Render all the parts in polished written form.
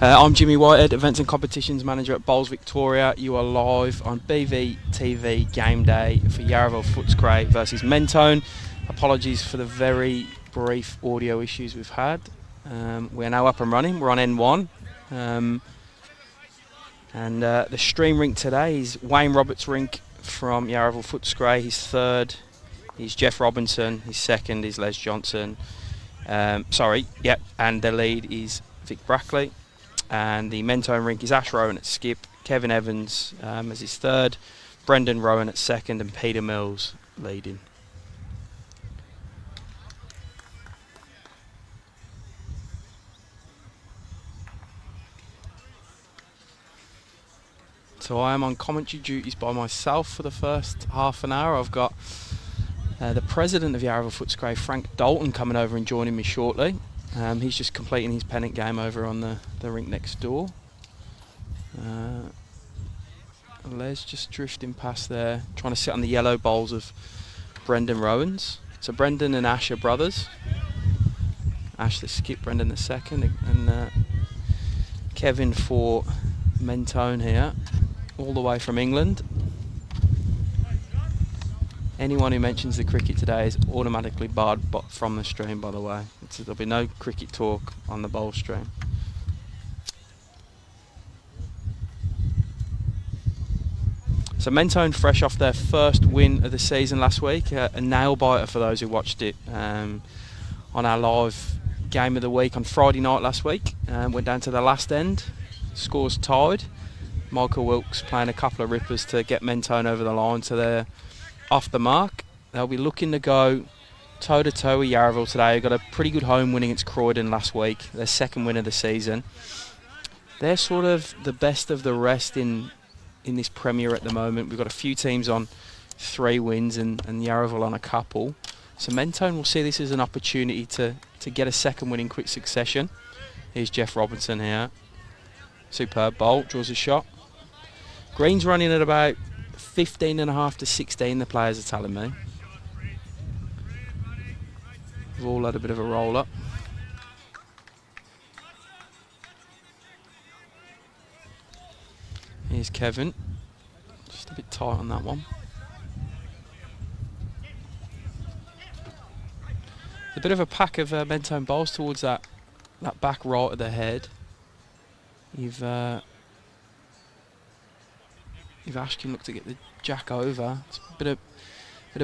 I'm Jimmy Whitehead, Events and Competitions Manager at Bowls Victoria. You are live on BVTV Game Day for Yarraville Footscray versus Mentone. Apologies for the very brief audio issues we've had. We're now up and running. We're on N1. The stream rink today is Wayne Roberts' rink from Yarraville Footscray. His third is Jeff Robinson. His second is Les Johnson. And the lead is Vic Brackley. And the Mentone rink is Ash Rowan at skip, Kevin Evans as his third, Brendan Rowan at second, and Peter Mills leading. So I am on commentary duties by myself for the first half an hour. I've got the president of Yarraville Footscray, Frank Dalton, coming over and joining me shortly. He's just completing his Pennant game over on the rink next door. Les just drifting past there, trying to sit on the yellow bowls of Brendan Rowan's. So Brendan and Ash are brothers. Ash the skip, Brendan the second, and Kevin for Mentone here, all the way from England. Anyone who mentions the cricket today is automatically barred from the stream, by the way. There'll be no cricket talk on the bowl stream. So Mentone fresh off their first win of the season last week. A nail-biter for those who watched it on our live game of the week on Friday night last week. Went down to the last end. Scores tied. Michael Wilkes playing a couple of rippers to get Mentone over the line, so they're off the mark. They'll be looking to go toe-to-toe with Yarraville today. Got a pretty good home win against Croydon last week, their second win of the season. They're sort of the best of the rest in this Premier at the moment. We've got a few teams on 3 wins and Yarraville on a couple. So Mentone will see this as an opportunity to get a second win in quick succession. Here's Jeff Robinson here. Superb bowl, draws a shot. Green's running at about 15.5 to 16, the players are telling me. We've all had a bit of a roll up. Here's Kevin. Just a bit tight on that one. A bit of a pack of Mentone bowls towards that back right of the head. If Ash can look to get the jack over. It's a bit of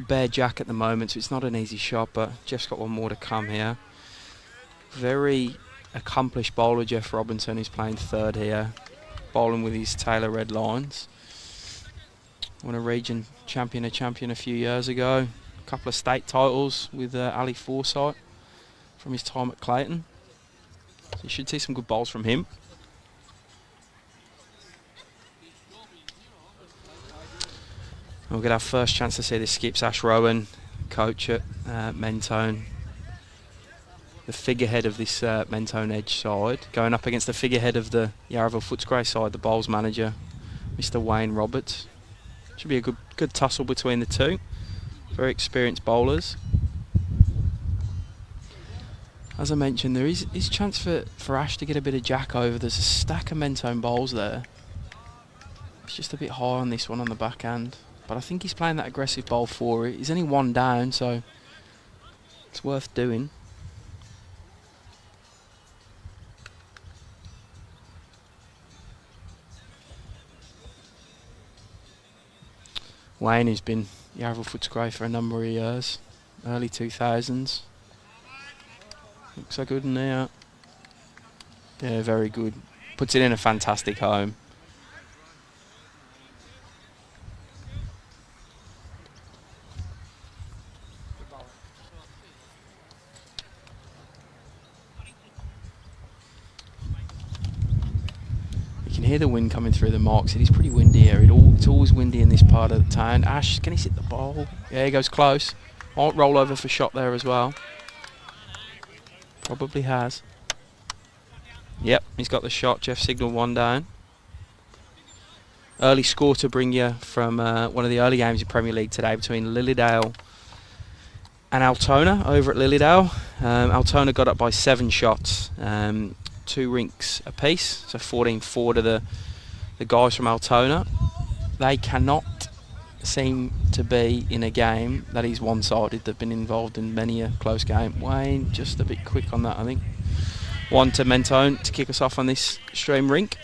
bare jack at the moment, so it's not an easy shot, but Jeff's got one more to come here. Very accomplished bowler, Jeff Robinson, who's playing third here, bowling with his Taylor red lines. Won a region champion a few years ago. A couple of state titles with Ali Forsyth from his time at Clayton. So you should see some good bowls from him. We'll get our first chance to see the skips. Ash Rowan, coach at Mentone. The figurehead of this Mentone Edge side, going up against the figurehead of the Yarraville Footscray side, the bowls manager, Mr. Wayne Roberts. Should be a good tussle between the two. Very experienced bowlers. As I mentioned, there is chance for Ash to get a bit of jack over. There's a stack of Mentone bowls there. It's just a bit high on this one on the backhand. But I think he's playing that aggressive bowl for it. He's only one down, so it's worth doing. Wayne, who's been Yarraville Footscray for a number of years, early 2000s. Looks so good in there. Yeah, very good. Puts it in a fantastic home. Hear the wind coming through the marks. It is pretty windy here. It's always windy in this part of the town. Ash, can he hit the ball? Yeah, he goes close. Might roll over for shot there as well. Probably has. Yep, he's got the shot. Jeff signalled one down. Early score to bring you from one of the early games in Premier League today between Lilydale and Altona over at Lilydale. Altona got up by 7 shots. 2 rinks apiece, so 14-4 to the guys from Altona. They cannot seem to be in a game that is one-sided. They've been involved in many a close game. Wayne just a bit quick on that, I think. 1 to Mentone to kick us off on this stream rink.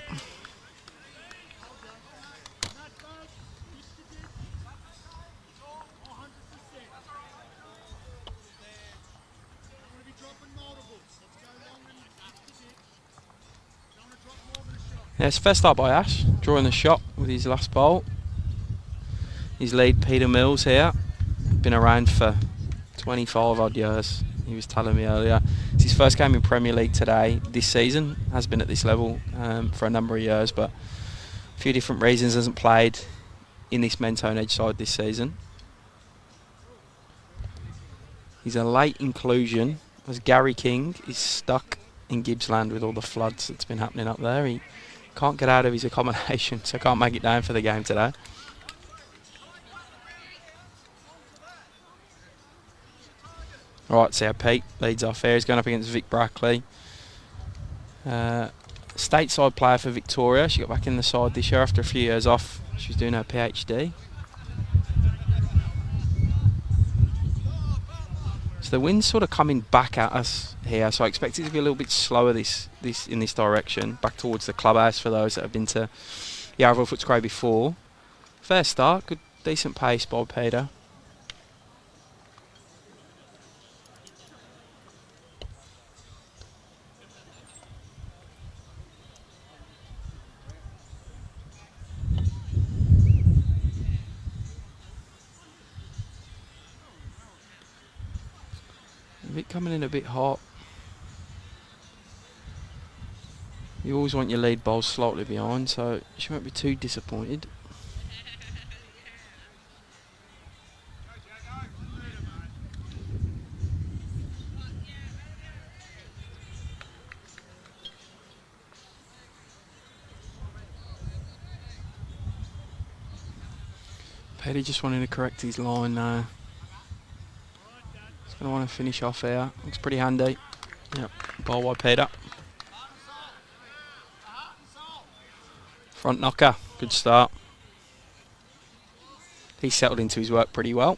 Yeah, it's first start by Ash, drawing the shot with his last bowl. His lead, Peter Mills here, been around for 25 odd years, he was telling me earlier. It's his first game in Premier League today, this season, has been at this level for a number of years, but a few different reasons hasn't played in this Mentone edge side this season. He's a late inclusion as Gary King is stuck in Gippsland with all the floods that's been happening up there. He can't get out of his accommodation, so can't make it down for the game today. Right, so Pete leads off here. He's going up against Vic Brackley. Stateside player for Victoria. She got back in the side this year after a few years off. She was doing her PhD. So the wind's sort of coming back at us here, so I expect it to be a little bit slower in this direction, back towards the clubhouse for those that have been to Yarraville Footscray before. Fair start, good, decent pace by Peter. Vic coming in a bit hot. You always want your lead bowl slightly behind, so she won't be too disappointed. Petty just wanting to correct his line now. He's going to want to finish off here. Looks pretty handy. Yep, ball by Peter. Front knocker, good start. He's settled into his work pretty well.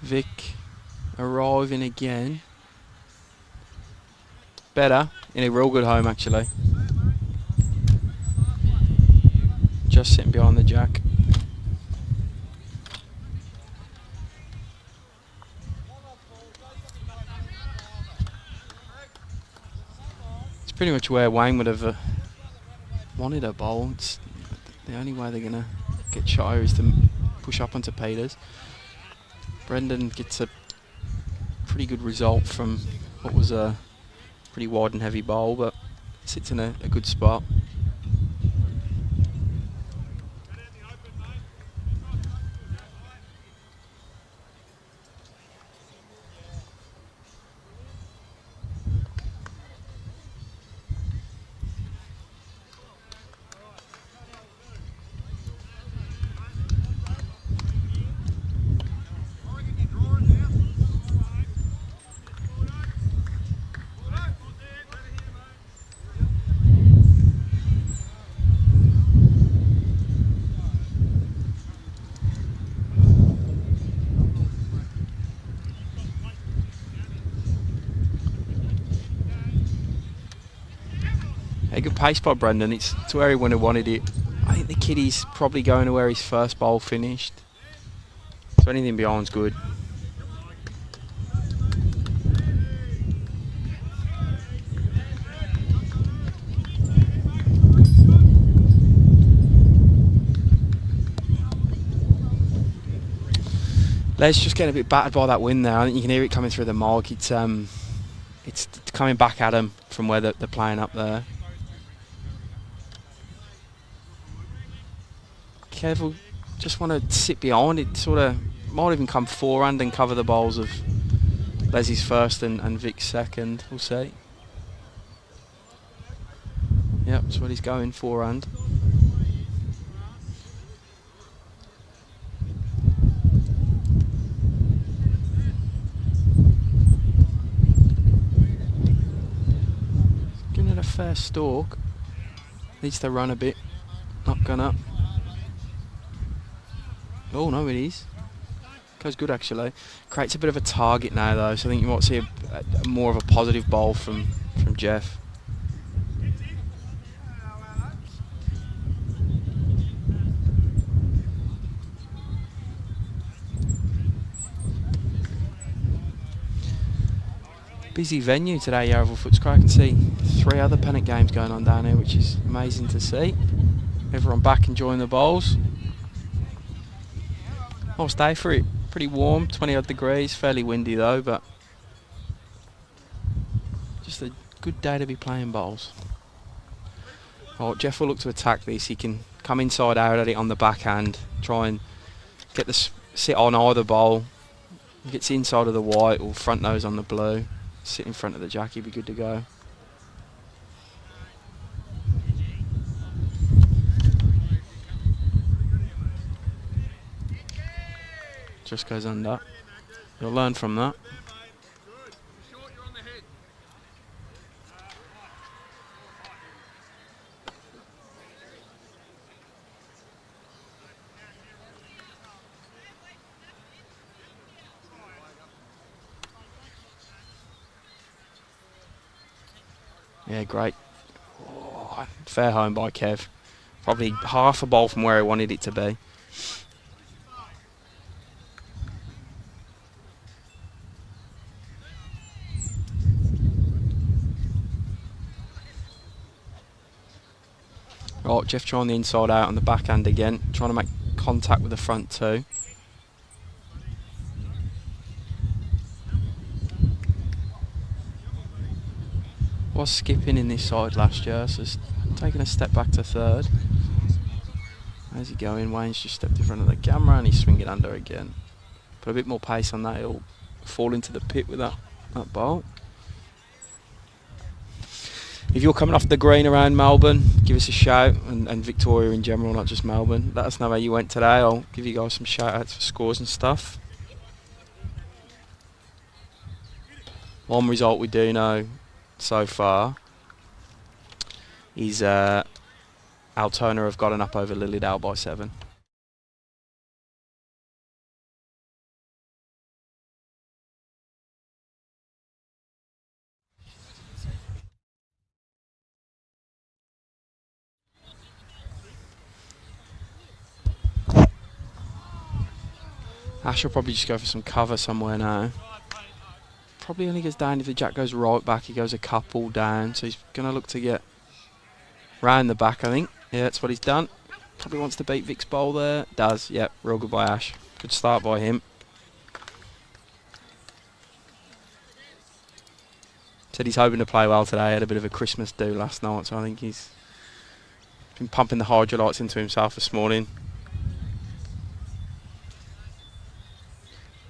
Vic arriving again. Better, in a real good home actually. Just sitting behind the jack. It's pretty much where Wayne would have wanted a bowl. It's the only way they're going to get shot is to push up onto Peters. Brendan gets a pretty good result from what was a pretty wide and heavy bowl, but sits in a good spot. A good pace by Brendan. It's to where he would have wanted it. I think the kiddie's probably going to where his first bowl finished. So anything beyond's good. Les just getting a bit battered by that wind there. I think you can hear it coming through the mark. It's coming back at them from where they're playing up there. Careful, just want to sit behind it. Sort of might even come forehand and cover the bowls of Leslie's first and Vic's second. We'll see. Yep, that's what he's going, forehand. Stork needs to run a bit. Not gonna. Oh no, it is. Goes good actually. Creates a bit of a target now though, so I think you might see a more of a positive bowl from Jeff. Busy venue today, Yarraville Footscray. I can see 3 other Pennant games going on down here, which is amazing to see. Everyone back enjoying the bowls. Nice day for it. Pretty warm, 20 odd degrees. Fairly windy though, but just a good day to be playing bowls. Oh, Jeff will look to attack this. He can come inside out at it on the backhand, try and get the sit on either bowl. Gets inside of the white or front nose on the blue. Sit in front of the jack, he'd be good to go. Just goes under. You'll learn from that. Yeah, great. Oh, fair home by Kev. Probably half a bowl from where he wanted it to be. Right, Jeff trying the inside out on the backhand again. Trying to make contact with the front two. Was skipping in this side last year, so it's taking a step back to third. How's he going? Wayne's just stepped in front of the camera and he's swinging under again. Put a bit more pace on that, he'll fall into the pit with that bowl. If you're coming off the green around Melbourne, give us a shout, and Victoria in general, not just Melbourne. Let us know how you went today. I'll give you guys some shout outs for scores and stuff. One result we do know so far is Altona have gotten up over Lilydale by 7. Ash will probably just go for some cover somewhere now. Probably only goes down if the jack goes right back. He goes a couple down, so he's going to look to get round the back, I think. Yeah, that's what he's done. Probably wants to beat Vic's bowl there. Does, yep. Real good by Ash. Good start by him. Said he's hoping to play well today. Had a bit of a Christmas do last night, so I think he's been pumping the hydrolytes into himself this morning.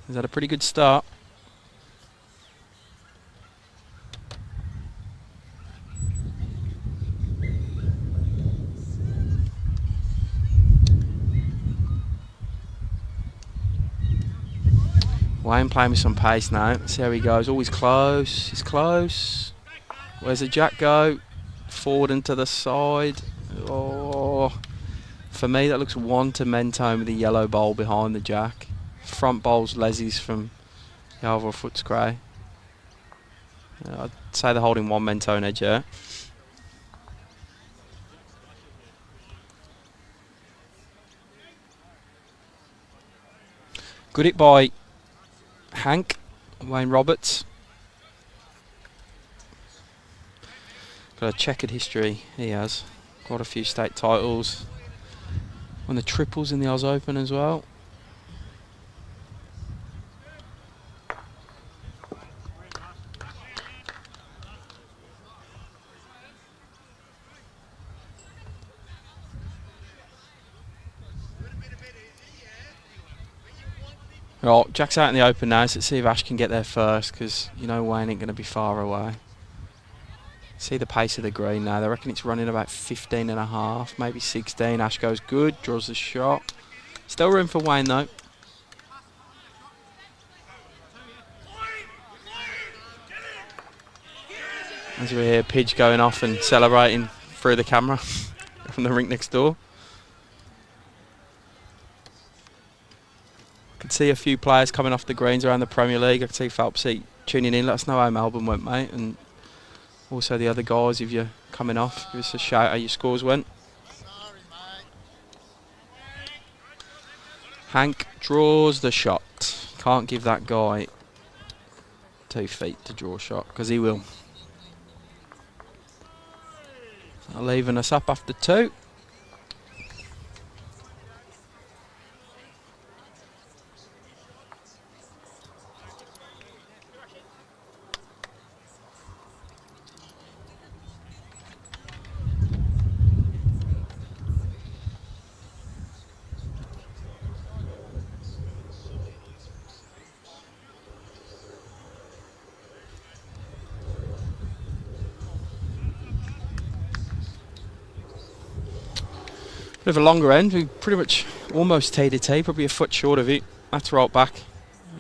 He's had a pretty good start. Wayne playing with some pace now. Let's see how he goes. Always close. He's close. Where's the jack go? Forward and to the side. Oh, for me that looks 1 to Mentone with the yellow bowl behind the jack. Front bowl's Leslie's from Yarraville Footscray. I'd say they're holding 1 Mentone edge here. Good hit by Hank, Wayne Roberts. Got a checkered history, he has. Quite a few state titles. Won the triples in the Oz Open as well. Right, Jack's out in the open now, so let's see if Ash can get there first, because you know Wayne ain't going to be far away. See the pace of the green now. They reckon it's running about 15.5, maybe 16. Ash goes good, draws the shot. Still room for Wayne though. As we hear Pidge going off and celebrating through the camera from the rink next door. Could see a few players coming off the greens around the Premier League. I could see Phelpsy tuning in. Let us know how Melbourne went, mate. And also the other guys, if you're coming off, give us a shout how your scores went. Hank draws the shot. Can't give that guy 2 feet to draw a shot, because he will. Leaving us up after 2. Bit of a longer end. We pretty much almost teed a tee, probably a foot short of it. That's right back,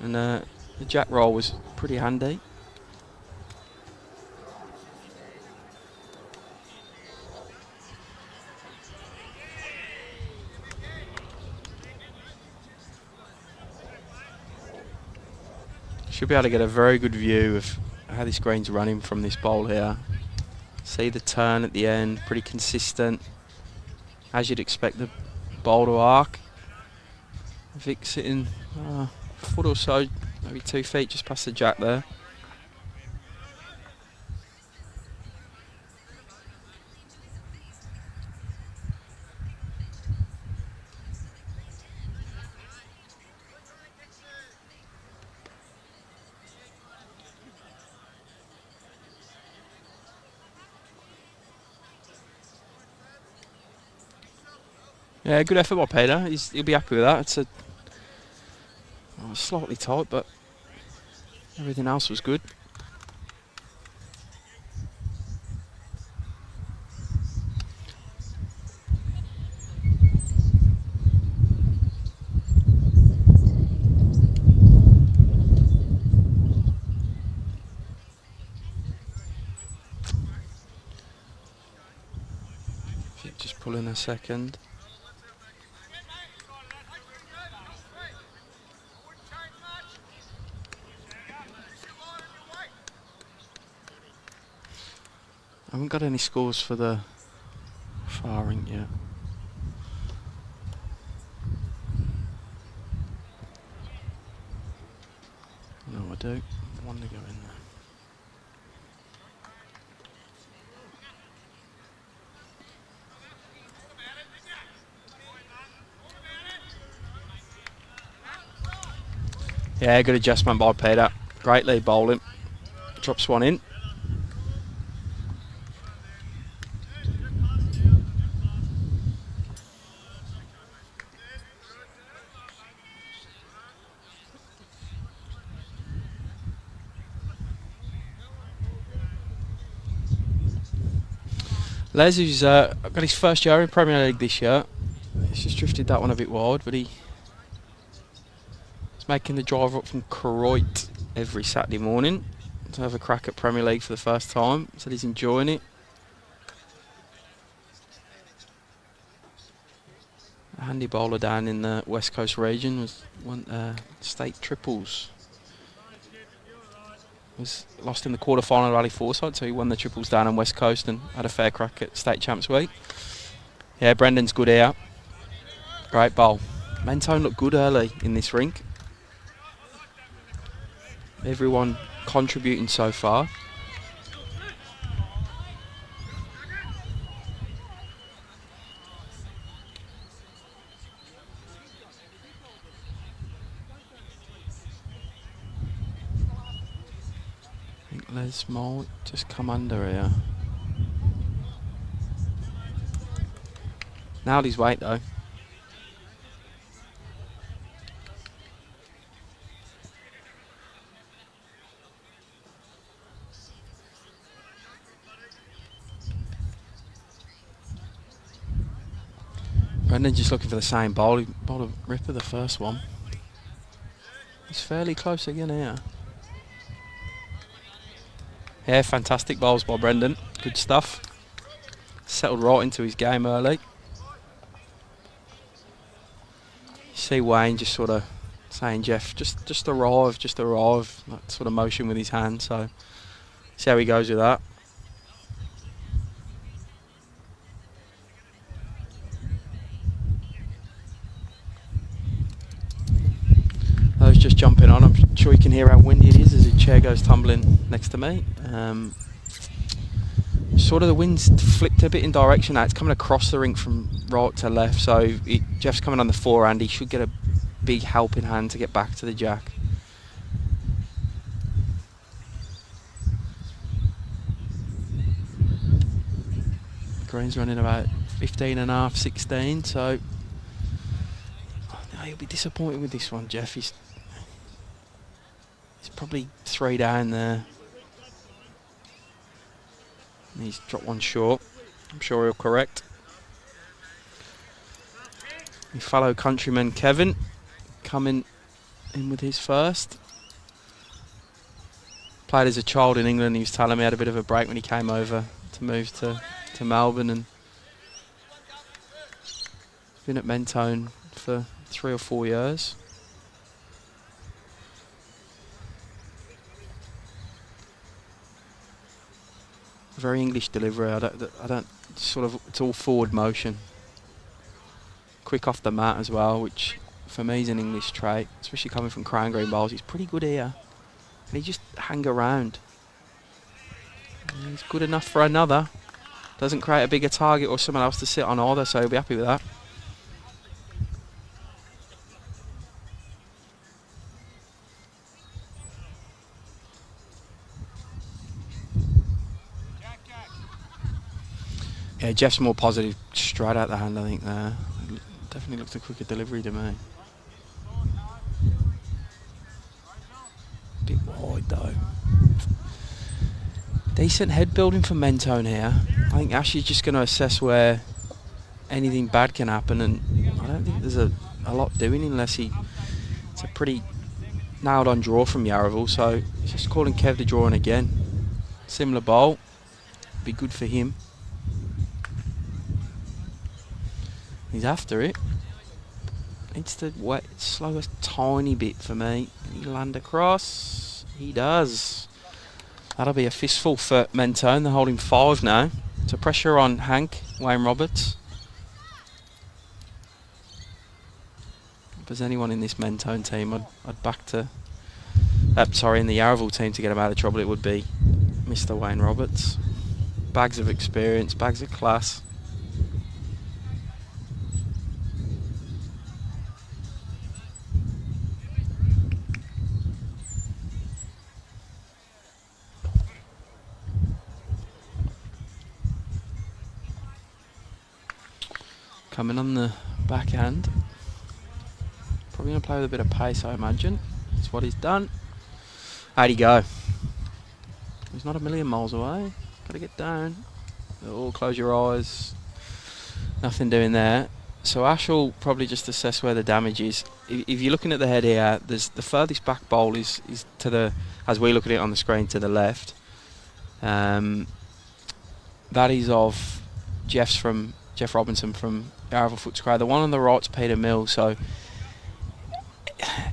and the jack roll was pretty handy. Should be able to get a very good view of how this green's running from this bowl here. See the turn at the end, pretty consistent. As you'd expect the bowl to arc. Vic sitting a foot or so, maybe 2 feet just past the jack there. Yeah, good effort by Peter. He'll be happy with that. It's slightly tight, but everything else was good. Just pull in a second. I haven't got any scores for the far rink yet. No, I do. One to go in there. Yeah, good adjustment by Peter. Great lead bowling. Drops one in. Les, who's got his first year in Premier League this year, he's just drifted that one a bit wide, but he's making the drive up from Croydon every Saturday morning to have a crack at Premier League for the first time. Said he's enjoying it. A handy bowler down in the West Coast region was won state triples. Was lost in the quarter-final of Rally Foresight, so he won the triples down on West Coast and had a fair crack at State Champs Week. Yeah, Brendan's good here. Great bowl. Mentone looked good early in this rink. Everyone contributing so far. Les might just come under here. Nailed his weight though. Brendan just looking for the same bowl. He bowled a ripper the first one. He's fairly close again here. Yeah, fantastic bowls by Brendan. Good stuff. Settled right into his game early. You see Wayne just sort of saying, Jeff, just arrive, that sort of motion with his hand. So see how he goes with that. Those just jumping on, I'm sure you can hear how windy it is as his chair goes tumbling next to me. Sort of the wind's flipped a bit in direction now. It's coming across the rink from right to left, so Jeff's coming on the forehand. He should get a big helping hand to get back to the jack. Green's running about 15.5, 16, so he'll be disappointed with this one, Jeff. He's probably 3 down there. He's dropped one short. I'm sure he'll correct. My fellow countryman Kevin coming in with his first. Played as a child in England. He was telling me he had a bit of a break when he came over to move to Melbourne, and been at Mentone for 3 or 4 years. Very English delivery. I don't sort of, it's all forward motion. Quick off the mat as well, which for me is an English trait, especially coming from Crown Green bowls. He's pretty good here, and he just hang around. And he's good enough for another. Doesn't create a bigger target or someone else to sit on either, so he'll be happy with that. Yeah, Jeff's more positive straight out the hand, I think, there. Definitely looks a quicker delivery to me. Bit wide, though. Decent head building for Mentone here. I think Ashley's just going to assess where anything bad can happen, and I don't think there's a lot doing unless it's a pretty nailed-on draw from Yarraville, so he's just calling Kev to draw in again. Similar bowl. Be good for him. He's after it. Needs to slow a tiny bit for me. Can he land across? He does. That'll be a fistful for Mentone. They're holding 5 now. So pressure on Hank, Wayne Roberts. If there's anyone in this Mentone team I'd back to... in the Yarraville team to get him out of trouble, it would be Mr. Wayne Roberts. Bags of experience, bags of class. Coming on the backhand. Probably going to play with a bit of pace, I imagine. That's what he's done. How'd he go? He's not a million miles away. Got to get down. Oh, close your eyes. Nothing doing there. So Ash will probably just assess where the damage is. If you're looking at the head here, there's the furthest back bowl is to the, as we look at it on the screen, to the left. That is of Jeff Robinson from Yarraville Footscray. The one on the right's Peter Mills. So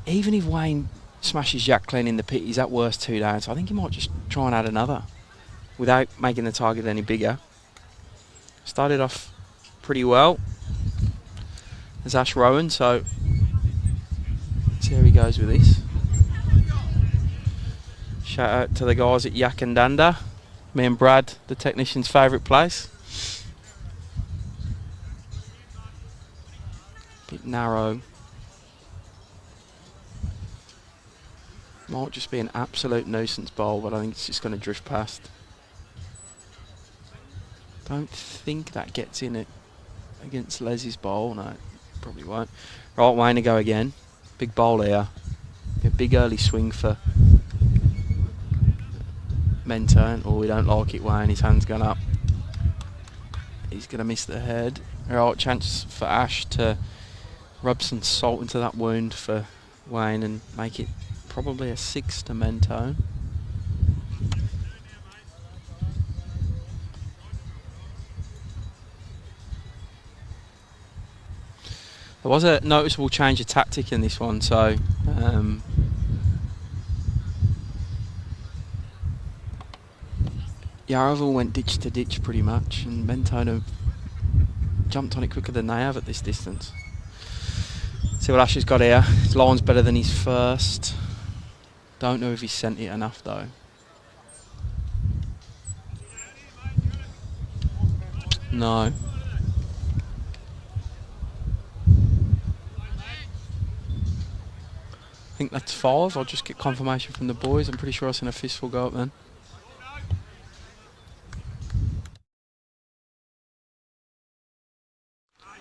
even if Wayne smashes Jack clean in the pit, he's at worst 2 down. So I think he might just try and add another without making the target any bigger. Started off pretty well as Ash Rowan, so let's see how he goes with this. Shout out to the guys at Yak and Danda. Me and Brad, the technician's favourite place. Bit narrow. Might just be an absolute nuisance bowl, but I think it's just going to drift past. Don't think that gets in it against Leslie's bowl. No, probably won't. Right, Wayne to go again. Big bowl here. A big early swing for Mentone. Oh, we don't like it, Wayne. His hand's gone up. He's going to miss the head. Right, chance for Ash to rub some salt into that wound for Wayne and make it probably a 6 to Mentone. There was a noticeable change of tactic in this one, so Yarraville went ditch to ditch pretty much, and Mentone have jumped on it quicker than they have at this distance. See what Asher's got here. His line's better than his first. Don't know if he's sent it enough though. No. I think that's 5. I'll just get confirmation from the boys. I'm pretty sure I seen a fistful go up then.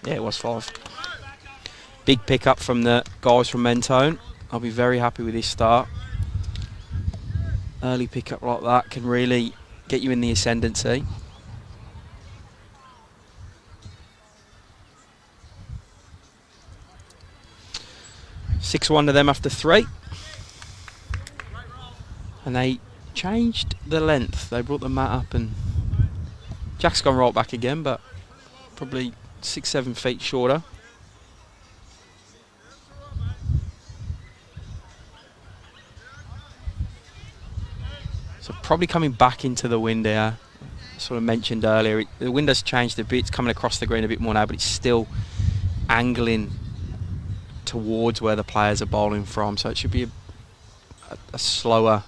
Yeah, it was 5. Big pickup from the guys from Mentone. I'll be very happy with this start. Early pickup like that can really get you in the ascendancy. 6-1 to them after 3. And they changed the length. They brought the mat up, and Jack's gone right back again, but probably 6-7 feet shorter. So probably coming back into the wind here. Sort of mentioned earlier, the wind has changed a bit. It's coming across the green a bit more now, but it's still angling towards where the players are bowling from. So it should be a slower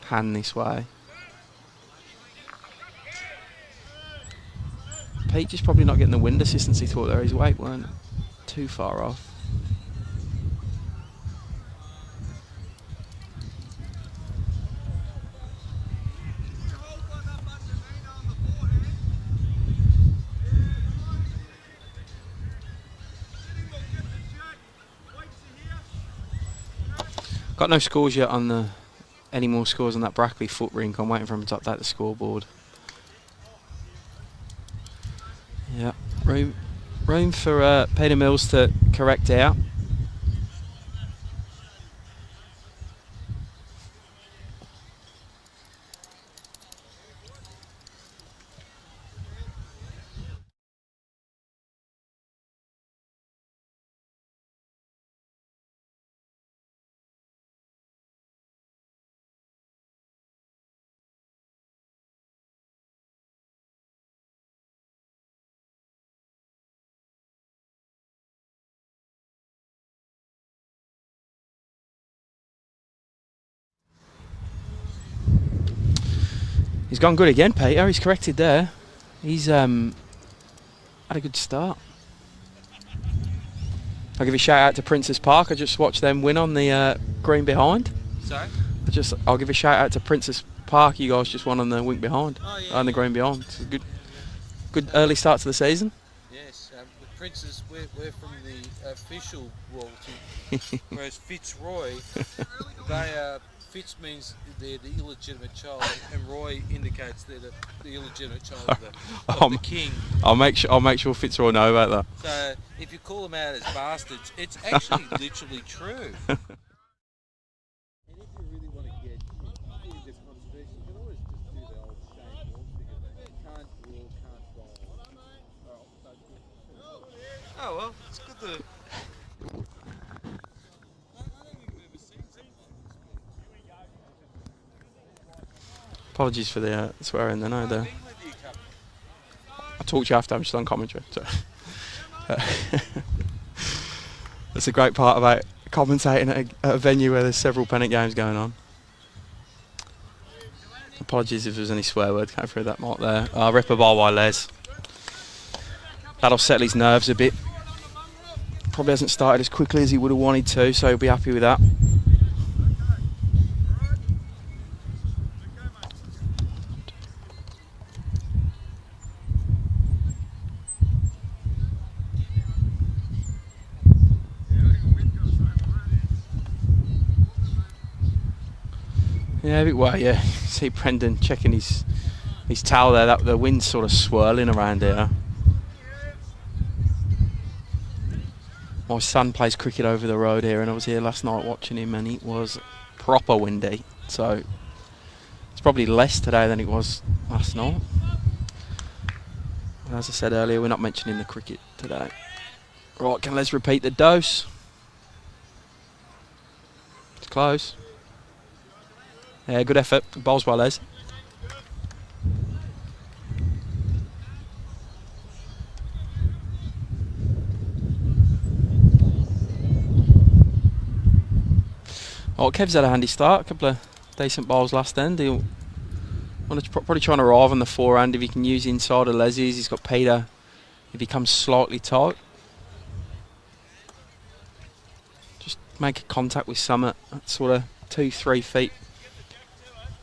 hand this way. Peach is probably not getting the wind assistance he thought there. His weight weren't too far off. Got no scores yet on any more scores on that Brackley foot rink. I'm waiting for him to update the scoreboard. Yeah, room for Peter Mills to correct out. He's gone good again, Peter. He's corrected there. He's had a good start. I'll give a shout out to Princess Park. I just watched them win on the green behind. Sorry? I'll give a shout out to Princess Park. You guys just won on the wing behind. Oh, yeah, on the green behind. It's a good early start to the season. Yes, the Princess, we're from the official royalty, whereas Fitzroy, Fitz means they're the illegitimate child, and Roy indicates they're the illegitimate child of the king. I'll make sure Fitzroy know about that. So if you call them out as bastards, it's actually literally true. And if you really want to get into this controversy, you can always just do the old Shane Walsh thing. Can't rule, can't bowl. Oh well, it's good to. Apologies for the swearing then, I talk to you after, I'm just on commentary. So. That's a great part about commentating at a venue where there's several Pennant games going on. Apologies if there's any swear words going through that mark there. Rip a ball by Les. That'll settle his nerves a bit. Probably hasn't started as quickly as he would have wanted to, so he'll be happy with that. Yeah, a bit well, yeah. See Brendan checking his towel there. The wind's sort of swirling around here. My son plays cricket over the road here, and I was here last night watching him, and it was proper windy. So it's probably less today than it was last night. As I said earlier, we're not mentioning the cricket today. Right, can Les repeat the dose? It's close. Yeah, good effort. Bowls by Les. Oh, Kev's had a handy start. A couple of decent bowls last end. He'll want to probably trying to arrive on the forehand if he can use inside of Les's. He's got Peter if he comes slightly tight. Just make contact with Summit at sort of 2-3 feet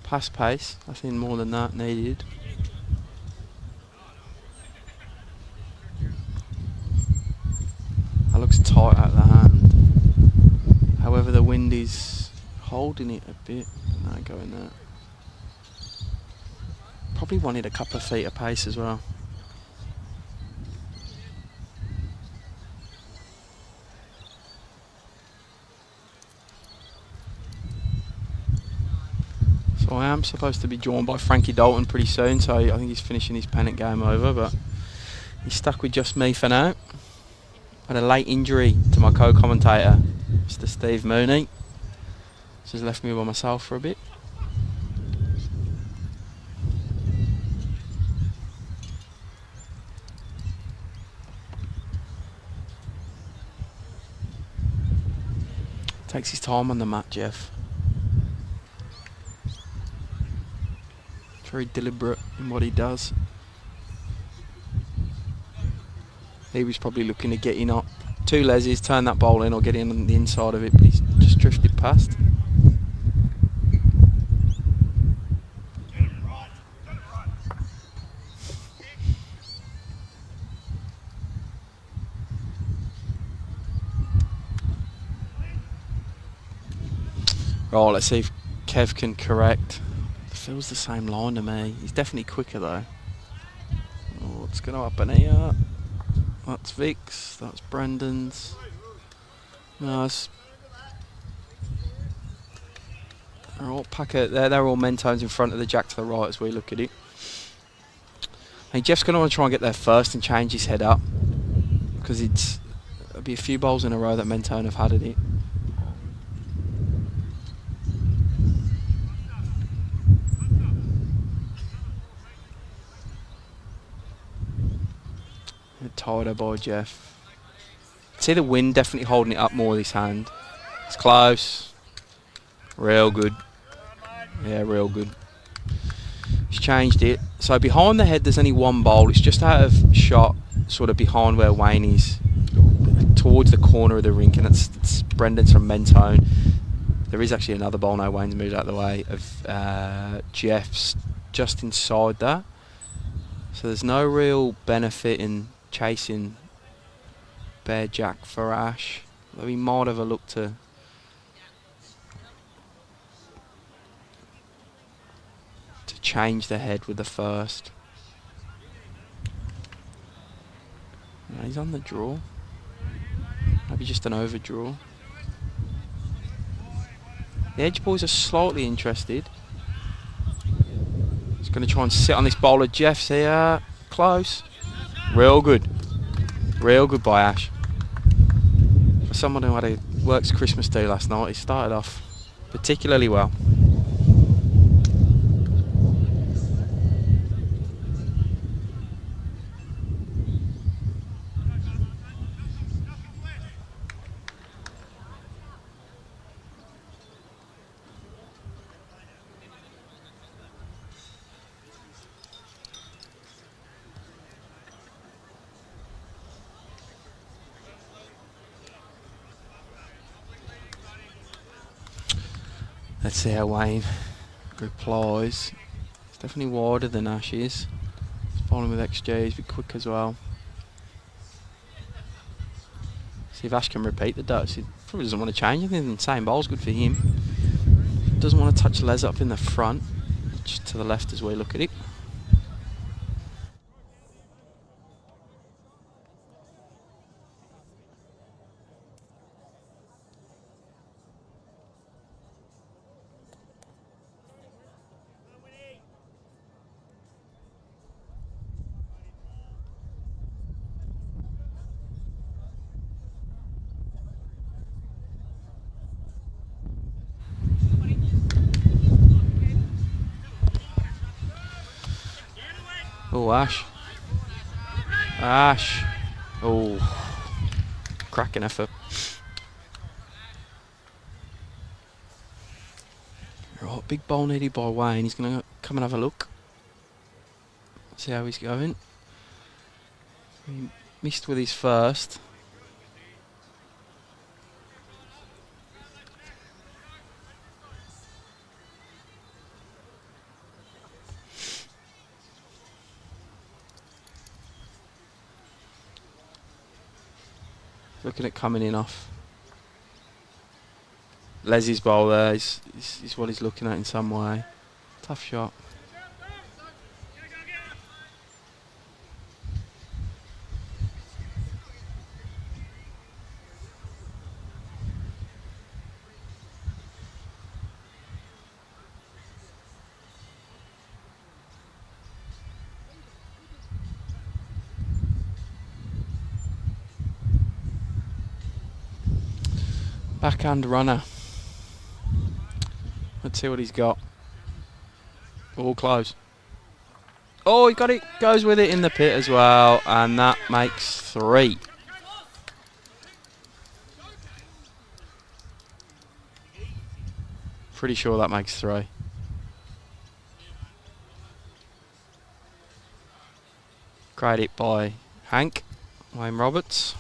past pace. I think more than that needed. That looks tight out of the hand. However, the wind is holding it a bit. No, going there. Probably wanted a couple of feet of pace as well. So I am supposed to be joined by Frankie Dalton pretty soon, so I think he's finishing his Pennant game over, but he's stuck with just me for now. Had a late injury to my co-commentator, Mr. Steve Mooney. So he's left me by myself for a bit. Takes his time on the mat, Jeff. Very deliberate in what he does. He was probably looking to get in up 2 leses, turn that bowl in or get in on the inside of it, but he's just drifted past. Right, let's see if Kev can correct. It feels the same line to me. He's definitely quicker though. Oh, what's going to happen here? That's Vic's, that's Brendan's. No, it's they're all they're all Mentones in front of the jack to the right as we look at it. I think Jeff's going to want to try and get there first and change his head up, because it'll be a few bowls in a row that Mentone have had at it. Tighter by Jeff. See the wind definitely holding it up more this hand. It's close. Real good. Yeah, real good. He's changed it. So behind the head there's only one bowl. It's just out of shot, sort of behind where Wayne is, towards the corner of the rink, and it's Brendan's from Mentone. There is actually another bowl now. Wayne's moved out of the way of Jeff's just inside that. So there's no real benefit in chasing Bear Jack for Ash, though he might have a look to change the head with the first. No, he's on the draw. Maybe just an overdraw. The Edge boys are slightly interested. He's going to try and sit on this bowl of Jeff's here. Close. Real good. Real good by Ash. For someone who had a works Christmas day last night, he started off particularly well. Let's see how Wayne replies. It's definitely wider than Ash is. He's bowling with XJ, he's a bit quick as well. See if Ash can repeat the dose. He probably doesn't want to change anything. The same bowl's good for him. Doesn't want to touch Les up in the front. Just to the left as we look at it. Oh, Ash. Ash. Oh, cracking effort. Right, big ball needed by Wayne. He's going to come and have a look. See how he's going. He missed with his first. Looking at coming in off. Leslie's ball there is what he's looking at in some way. Tough shot. Backhand runner. Let's see what he's got. All close. Oh, he got it. Goes with it in the pit as well. And that makes 3. Pretty sure that makes 3. Great hit by Hank. Wayne Roberts.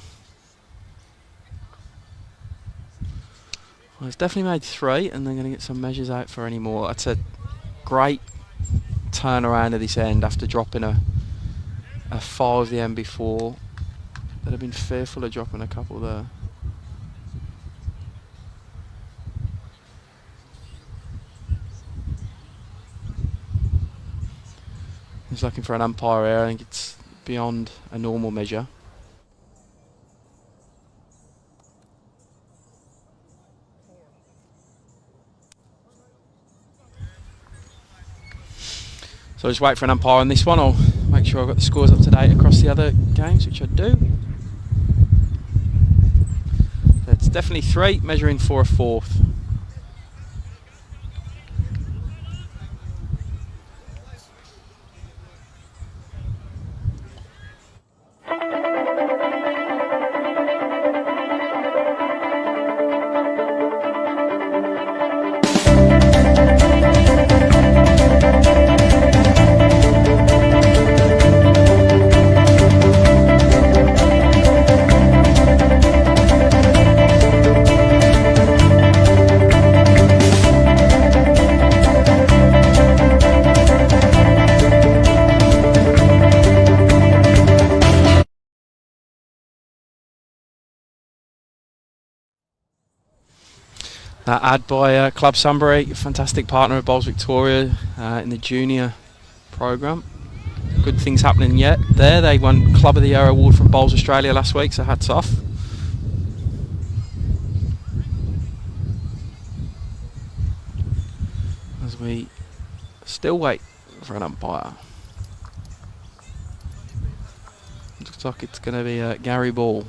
Well, it's definitely made 3, and they're going to get some measures out for any more. That's a great turnaround at this end after dropping a 5 the end before. They'd have been fearful of dropping a couple there. He's looking for an umpire here. I think it's beyond a normal measure. So I'll just wait for an umpire on this one. I'll make sure I've got the scores up to date across the other games, which I do. So it's definitely 3, measuring for a 4th. That ad by Club Sunbury, fantastic partner of Bowls Victoria in the junior program. Good things happening yet there. They won Club of the Year award from Bowls Australia last week, so hats off. As we still wait for an umpire. Looks like it's going to be Gary Ball.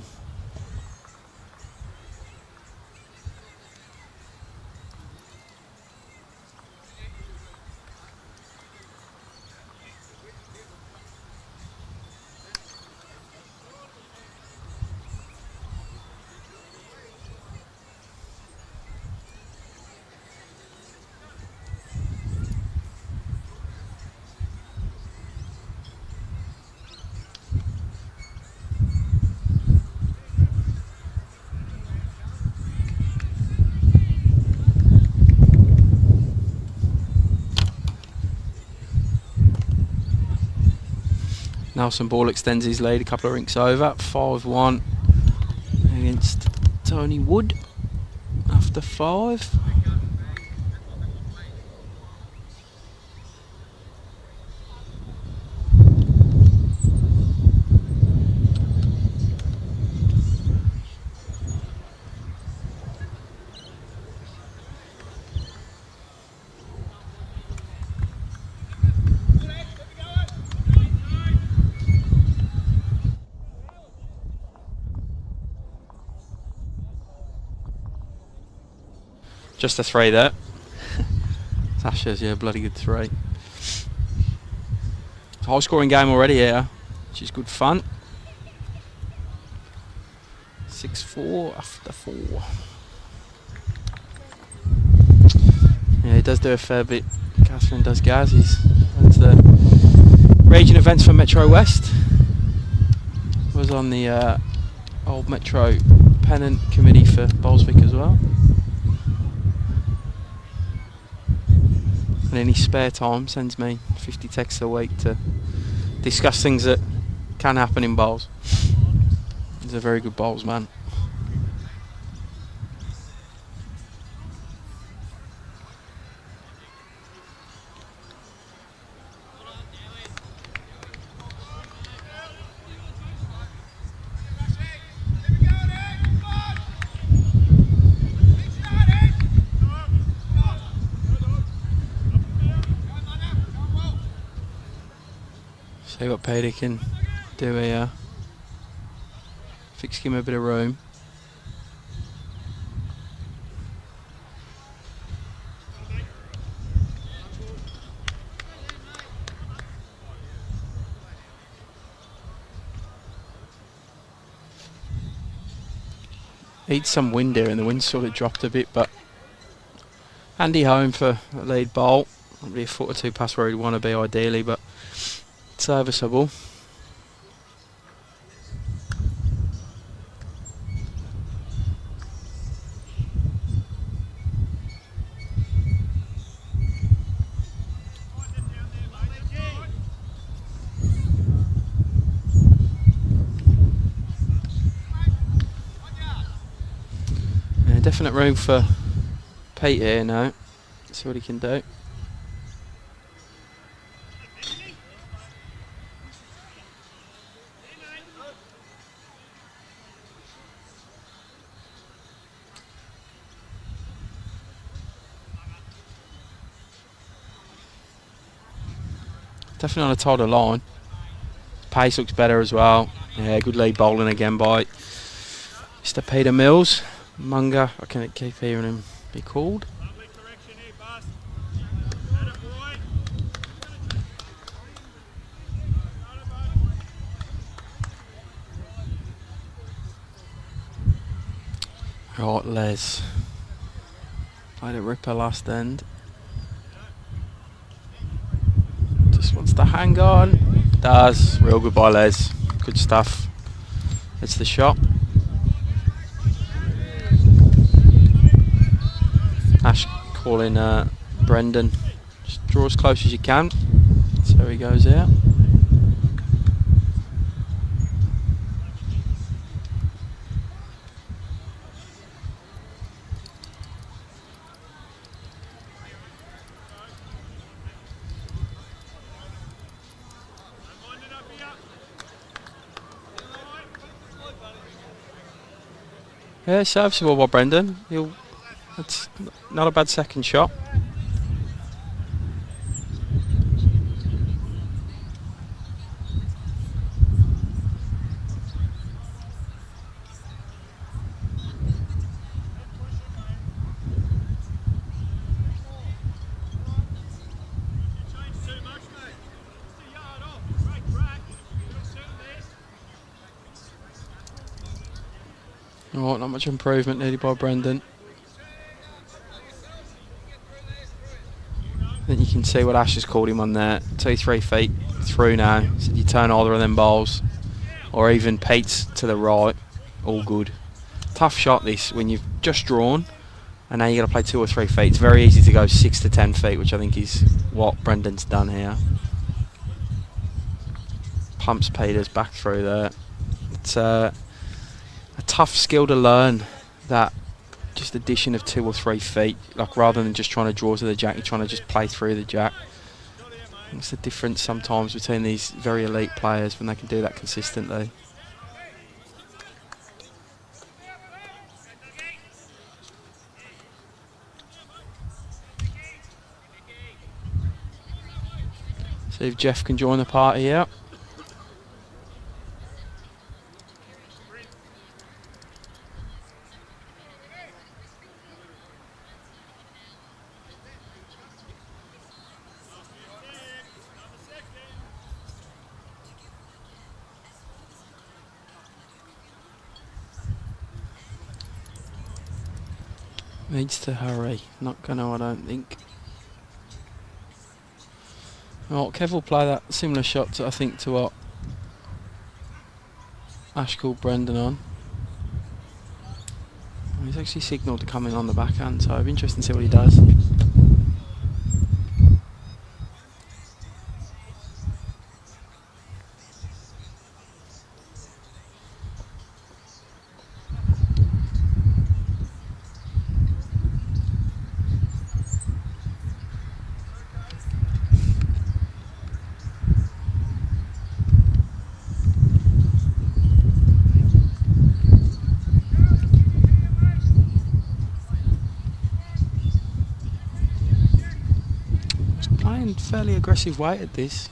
Nelson Ball extends his lead a couple of rinks over, 5-1 against Tony Wood after 5. Just a 3 there. Sasha's, yeah, bloody good 3. high scoring game already here, which is good fun. 6-4 after 4. Yeah, he does do a fair bit. Catherine does Gazzies. That's the region events for Metro West. Was on the old Metro Pennant committee for Bolswick as well. And any spare time sends me 50 texts a week to discuss things that can happen in bowls. He's a very good bowls man. See what Peter can do here. Fix him a bit of room. Needs some wind here, and the wind sort of dropped a bit, but handy home for a lead bowl. Probably a foot or two past where he'd want to be ideally, but serviceable. Definite room for Pete here now. See what he can do. Definitely on a tighter line. Pace looks better as well. Yeah, good lead bowling again by Mr. Peter Mills. Munga, I can't keep hearing him be called. Right, Les. Played a ripper last end. Just wants to hang on. Does. Real good by Les. Good stuff. It's the shot. Ash calling Brendan, just draw as close as you can. So he goes out. Yeah, serviceable by Brendan. That's not a bad second shot. Oh, not much improvement needed by Brendan. I think you can see what Ash has called him on there. 2-3 feet through now. So you turn either of them bowls, or even Pete's to the right. All good. Tough shot this when you've just drawn, and now you got to play 2 or 3 feet. It's very easy to go 6 to 10 feet, which I think is what Brendan's done here. Pumps Peter's back through there. It's a tough skill to learn, that just addition of 2 or 3 feet, like rather than just trying to draw to the jack, you're trying to just play through the jack. It's the difference sometimes between these very elite players when they can do that consistently. See if Jeff can join the party here. Needs to hurry. Not gonna, I don't think. Oh, Kev will play that similar shot to, I think, to what Ash called Brendan on. He's actually signalled to come in on the backhand, so it'll be interesting to see what he does. Fairly aggressive weight at this.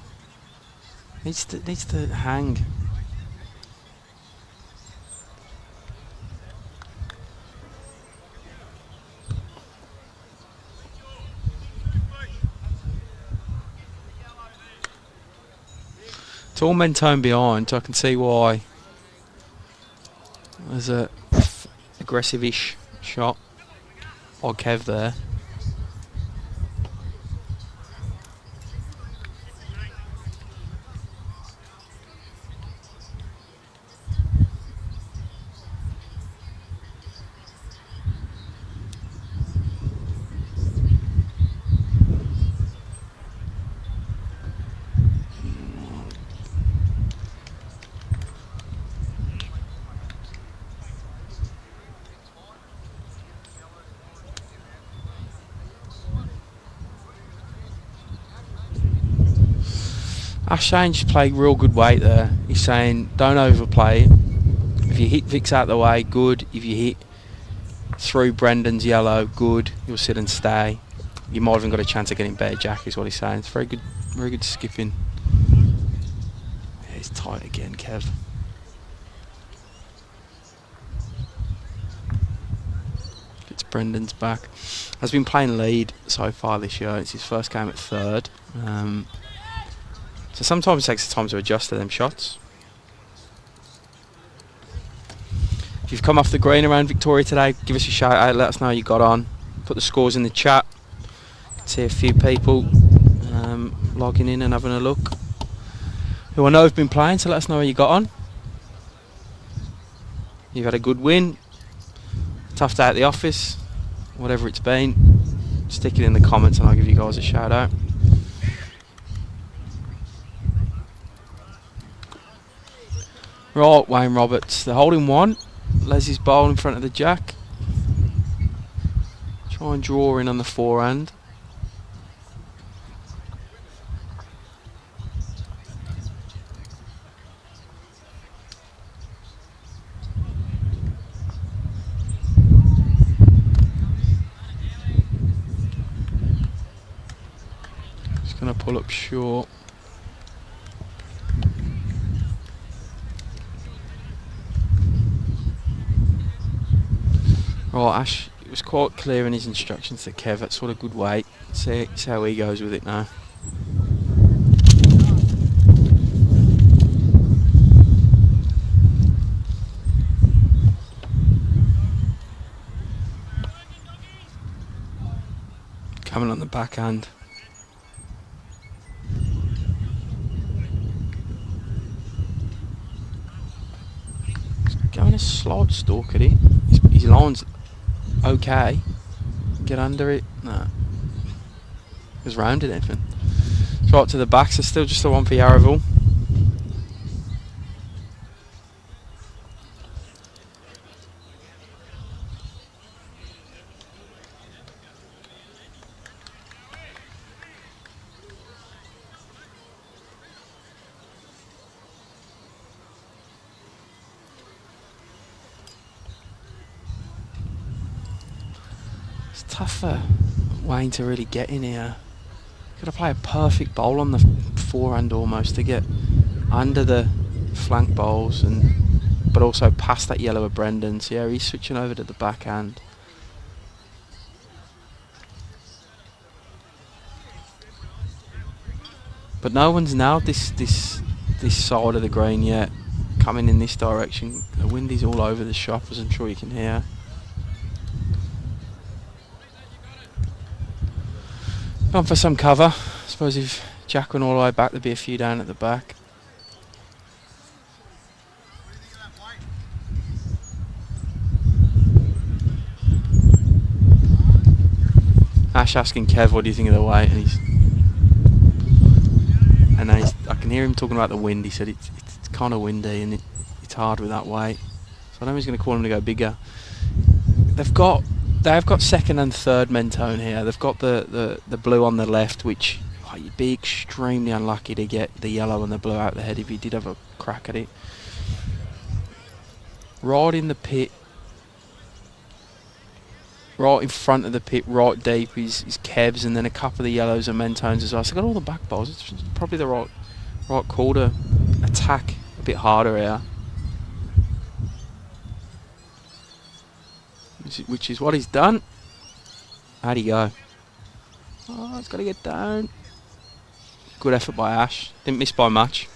Needs to hang. It's all Mentone behind, so I can see why there's a aggressive-ish shot by Kev there. Ashane played real good weight there. He's saying don't overplay it. If you hit Vic's out the way, good. If you hit through Brendan's yellow, good. You'll sit and stay. You might have even got a chance of getting better jack, is what he's saying. It's very good skipping. Yeah, he's tight again, Kev. It's Brendan's back. Has been playing lead so far this year. It's his first game at third. So sometimes it takes time to adjust to them shots. If you've come off the green around Victoria today, give us a shout out, let us know how you got on. Put the scores in the chat. See a few people logging in and having a look who I know have been playing, so let us know how you got on. You've had a good win, tough day at the office, whatever it's been, stick it in the comments and I'll give you guys a shout out. Right, Wayne Roberts, they're holding one. Leslie's bowl in front of the jack. Try and draw in on the forehand. Just going to pull up short. Right, Ash, it was quite clear in his instructions to Kev. That's sort of good weight. See how he goes with it now. Coming on the backhand. Going a slide stalk at it. His line's okay. Get under it. No. It was rounded anything. It's right to the back, so still just the one for Yarraville. Tough for Wayne to really get in here. Got to play a perfect bowl on the forehand almost to get under the flank bowls, but also past that yellow of Brendan. So yeah, he's switching over to the backhand. But no one's nailed this side of the green yet. Coming in this direction, the wind is all over the shop, as I'm sure you can hear. Gone for some cover. I suppose if Jack went all the way back, there'd be a few down at the back. Ash asking Kev, what do you think of the weight? And I can hear him talking about the wind. He said it's kind of windy and it's hard with that weight. So I know he's going to call him to go bigger. They have got second and third Mentone here. They've got the blue on the left, which you'd be extremely unlucky to get the yellow and the blue out the head if you did have a crack at it. Right in the pit, right in front of the pit, right deep is Kev's, and then a couple of the yellows and Mentones as well. So they've got all the back bowls. It's probably the right call to attack a bit harder here. Which is what he's done. How'd he go? Oh, it's got to get down. Good effort by Ash. Didn't miss by much.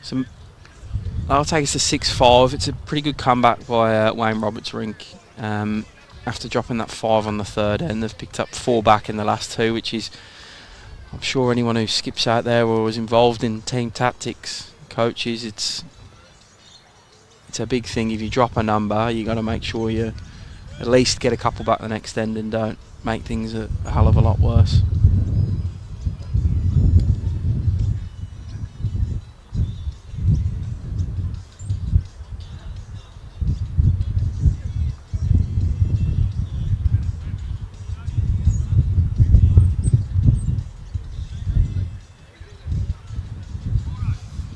So I'll take us to 6-5. It's a pretty good comeback by Wayne Roberts Rink. After dropping that 5 on the third end, they've picked up 4 back in the last 2, which is, I'm sure anyone who skips out there or was involved in team tactics, coaches, it's a big thing. If you drop a number, you got to make sure you at least get a couple back the next end and don't make things a hell of a lot worse.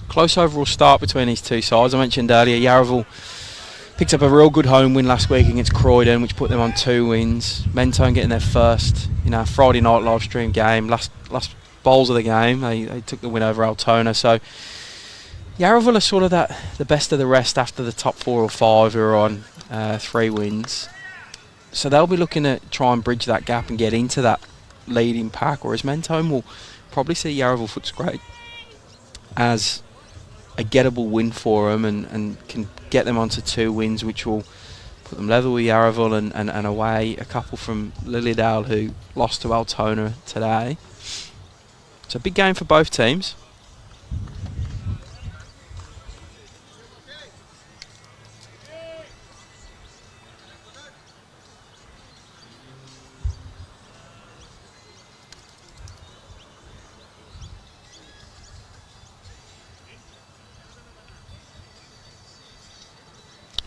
Close overall start between these two sides. I mentioned earlier, Yarraville picked up a real good home win last week against Croydon, which put them on 2 wins. Mentone getting their first, Friday night live stream game, last bowls of the game. They took the win over Altona. So Yarraville are sort of the best of the rest after the top 4 or 5 who are on 3 wins. So they'll be looking to try and bridge that gap and get into that leading pack, whereas Mentone will probably see Yarraville Footscray as a gettable win for them and can get them onto 2 wins, which will put them level with Yarraville and away a couple from Lilydale, who lost to Altona today. It's a big game for both teams.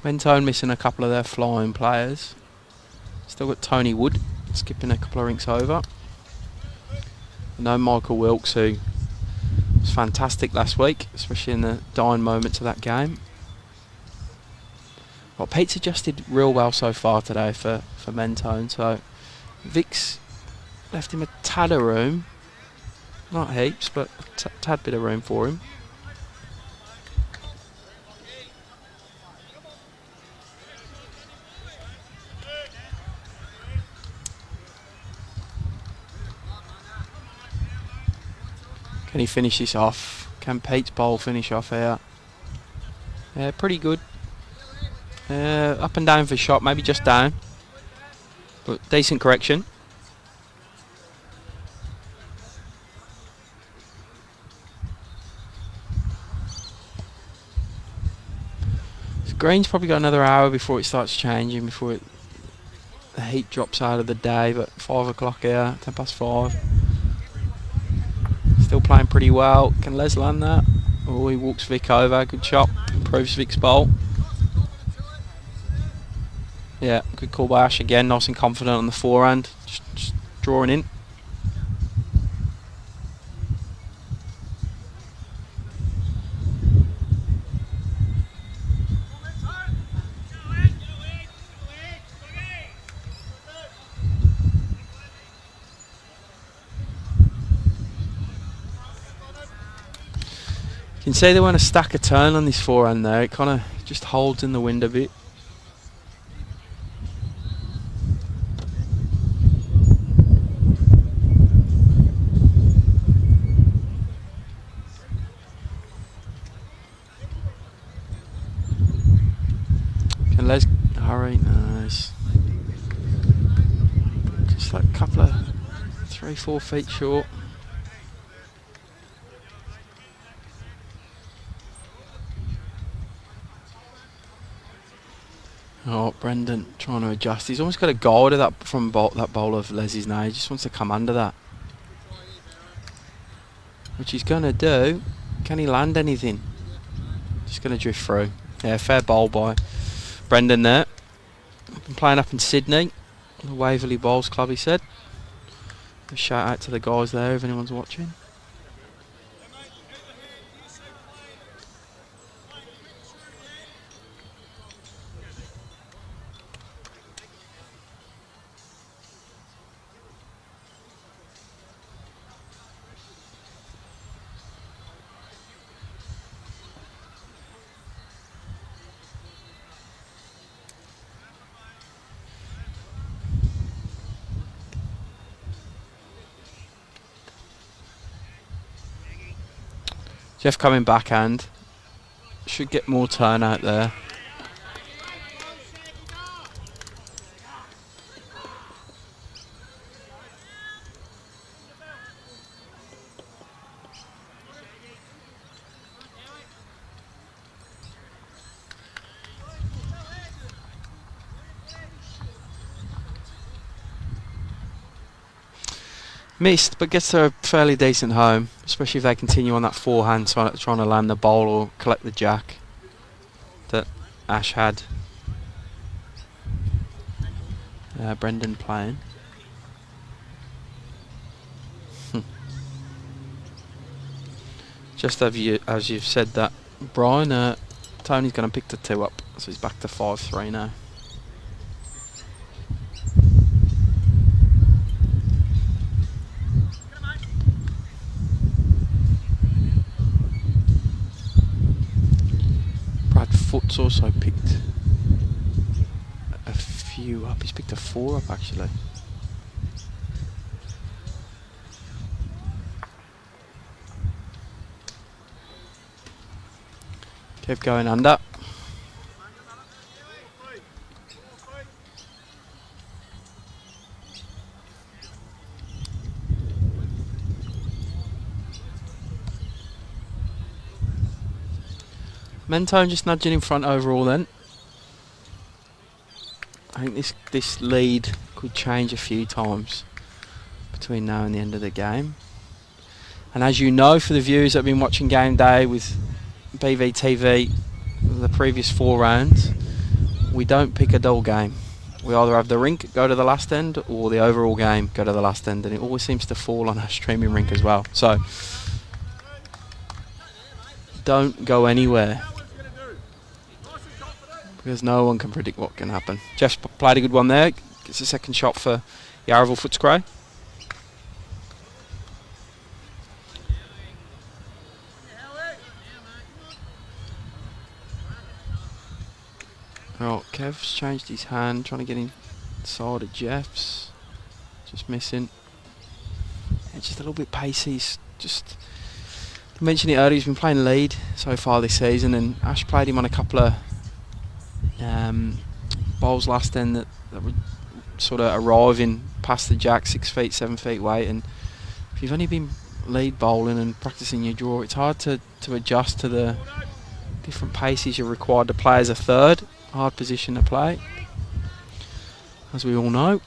Mentone missing a couple of their flying players. Still got Tony Wood skipping a couple of rinks over. No Michael Wilkes, who was fantastic last week, especially in the dying moments of that game. Well, Pete's adjusted real well so far today for Mentone, so Vic's left him a tad of room. Not heaps, but a tad bit of room for him. Can he finish this off? Can Pete's bowl finish off here? Yeah, pretty good. Up and down for shot, maybe just down. But decent correction. So green's probably got another hour before it starts changing, before the heat drops out of the day, but 5 o'clock here, 10 past 5. Still playing pretty well. Can Les land that? Oh, he walks Vic over. Good shot. Improves Vic's bowl. Yeah, good call by Ash again. Nice and confident on the forehand. Just drawing in. You can see they want to stack a turn on this forehand there. It kind of just holds in the wind a bit. Can Les hurry? Nice. Just like a couple of 3-4 feet short. Oh, Brendan trying to adjust. He's almost got a guard of that from that bowl of Leslie's now. He just wants to come under that, which he's going to do. Can he land anything? Just going to drift through. Yeah, fair bowl by Brendan there. Been playing up in Sydney, the Waverley Bowls Club, he said. A shout out to the guys there if anyone's watching. Jeff coming backhand. Should get more turnout there. Missed, but gets a fairly decent home, especially if they continue on that forehand, trying to land the bowl or collect the jack that Ash had. Brendan playing. Just as you've said that, Brian, Tony's going to pick the 2 up, so he's back to 5-3 now. Foot's also picked a few up. He's picked a 4 up actually. Kev going under. Mentone just nudging in front overall then. I think this lead could change a few times between now and the end of the game. And as you know, for the viewers that have been watching Game Day with BVTV the previous 4 rounds, we don't pick a dull game. We either have the rink go to the last end or the overall game go to the last end, and it always seems to fall on our streaming rink as well. So don't go anywhere, because no one can predict what can happen. Jeff's played a good one there. Gets a second shot for Yarraville Footscray. Oh, Kev's changed his hand, trying to get inside of Jeff's. Just missing. It's just a little bit pacey. He's just, I mentioned it earlier, he's been playing lead so far this season, and Ash played him on a couple of bowls last end that were sort of arriving past the jack, 6 feet, 7 feet weight, and if you've only been lead bowling and practicing your draw, it's hard to adjust to the different paces you're required to play as a third. Hard position to play, as we all know.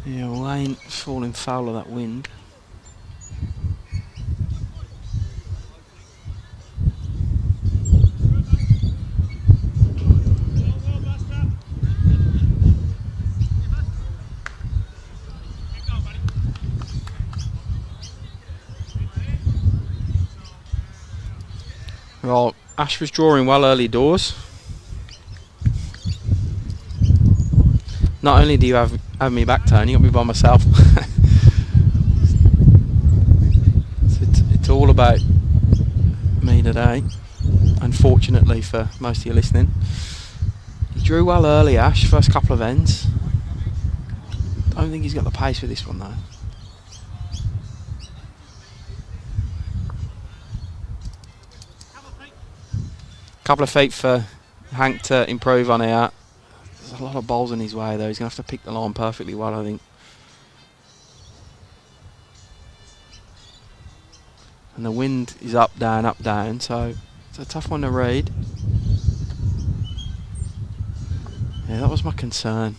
Yeah, Wayne falling foul of that wind. Well, Ash was drawing well early doors. Not only do you have me back, Tony, you got me by myself. So it's all about me me today, unfortunately for most of you listening. He drew well early, Ash, first couple of ends. Don't think he's got the pace for this one though. Couple of feet for Hank to improve on here. There's a lot of balls in his way though. He's going to have to pick the line perfectly well, I think. And the wind is up, down, so it's a tough one to read. Yeah, that was my concern.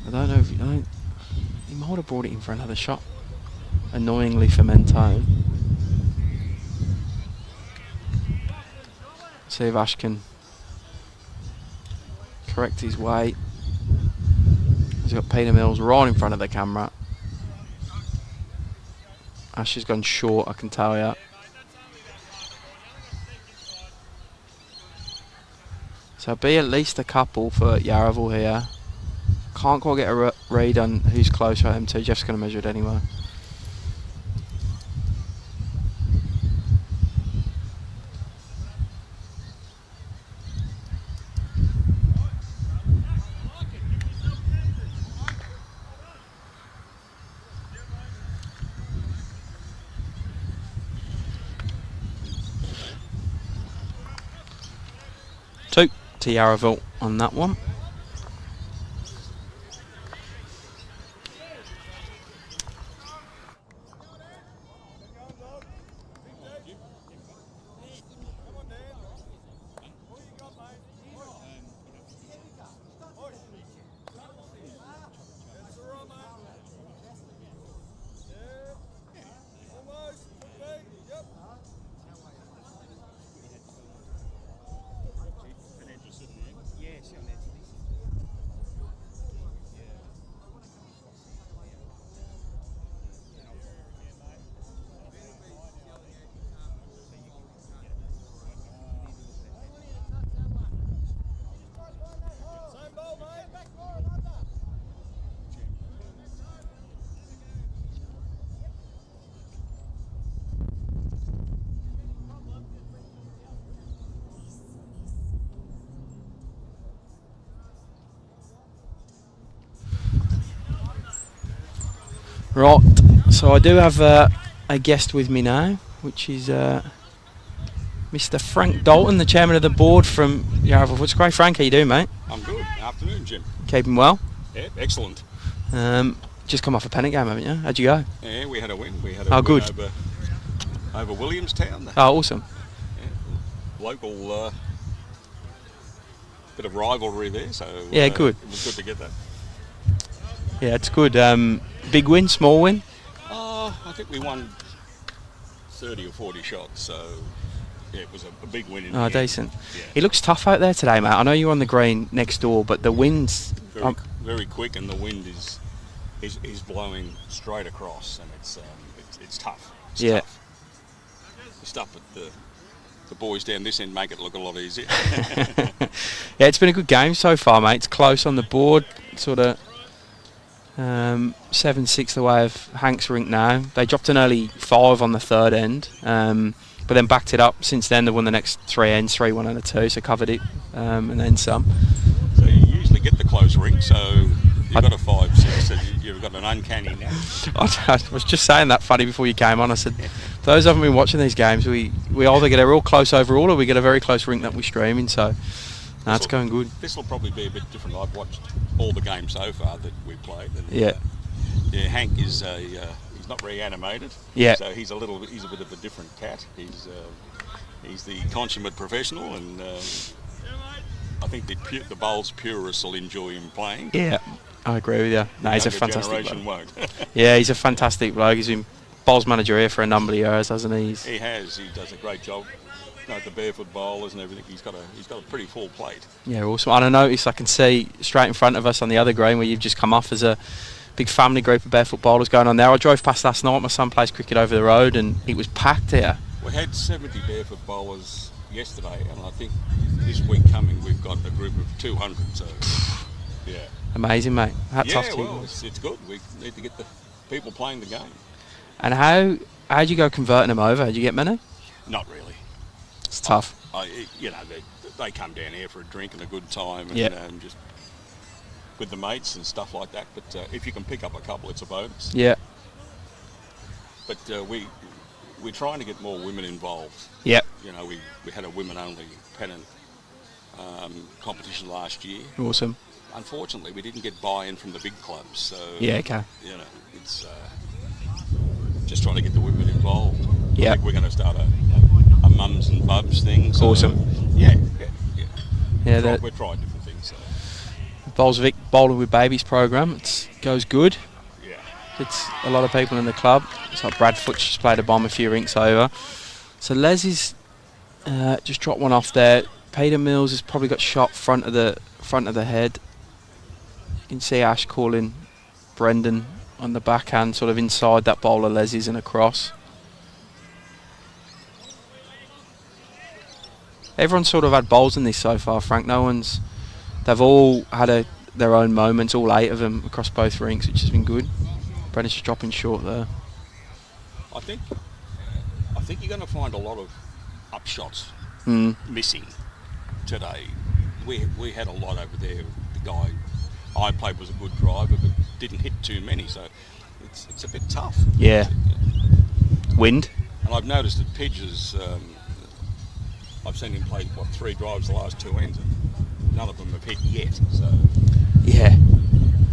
I don't know if he might have brought it in for another shot. Annoyingly for Mentone. See if Ash can correct his weight. He's got Peter Mills right in front of the camera. Ash has gone short, I can tell you. So be at least a couple for Yarraville here. Can't quite get a read on who's close for him, so Jeff's going to measure it anyway. Two to Yarraville on that one. Right, so I do have a guest with me now, which is Mr. Frank Dalton, the chairman of the board from Yarraville Footscray. Frank, how you doing, mate? I'm good. Afternoon, Jim. Keeping well? Yeah, excellent. Just come off a Pennant game, haven't you? How'd you go? Yeah, we had a win. We had a win good. over Williamstown. Oh, awesome. Yeah, local bit of rivalry there, so yeah, good. It was good to get that. Yeah, it's good. Big win, small win? I think we won 30 or 40 shots, so yeah, it was a big win. Oh, decent. Yeah. It looks tough out there today, mate. I know you're on the green next door, but the wind's very quick, and the wind is blowing straight across, and it's tough. It's tough. The stuff that the boys down this end make it look a lot easier. Yeah, it's been a good game so far, mate. It's close on the board, sort of 7-6 the way of Hank's rink now. They dropped an early 5 on the third end, but then backed it up. Since then, they won the next 3 ends, 3-1 and a 2, so covered it, and then some. So you usually get the close rink, so you've got a 5-6, so you've got an uncanny now. I was just saying that funny before you came on. I said, for those who haven't been watching these games, we either get a real close overall or we get a very close rink that we're streaming, so it's going good. This will probably be a bit different. I've watched all the games so far that we played. And, yeah, Hank is he's not very animated. Yeah. So he's a bit of a different cat. He's the consummate professional, and I think the bowls purists will enjoy him playing. Yeah, I agree with you. No, he's a fantastic generation bloke. Won't. Yeah, he's a fantastic bloke. He's been bowls manager here for a number of years, hasn't he? He has. He does a great job. The barefoot bowlers and everything. He's got a pretty full plate. Yeah, awesome. And I noticed, I can see straight in front of us on the other green where you've just come off, as a big family group of barefoot bowlers going on there. I drove past last night. My son plays cricket over the road, and it was packed here. We had 70 barefoot bowlers yesterday, and I think this week coming we've got a group of 200. So, yeah. Amazing, mate. Hats off to you. Yeah, well, it's good. We need to get the people playing the game. And how'd you go converting them over? Did you get many? Not really. It's tough. You know, they come down here for a drink and a good time, and Yeah. just with the mates and stuff like that. But if you can pick up a couple, it's a bonus. Yeah. But we're trying to get more women involved. Yep. You know, we had a women-only Pennant competition last year. Awesome. Unfortunately, we didn't get buy-in from the big clubs. So Yeah, okay. you know, it's just trying to get the women involved. Yeah. I think we're going to start a mums and bubs thing. So, Awesome. Yeah. Yeah, We're trying different things. So. Bolsvik Bowling with Babies program. It goes good. Yeah. It's a lot of people in the club. It's like Brad Foots just played a bomb a few rinks over. So Les is just dropped one off there. Peter Mills has probably got shot front of the head. You can see Ash calling Brendan on the backhand, sort of inside that bowler Leslie's and across. Everyone's sort of had bowls in this so far, Frank. They've all had their own moments, all 8 of them across both rinks, which has been good. Brendan's just dropping short there. I think you're going to find a lot of upshots missing today. We had a lot over there. The guy I played was a good driver, but didn't hit too many, so it's a bit tough. Yeah. Wind. And I've noticed that Pidge's, I've seen him play 3 drives the last 2 ends, and none of them have hit yet. So. Yeah.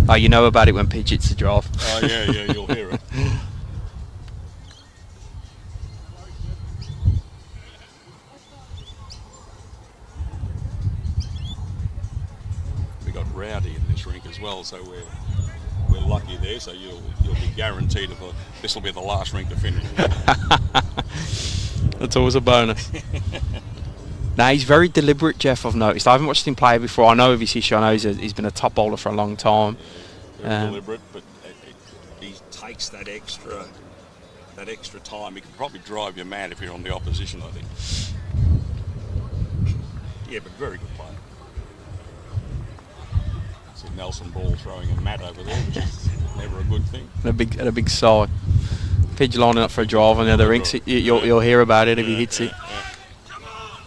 Oh, you know about it when Pidge hits the drive. Oh yeah, you'll hear it. We got Rowdy in this rink as well, so we're lucky there. So you'll be guaranteed this will be the last rink to finish. That's always a bonus. Now he's very deliberate, Jeff. I've noticed. I haven't watched him play before. I know of his issue. I know he's been a top bowler for a long time. Very deliberate, but he takes that extra time. He can probably drive you mad if you're on the opposition, I think. Yeah, but very good player. See Nelson Ball throwing a mat over there, which is never a good thing. At a big side. Pidge lining up for a drive on the other rinks. You'll hear about it if he hits it.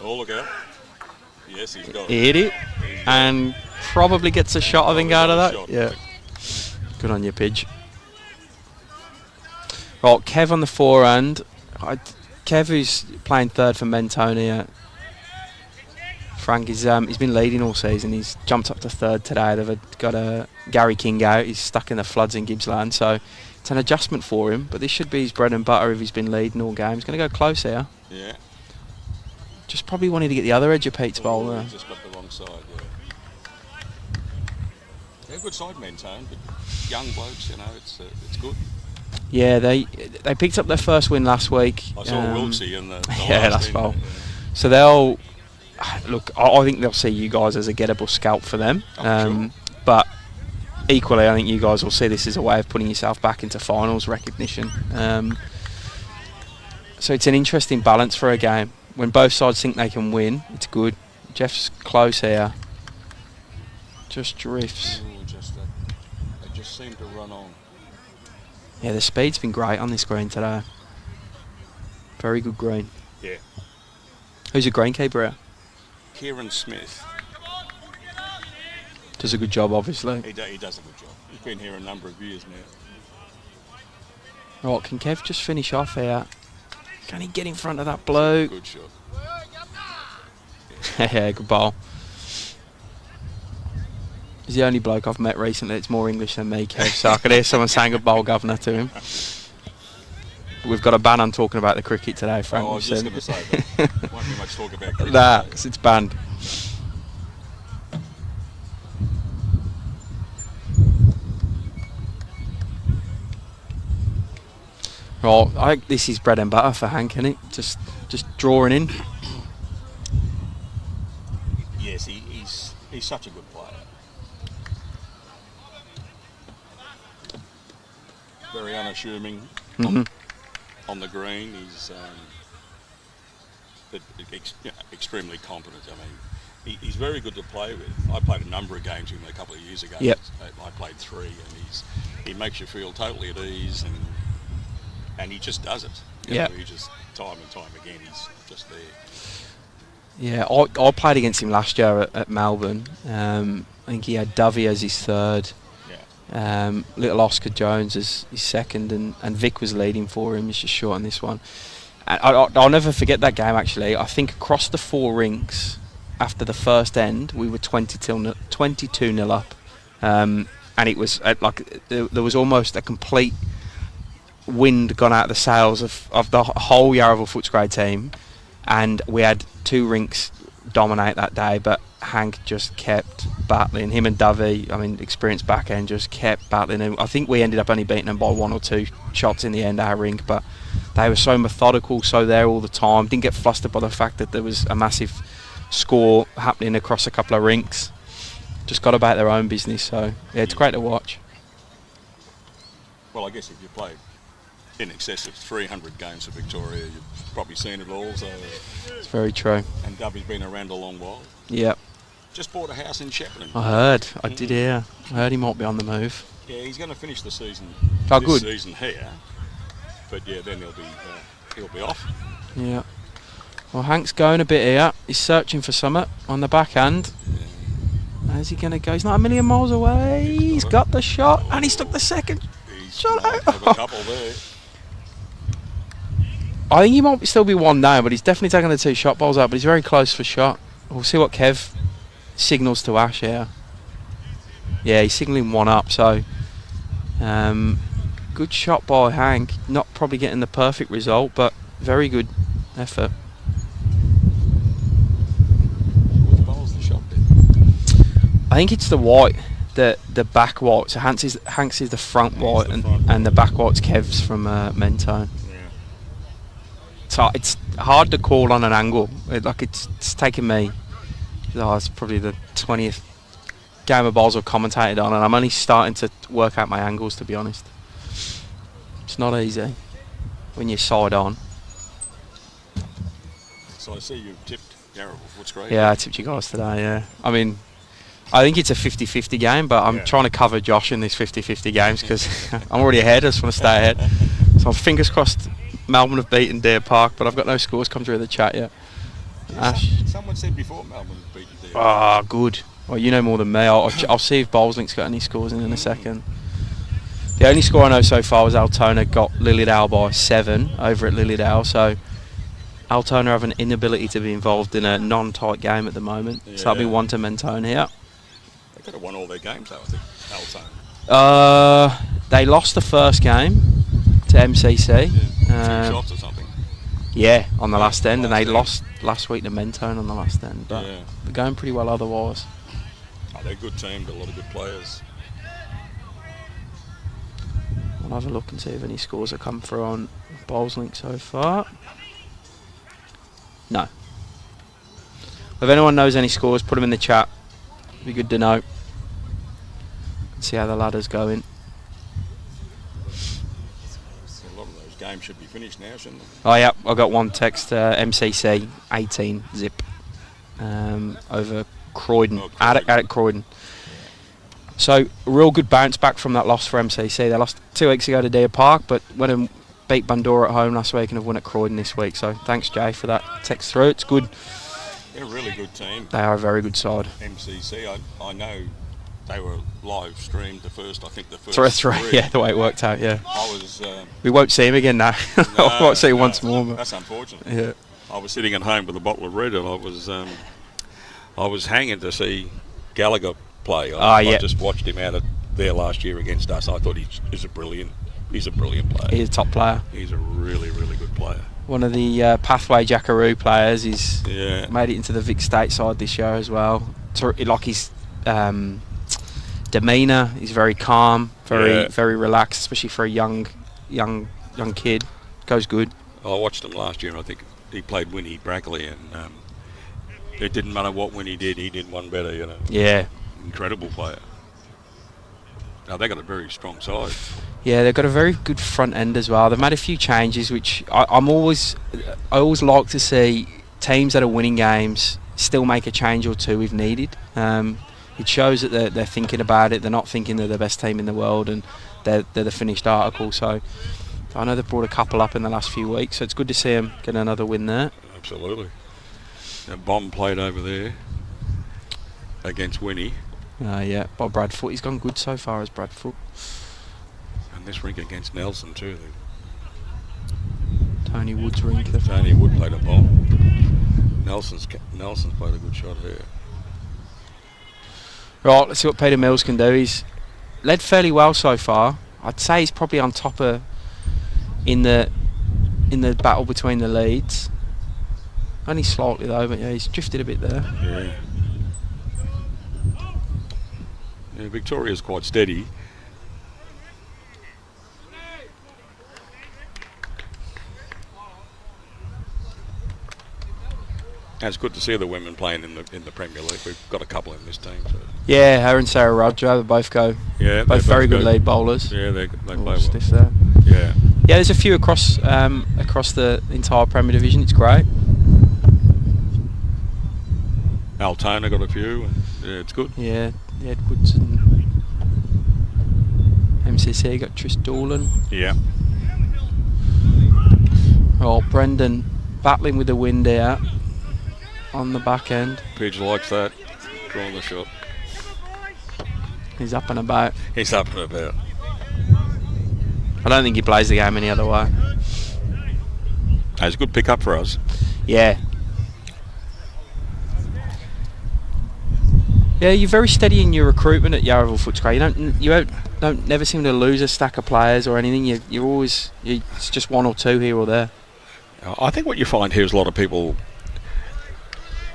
Oh, look out. Yes, he's got it. He hit it and probably gets a shot, I think, out of that. Shot, Yeah. Good on you, Pidge. Right, Kev on the forehand. Kev, who's playing third for Mentone here. Frank is he's been leading all season. He's jumped up to third today. They've got Gary King out. He's stuck in the floods in Gippsland, so it's an adjustment for him. But this should be his bread and butter if he's been leading all games. Going to go close here. Yeah. Just probably wanted to get the other edge of Pete's bowl there. Just got the wrong side, yeah. They're a good side, Mentone, but young blokes, you know, it's good. Yeah, they picked up their first win last week. I saw Wilksy in the last bowl. Yeah. So they'll look. I think they'll see you guys as a gettable scalp for them. Sure. But equally, I think you guys will see this as a way of putting yourself back into finals recognition. So it's an interesting balance for a game. When both sides think they can win, it's good. Jeff's close here. Just drifts. Ooh, they just seem to run on. Yeah, the speed's been great on this green today. Very good green. Yeah. Who's your greenkeeper here? Kieran Smith. Does a good job, obviously. He does a good job. He's been here a number of years now. Right, can Kev just finish off here? Can he get in front of that bloke? Good shot. Yeah, good ball. He's the only bloke I've met recently that's more English than me, Kev, so I could hear someone saying good ball, governor, to him. We've got a ban on talking about the cricket today, Frank. I was just going to say that. Won't be much talk about cricket. Nah, it's banned. Right, I think this is bread and butter for Hank, isn't it? Just drawing in. Yes, he's such a good player. Very unassuming on the green. He's extremely competent. I mean, he's very good to play with. I played a number of games with him a couple of years ago. Yep. I played 3, and he makes you feel totally at ease, and he just does it. Yeah. He just, time and time again, he's just there. Yeah, I played against him last year at Melbourne. I think he had Dovey as his third. Yeah. Little Oscar Jones as his second, and Vic was leading for him. He's just short on this one. And I'll never forget that game, actually. I think across the 4 rinks, after the first end, we were 22-0 up. And it was there was almost a complete wind gone out of the sails of the whole Yarraville Footscray team. And we had 2 rinks dominate that day, but Hank just kept battling. Him and Dovey, I mean, experienced back end, just kept battling. And I think we ended up only beating them by 1 or 2 shots in the end, our rink, but they were so methodical, so there all the time. Didn't get flustered by the fact that there was a massive score happening across a couple of rinks. Just got about their own business, so yeah, it's great to watch. Well, I guess if you played in excess of 300 games for Victoria, you've probably seen it all. So it's very true. And Dubby's been around a long while. Yep. Just bought a house in Shepparton. I heard. I did hear. I heard he might be on the move. Yeah, he's going to finish the season. Good. Season here, but yeah, then he'll be off. Yeah. Well, Hank's going a bit here. He's searching for something on the backhand. Yeah. Where's he going to go? He's not a million miles away. He's got the shot, and he stuck the second shot out. Have a couple there. I think he might still be 1 down, but he's definitely taking the 2 shot balls out. But he's very close for shot. We'll see what Kev signals to Ash here. Yeah, he's signalling 1 up. So, good shot by Hank. Not probably getting the perfect result, but very good effort. Which ball's the shot then? I think it's the white, the back white. So Hank's is the front white, and the back white's Kev's from Mentone. So it's hard to call on an angle. It's taken me. It's probably the 20th game of balls I've commentated on, and I'm only starting to work out my angles, to be honest. It's not easy when you're side on. So I see you tipped Yarraville Footscray. Yeah, I tipped you guys today. Yeah, I mean, I think it's a 50-50 game, but I'm trying to cover Josh in these 50-50 games because I'm already ahead. I just want to stay ahead. So fingers crossed. Melbourne have beaten Deer Park, but I've got no scores come through the chat yet. Yeah, someone said before Melbourne have beaten Deer Park. Ah, good. Well, you know more than me. I'll see if Bowleslink's got any scores in a second. The only score I know so far was Altona got Lilydale by 7 over at Lilydale, so Altona have an inability to be involved in a non-tight game at the moment. Yeah. So that'll be 1 to Mentone here. They could have won all their games though, I think, Altona. They lost the first game to MCC. Yeah. 2 shots or something. Yeah, on the last end, and they lost last week to Mentone on the last end. But yeah. they're going pretty well otherwise. Oh, they're a good team, got a lot of good players. I'll have a look and see if any scores have come through on Bowlslink so far. No. If anyone knows any scores, put them in the chat. It'd be good to know. See how the ladder's going. A lot of those games should be finished now, shouldn't they? Oh yeah, I got one text. MCC 18 zip over Croydon. At Croydon. So a real good bounce back from that loss for MCC. They lost 2 weeks ago to Deer Park, but went and beat Bandura at home last week and have won at Croydon this week. So thanks, Jay, for that text through. It's good. They're a really good team. They are a very good side. MCC, I know they were live streamed the first 3. Yeah, the way it worked out, yeah. I was... we won't see him again now. I won't see him once more. But that's unfortunate. Yeah. I was sitting at home with a bottle of red and I was hanging to see Gallagher play. I just watched him out there last year against us. I thought he's a brilliant player. He's a top player. He's a really, really good player. One of the Pathway Jackaroo players. He's made it into the Vic State side this year as well. Like his demeanour, he's very calm, very relaxed, especially for a young kid. Goes good. I watched him last year and I think he played Winnie Brackley and it didn't matter what Winnie did, he did one better, you know. Yeah. Incredible player. Now they got a very strong side. Yeah, they've got a very good front end as well. They've made a few changes, which I always like to see teams that are winning games still make a change or two if needed. It shows that they're thinking about it. They're not thinking they're the best team in the world and they're the finished article. So I know they've brought a couple up in the last few weeks, so it's good to see them get another win there. Absolutely. Now, Bomb played over there against Winnie. Yeah, by Bradfoot. He's gone good so far as Bradfoot. And this rink against Nelson too. Tony Wood's rink. Tony Wood played a bomb. Nelson's played a good shot here. Right, let's see what Peter Mills can do. He's led fairly well so far. I'd say he's probably on top of in the battle between the leads. Only slightly though, but yeah, he's drifted a bit there. Yeah. Yeah, Victoria's quite steady. And it's good to see the women playing in the Premier League. We've got a couple in this team. So. Yeah, her and Sarah Roger, they both go. Yeah, both very good lead bowlers. Yeah, they play well. Stiff there. Yeah. Yeah, there's a few across the entire Premier Division. It's great. Altona got a few. And, yeah, it's good. Yeah, the Edwards and MCC got Tris Doolan. Yeah. Oh, Brendan battling with the wind out on the back end. Pidge likes that. Drawing the shot. He's up and about. He's up and about. I don't think he plays the game any other way. It's a good pick up for us. Yeah. Yeah, you're very steady in your recruitment at Yarraville Footscray. You don't never seem to lose a stack of players or anything. You're always it's just one or two here or there. I think what you find here is a lot of people,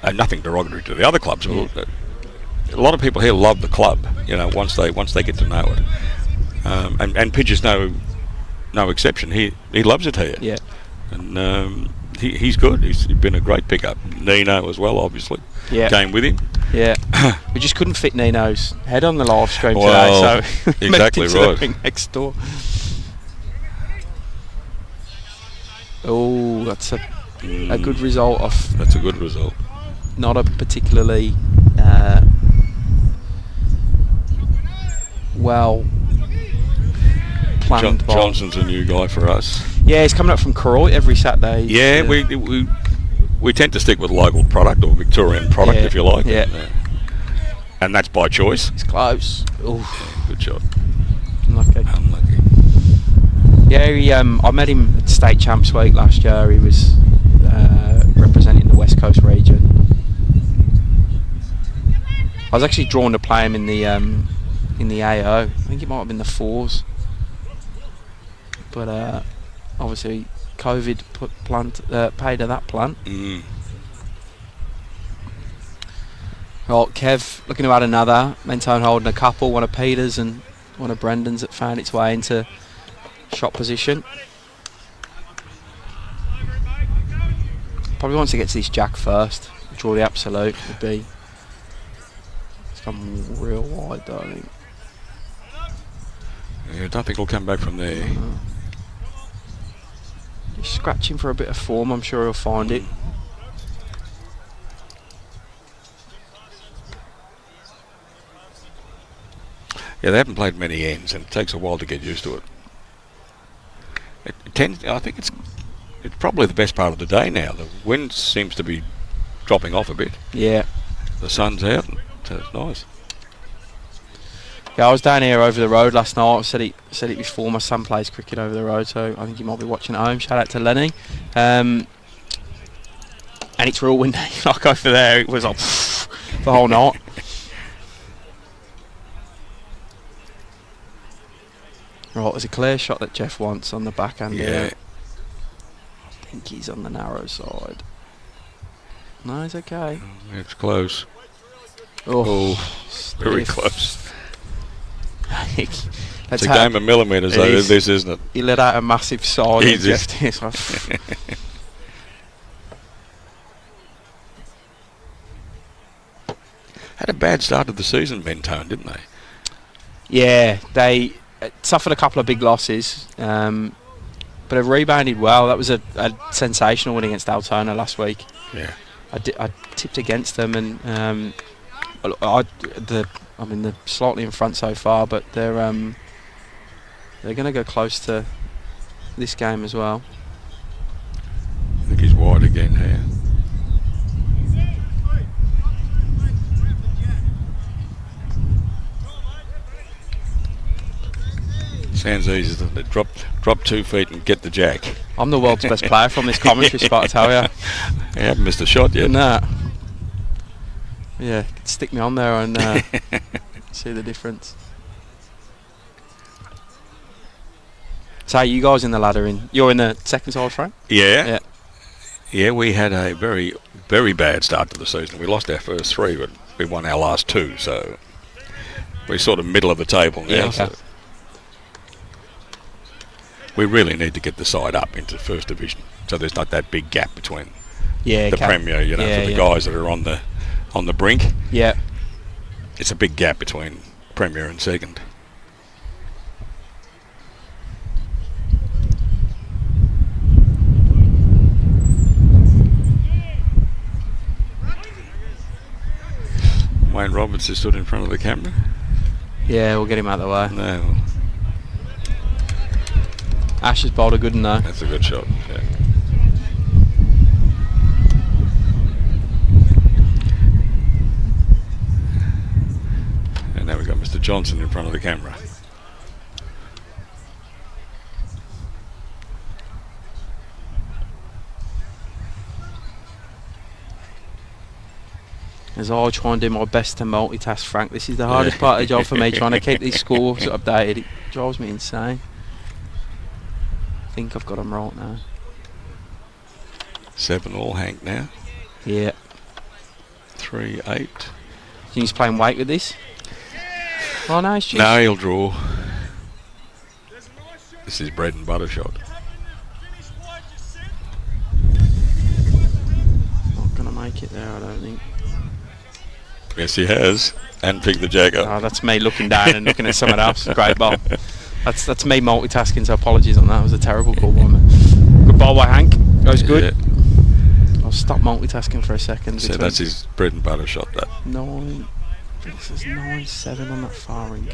and nothing derogatory to the other clubs, but a lot of people here love the club. You know, once they get to know it, and Pidge is no exception. He loves it here. Yeah, and he's good. He's been a great pickup. Nino as well, obviously. Yeah, came with him. Yeah, we just couldn't fit Nino's head on the live stream well, today, so exactly right. Next door. Oh, that's a good result off. That's a good result. Not a particularly well planned ball. Johnson's a new guy for us. Yeah, he's coming up from Koroit every Saturday. Yeah, we tend to stick with local product or Victorian product, if you like. Yeah. And that's by choice. It's close. Ooh. Good shot. Unlucky. Unlucky. Yeah, I met him at State Champs Week last year. He was representing the West Coast region. I was actually drawn to play him in the AO. I think it might have been the fours. But obviously COVID paid to that plant. Right, Kev looking to add another. Mentone holding a couple. One of Peter's and one of Brendan's that found its way into shot position. Probably wants to get to this jack first. Draw the absolute would be. It's come real wide though, I think. Yeah, I don't think he'll come back from there. He's scratching for a bit of form. I'm sure he'll find it. Yeah, they haven't played many ends, and it takes a while to get used to it. It tends. I think it's probably the best part of the day now. The wind seems to be dropping off a bit. Yeah. The sun's out, so it's nice. Yeah, I was down here over the road last night. I said it before. My son plays cricket over the road, so I think he might be watching at home. Shout out to Lenny. And it's real windy. Like over there, it was like the whole night. Right, there's a clear shot that Jeff wants on the backhand. Yeah. I think he's on the narrow side. No, he's okay. It's close. Oh, very close. It's a game of millimetres, though, this, isn't it? He let out a massive sigh. Had a bad start of the season, Mentone, didn't they? Yeah, they suffered a couple of big losses, but have rebounded well. That was a sensational win against Altona last week. Yeah, I tipped against them, and they're slightly in front so far, but they're going to go close to this game as well. I think he's wide again here. Sounds easy, doesn't it? Drop 2 feet and get the jack. I'm the world's best player from this commentary spot, I tell you. You haven't missed a shot yet. Nah. Yeah, stick me on there and see the difference. So you guys in the ladder you're in the second side frame? Yeah. Yeah, we had a very, very bad start to the season. We lost our first 3, but we won our last 2, so we're sort of middle of the table now. Yeah, okay. So we really need to get the side up into first division, so there's not that big gap between the Premier, for the guys that are on the brink. Yeah. It's a big gap between Premier and second. Wayne Roberts is stood in front of the camera. Yeah, we'll get him out of the way. No. Ash has bowled a good one though. That's a good shot, yeah. And now we've got Mr. Johnson in front of the camera. As I try and do my best to multitask, Frank. This is the hardest part of the job for me, trying to keep these scores updated. It drives me insane. I think I've got them right now. 7 all, Hank now. Yeah. 3-8. Think he's playing weight with this? Oh no, it's just... No, he'll draw. This is bread and butter shot. Not going to make it there, I don't think. Yes, he has. And picked the jack up. Oh, that's me looking down and looking at someone else. Great ball. That's me multitasking, so apologies on that. It was a terrible call by me. Good ball by Hank. Goes good. Yeah. I'll stop multitasking for a second. So that's his bread and butter shot, that. 9. This is 9-7 on that far ring.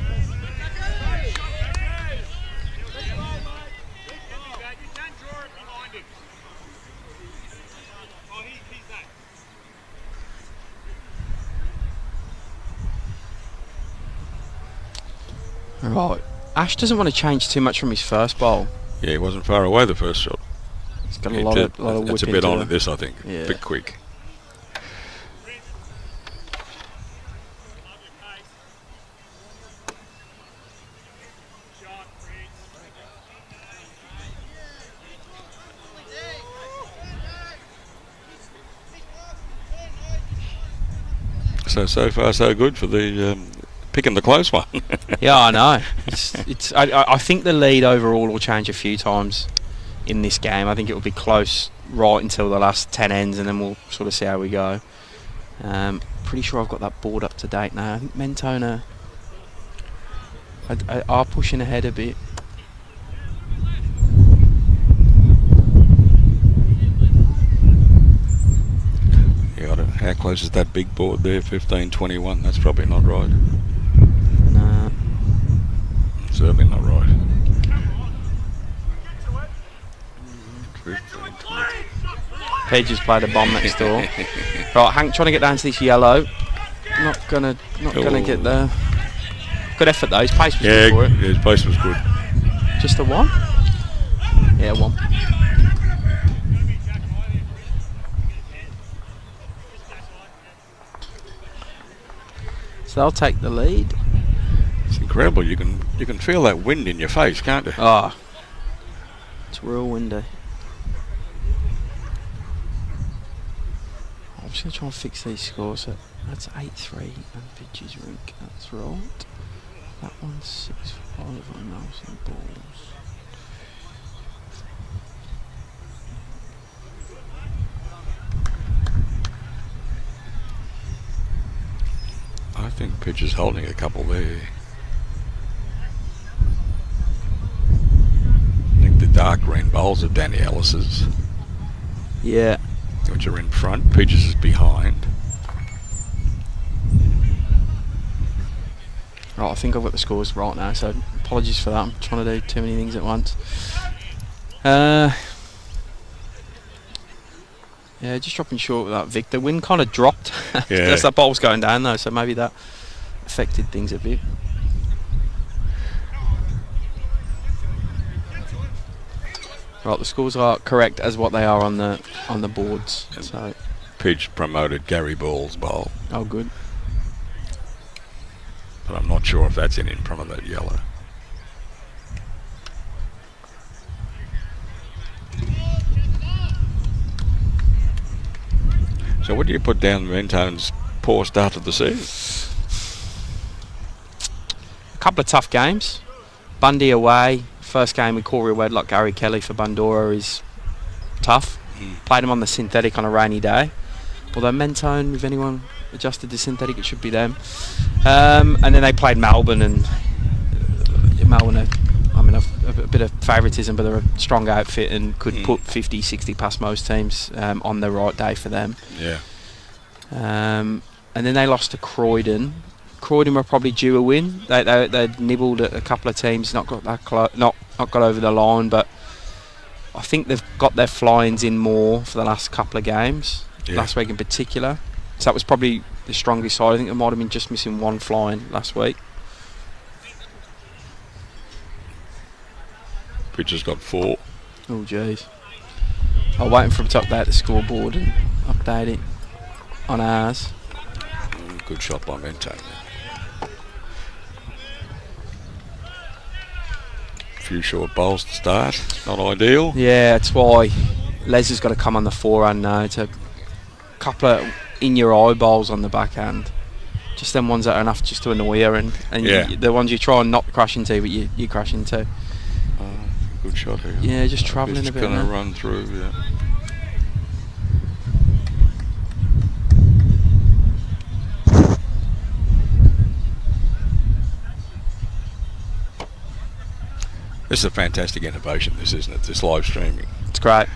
Right. Ash doesn't want to change too much from his first bowl. Yeah, he wasn't far away the first shot. He's got a lot of whip. It's a bit on at this, I think. Yeah. A bit quick. So far so good for the picking the close one. Yeah, I know. I think the lead overall will change a few times in this game. I think it will be close right until the last 10 ends, and then we'll sort of see how we go. Pretty sure I've got that board up to date now. I think Mentone are pushing ahead a bit. How close is that big board there? 15-21. That's probably not right. Nah. Certainly not right. 15-20. Page just played a bomb next door. Right, Hank trying to get down to this yellow. Not gonna get there. Good effort though. His pace was good for it. Yeah, his pace was good. Just a 1? Yeah, 1. So they'll take the lead. It's incredible. You can feel that wind in your face, can't you? Ah, it's real windy. I'm just going to try and fix these scores. So that's 8-3 and Pitches Rink. That's right. That one's 6-5 on Nelson Balls. I think Pitch is holding a couple there. I think the dark green bowls are Danny Ellis's. Yeah. Which are in front. Peaches is behind. Right, I think I've got the scores right now, so apologies for that. I'm trying to do too many things at once. Yeah, just dropping short with that Vic. The wind kind of dropped. Yeah. As that ball's going down though, so maybe that affected things a bit. Right, the scores are correct as what they are on the boards. So Pidge promoted Gary Ball's bowl, oh, good. but I'm not sure if that's in front of that yellow. So what do you put down Mentone's poor start to the season? A couple of tough games. Bundy away. First game with Corey Wedlock, Gary Kelly for Bundora is tough. Played him on the synthetic on a rainy day. Although Mentone, if anyone adjusted to synthetic, it should be them. And then they played Melbourne, and Melbourne are, I mean, a bit of favouritism, but they're a strong outfit and could put 50, 60 past most teams on the right day for them. Yeah. And then they lost to Croydon. Croydon were probably due a win. They'd nibbled at a couple of teams, not got that not got over the line, but I think they've got their fly-ins in more for the last couple of games. Yeah. Last week in particular. So that was probably the strongest side. I think they might have been just missing one fly-in last week. Pidge's got 4. Oh jeez. I'm waiting for him to update the scoreboard and update it on ours. Good shot by Mentone. Few short bowls to start, not ideal. Yeah, that's why Les has got to come on the forehand now. It's a couple of in-your-eye bowls on the backhand. Just them ones that are enough just to annoy her, and Yeah. the ones you try and not crash into, but you crash into. Good shot here. Yeah, just travelling a bit. Going to now. run through, yeah. This is a fantastic innovation, this, isn't it? This live streaming. It's great.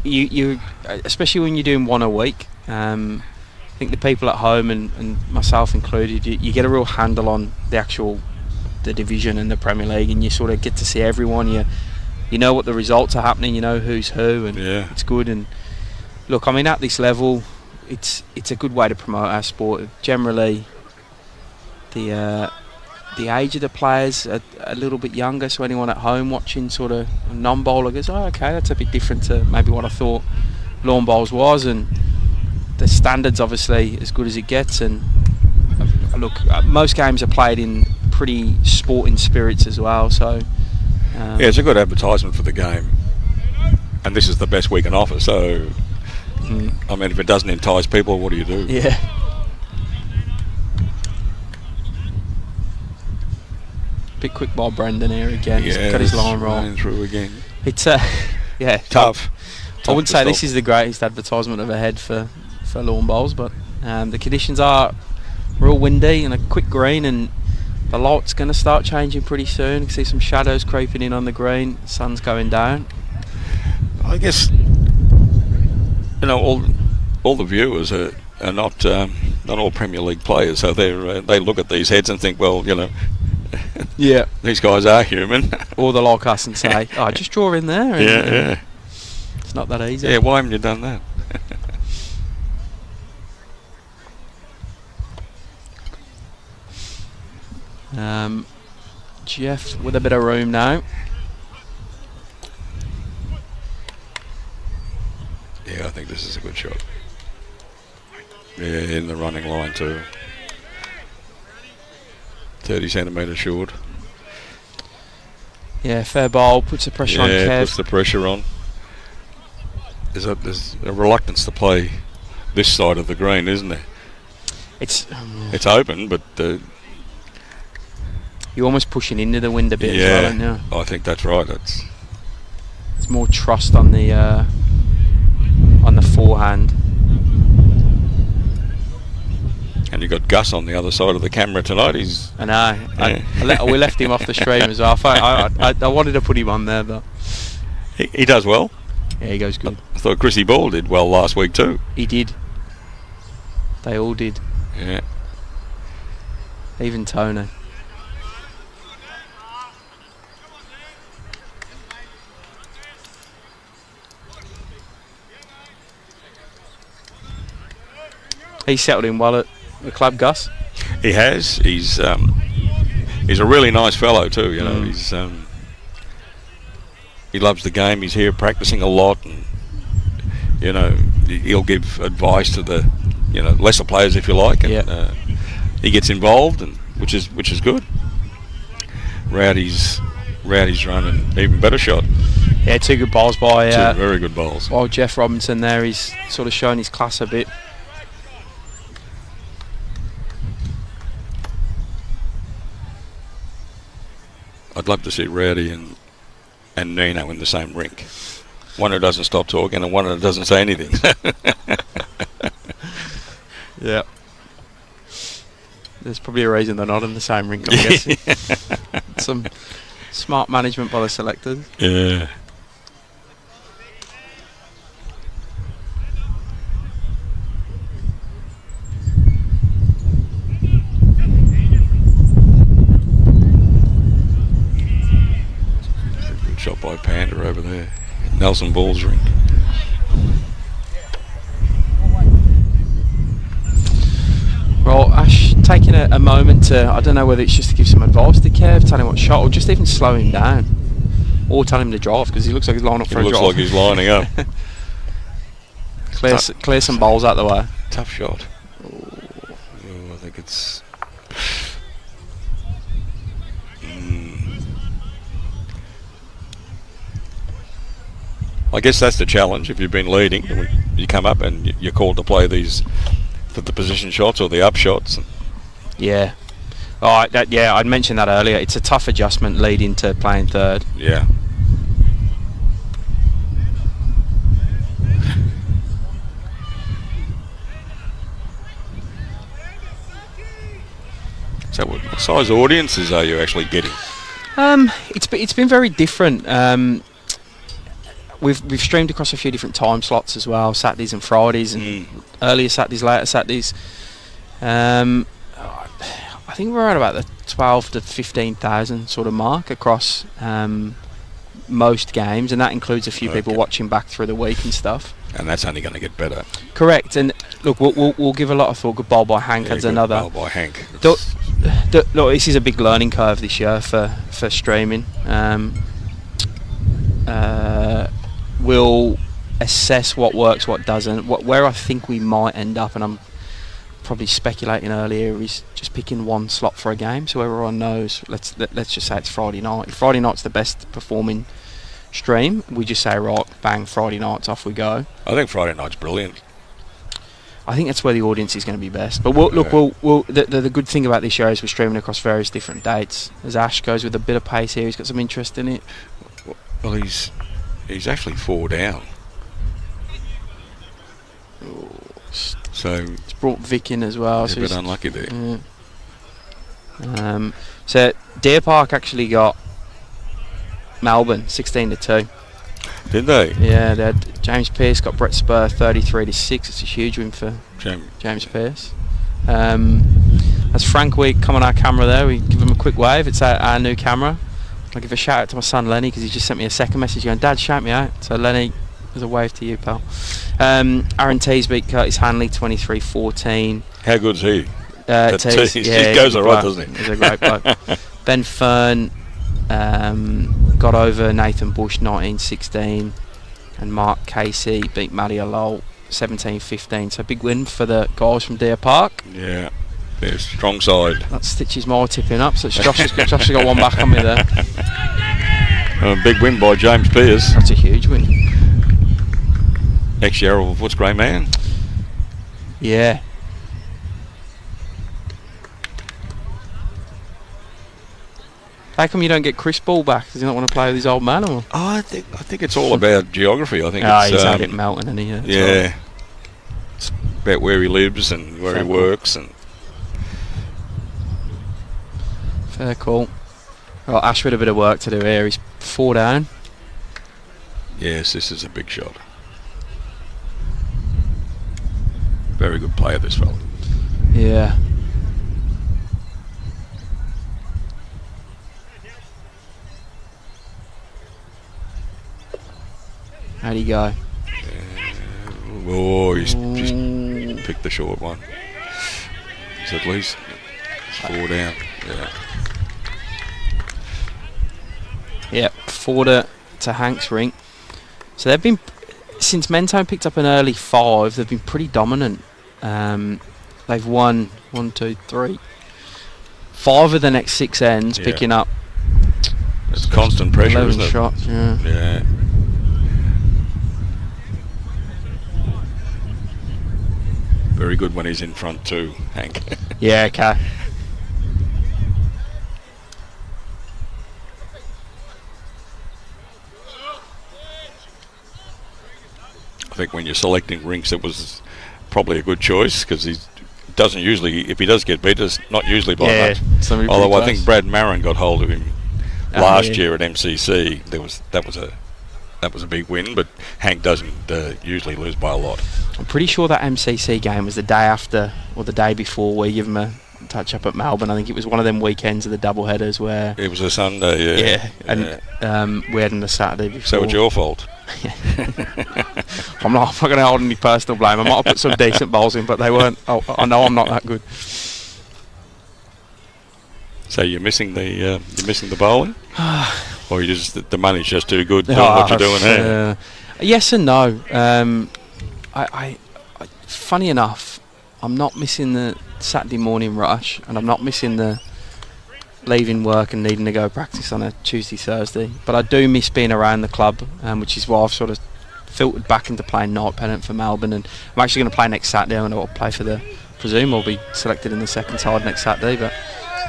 You especially when you're doing one a week. I think the people at home and myself included, you get a real handle on the division and the Premier League, and you sort of get to see everyone. You know what the results are happening. You know who's who, and Yeah. it's good. And look, I mean, at this level, it's a good way to promote our sport. Generally, the age of the players are a little bit younger, so anyone at home watching sort of a non-bowler goes, oh, okay, that's a bit different to maybe what I thought lawn bowls was, and the standard's obviously as good as it gets. And look, most games are played in pretty sporting spirits as well, so Yeah, it's a good advertisement for the game, and this is the best we can offer, so I mean, if it doesn't entice people, what do you do? yeah. Bit quick by Brendan here again. He's got his line right. running through again. It's yeah, Tough. I wouldn't to say stop. this is the greatest advertisement I've had for lawn bowls, but the conditions are real windy and a quick green, and the light's going to start changing pretty soon. You can see some shadows creeping in on the green. The sun's going down. I guess all the viewers are not all Premier League players, so they look at these heads and think, well, Yeah. these guys are human. Or they'll like us and say, oh, just draw in there. And, Yeah. It's not that easy. Yeah, why haven't you done that? Jeff with a bit of room now. Yeah, I think this is a good shot. Yeah, in the running line too. 30 centimetres short. Yeah, fair ball. Puts the pressure on Yeah, Kev. puts the pressure on. There's a reluctance to play this side of the green, isn't there? It's open, but you're almost pushing into the wind a bit yeah, as well, aren't you? I think that's right. It's more trust on the forehand. And you got Gus on the other side of the camera tonight. I know. We left him off the stream as well. I wanted to put him on there, but He does well. yeah, he goes good. I thought Chrissy Ball did well last week too. He did. They all did. Yeah. Even Tony. He's settled in well at the club, Gus. He has. He's a really nice fellow too. You know, he loves the game. He's here practicing a lot, and you know, he'll give advice to the lesser players, if you like, and he gets involved, and which is good. Rowdy's run an even better shot. Yeah, 2 good bowls by two very good bowls. While Jeff Robinson there, he's sort of shown his class a bit. I'd love to see Rowdy and Nino in the same rink. One who doesn't stop talking and one who doesn't say anything. Yeah. There's probably a reason they're not in the same rink, I'm guessing. Some smart management by the selectors. Yeah. Good shot by Panda over there. Nelson Ball's rink. Well, Ash taking a moment to, I don't know whether it's just to give some advice to Kev, tell him what shot, or just even slow him down, or tell him to drive, because he looks like he's lining up for a drive. He looks like he's lining up. Clear some bowls out the way. Tough shot. Oh, I think it's... I guess that's the challenge. If you've been leading, you come up and you're called to play these, for the position shots or the up shots. Yeah. I'd mentioned that earlier. It's a tough adjustment leading to playing third. Yeah. So what size audiences are you actually getting? It's been very different. We've streamed across a few different time slots as well, Saturdays and Fridays, and earlier Saturdays, later Saturdays. I think we're at about the 12 to 15,000 sort of mark across most games, and that includes a few people watching back through the week and stuff. And that's only going to get better. Correct. And look, we'll give a lot of thought. Good bowl by Hank adds another. Bowl by Hank. Look, this is a big learning curve this year for streaming. We'll assess what works, what doesn't. Where I think we might end up, and I'm probably speculating earlier, is just picking one slot for a game, so everyone knows. Let's just say it's Friday night. If Friday night's the best performing stream, we just say, right, bang, Friday nights, off we go. I think Friday night's brilliant. I think that's where the audience is going to be best. But the good thing about this year is we're streaming across various different dates. As Ash goes with a bit of pace here, he's got some interest in it. Well, he's actually 4 down. So it's brought Vic in as well. So a bit unlucky there. So Deer Park actually got Melbourne 16-2. Did they? Yeah, they had James Pearce got Brett Spur 33-6. It's a huge win for James Pearce. As Frank Week come on our camera there, we give him a quick wave. It's our new camera. I'll give a shout out to my son Lenny, because he just sent me a second message going, Dad, shout me out. So Lenny, there's a wave to you, pal. Aaron Tees beat Curtis Hanley 23-14. How good's he? Tees, he goes alright, doesn't he? He's a great bloke. Ben Fern got over Nathan Bush 19-16, and Mark Casey beat Matty Lowell 17-15. So big win for the guys from Deer Park. Yeah. They're a strong side. That Stitches more tipping up, so Josh has got one back on me there. Big win by James Pearce. That's a huge win. Ex-Yarraville Footscray man. Yeah. How come you don't get Chris Ball back? Does he not want to play with his old man? Or? Oh, I think it's all about geography. I think he's out at Melton, and yeah. Well. It's about where he lives and where he works and. Fair call. Well, Ashford a bit of work to do here. He's 4 down. Yes, this is a big shot. Very good player, this fella. Yeah. How'd he go? Oh, he's picked the short one. It's at least 4 down. Yeah. Yep, 4 to Hank's rink. So they've been, since Mentone picked up an early 5, they've been pretty dominant. They've won 1, 2, 3, 5 of the next 6 ends, picking up. It's constant pressure, isn't it? shots, yeah. Very good when he's in front too, Hank. Yeah, okay. I think when you're selecting rinks, it was probably a good choice because he doesn't usually, if he does get beat, it's not usually by much. Although I think Brad Marin got hold of him last year at MCC. That was a big win, but Hank doesn't usually lose by a lot. I'm pretty sure that MCC game was the day after or the day before we give him a touch up at Melbourne. I think it was one of them weekends of the double headers where it was a Sunday. Yeah, and we had on the Saturday before. So it's your fault. I'm not going to hold any personal blame. I might have put some decent bowls in, but they weren't. I know I'm not that good. So you're missing the bowling, or you just the money's just too good doing what you're doing here? Yes and no. I funny enough, I'm not missing the Saturday morning rush, and I'm not missing the leaving work and needing to go practice on a Tuesday, Thursday. But I do miss being around the club, which is why I've sort of filtered back into playing night Pennant for Melbourne. And I'm actually going to play next Saturday, and I'll play for the. Presume I'll be selected in the second side next Saturday, but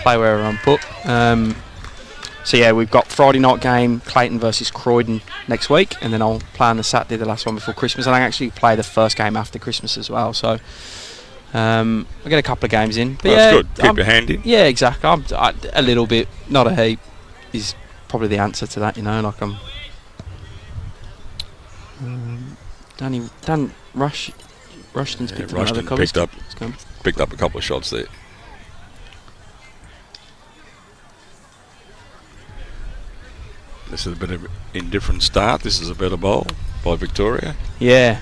play wherever I'm put. So yeah, we've got Friday night game, Clayton versus Croydon next week, and then I'll play on the Saturday, the last one before Christmas, and I actually play the first game after Christmas as well. So I get a couple of games in. But that's good. Keep your hand in. Yeah, exactly. I a little bit, not a heap, is probably the answer to that. You know, like Dan Rushton's picked up another couple. Picked up a couple of shots there. This is a bit of an indifferent start. This is a better bowl by Victoria. Yeah.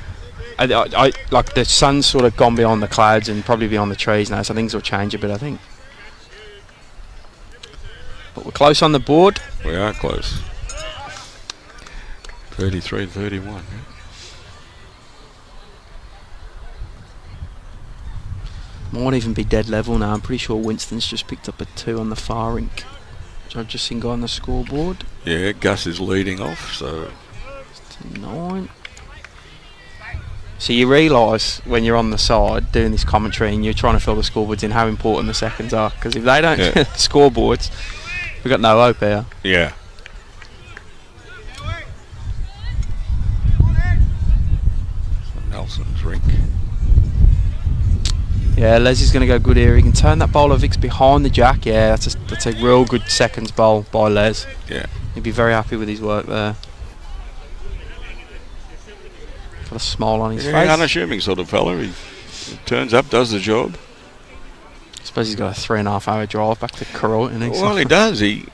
I like the sun's sort of gone beyond the clouds and probably beyond the trees now, so things will change a bit, I think. But we're close on the board. We are close. 33-31. Yeah. Might even be dead level now. I'm pretty sure Winston's just picked up a 2 on the far rink, which I've just seen go on the scoreboard. Yeah, Gus is leading off, so 9. So you realise when you're on the side doing this commentary and you're trying to fill the scoreboards in how important the seconds are, because if they don't fill the scoreboards, we've got no hope here. Yeah. Nelson's rink. Yeah, Les is going to go good here. He can turn that bowler Vic's behind the jack. Yeah, that's a real good seconds bowl by Les. Yeah. He'd be very happy with his work there. Got a smile on his face. Unassuming sort of fella. He turns up, does the job. I suppose he's got a 3.5 hour drive back to Carroll. Well, he does. He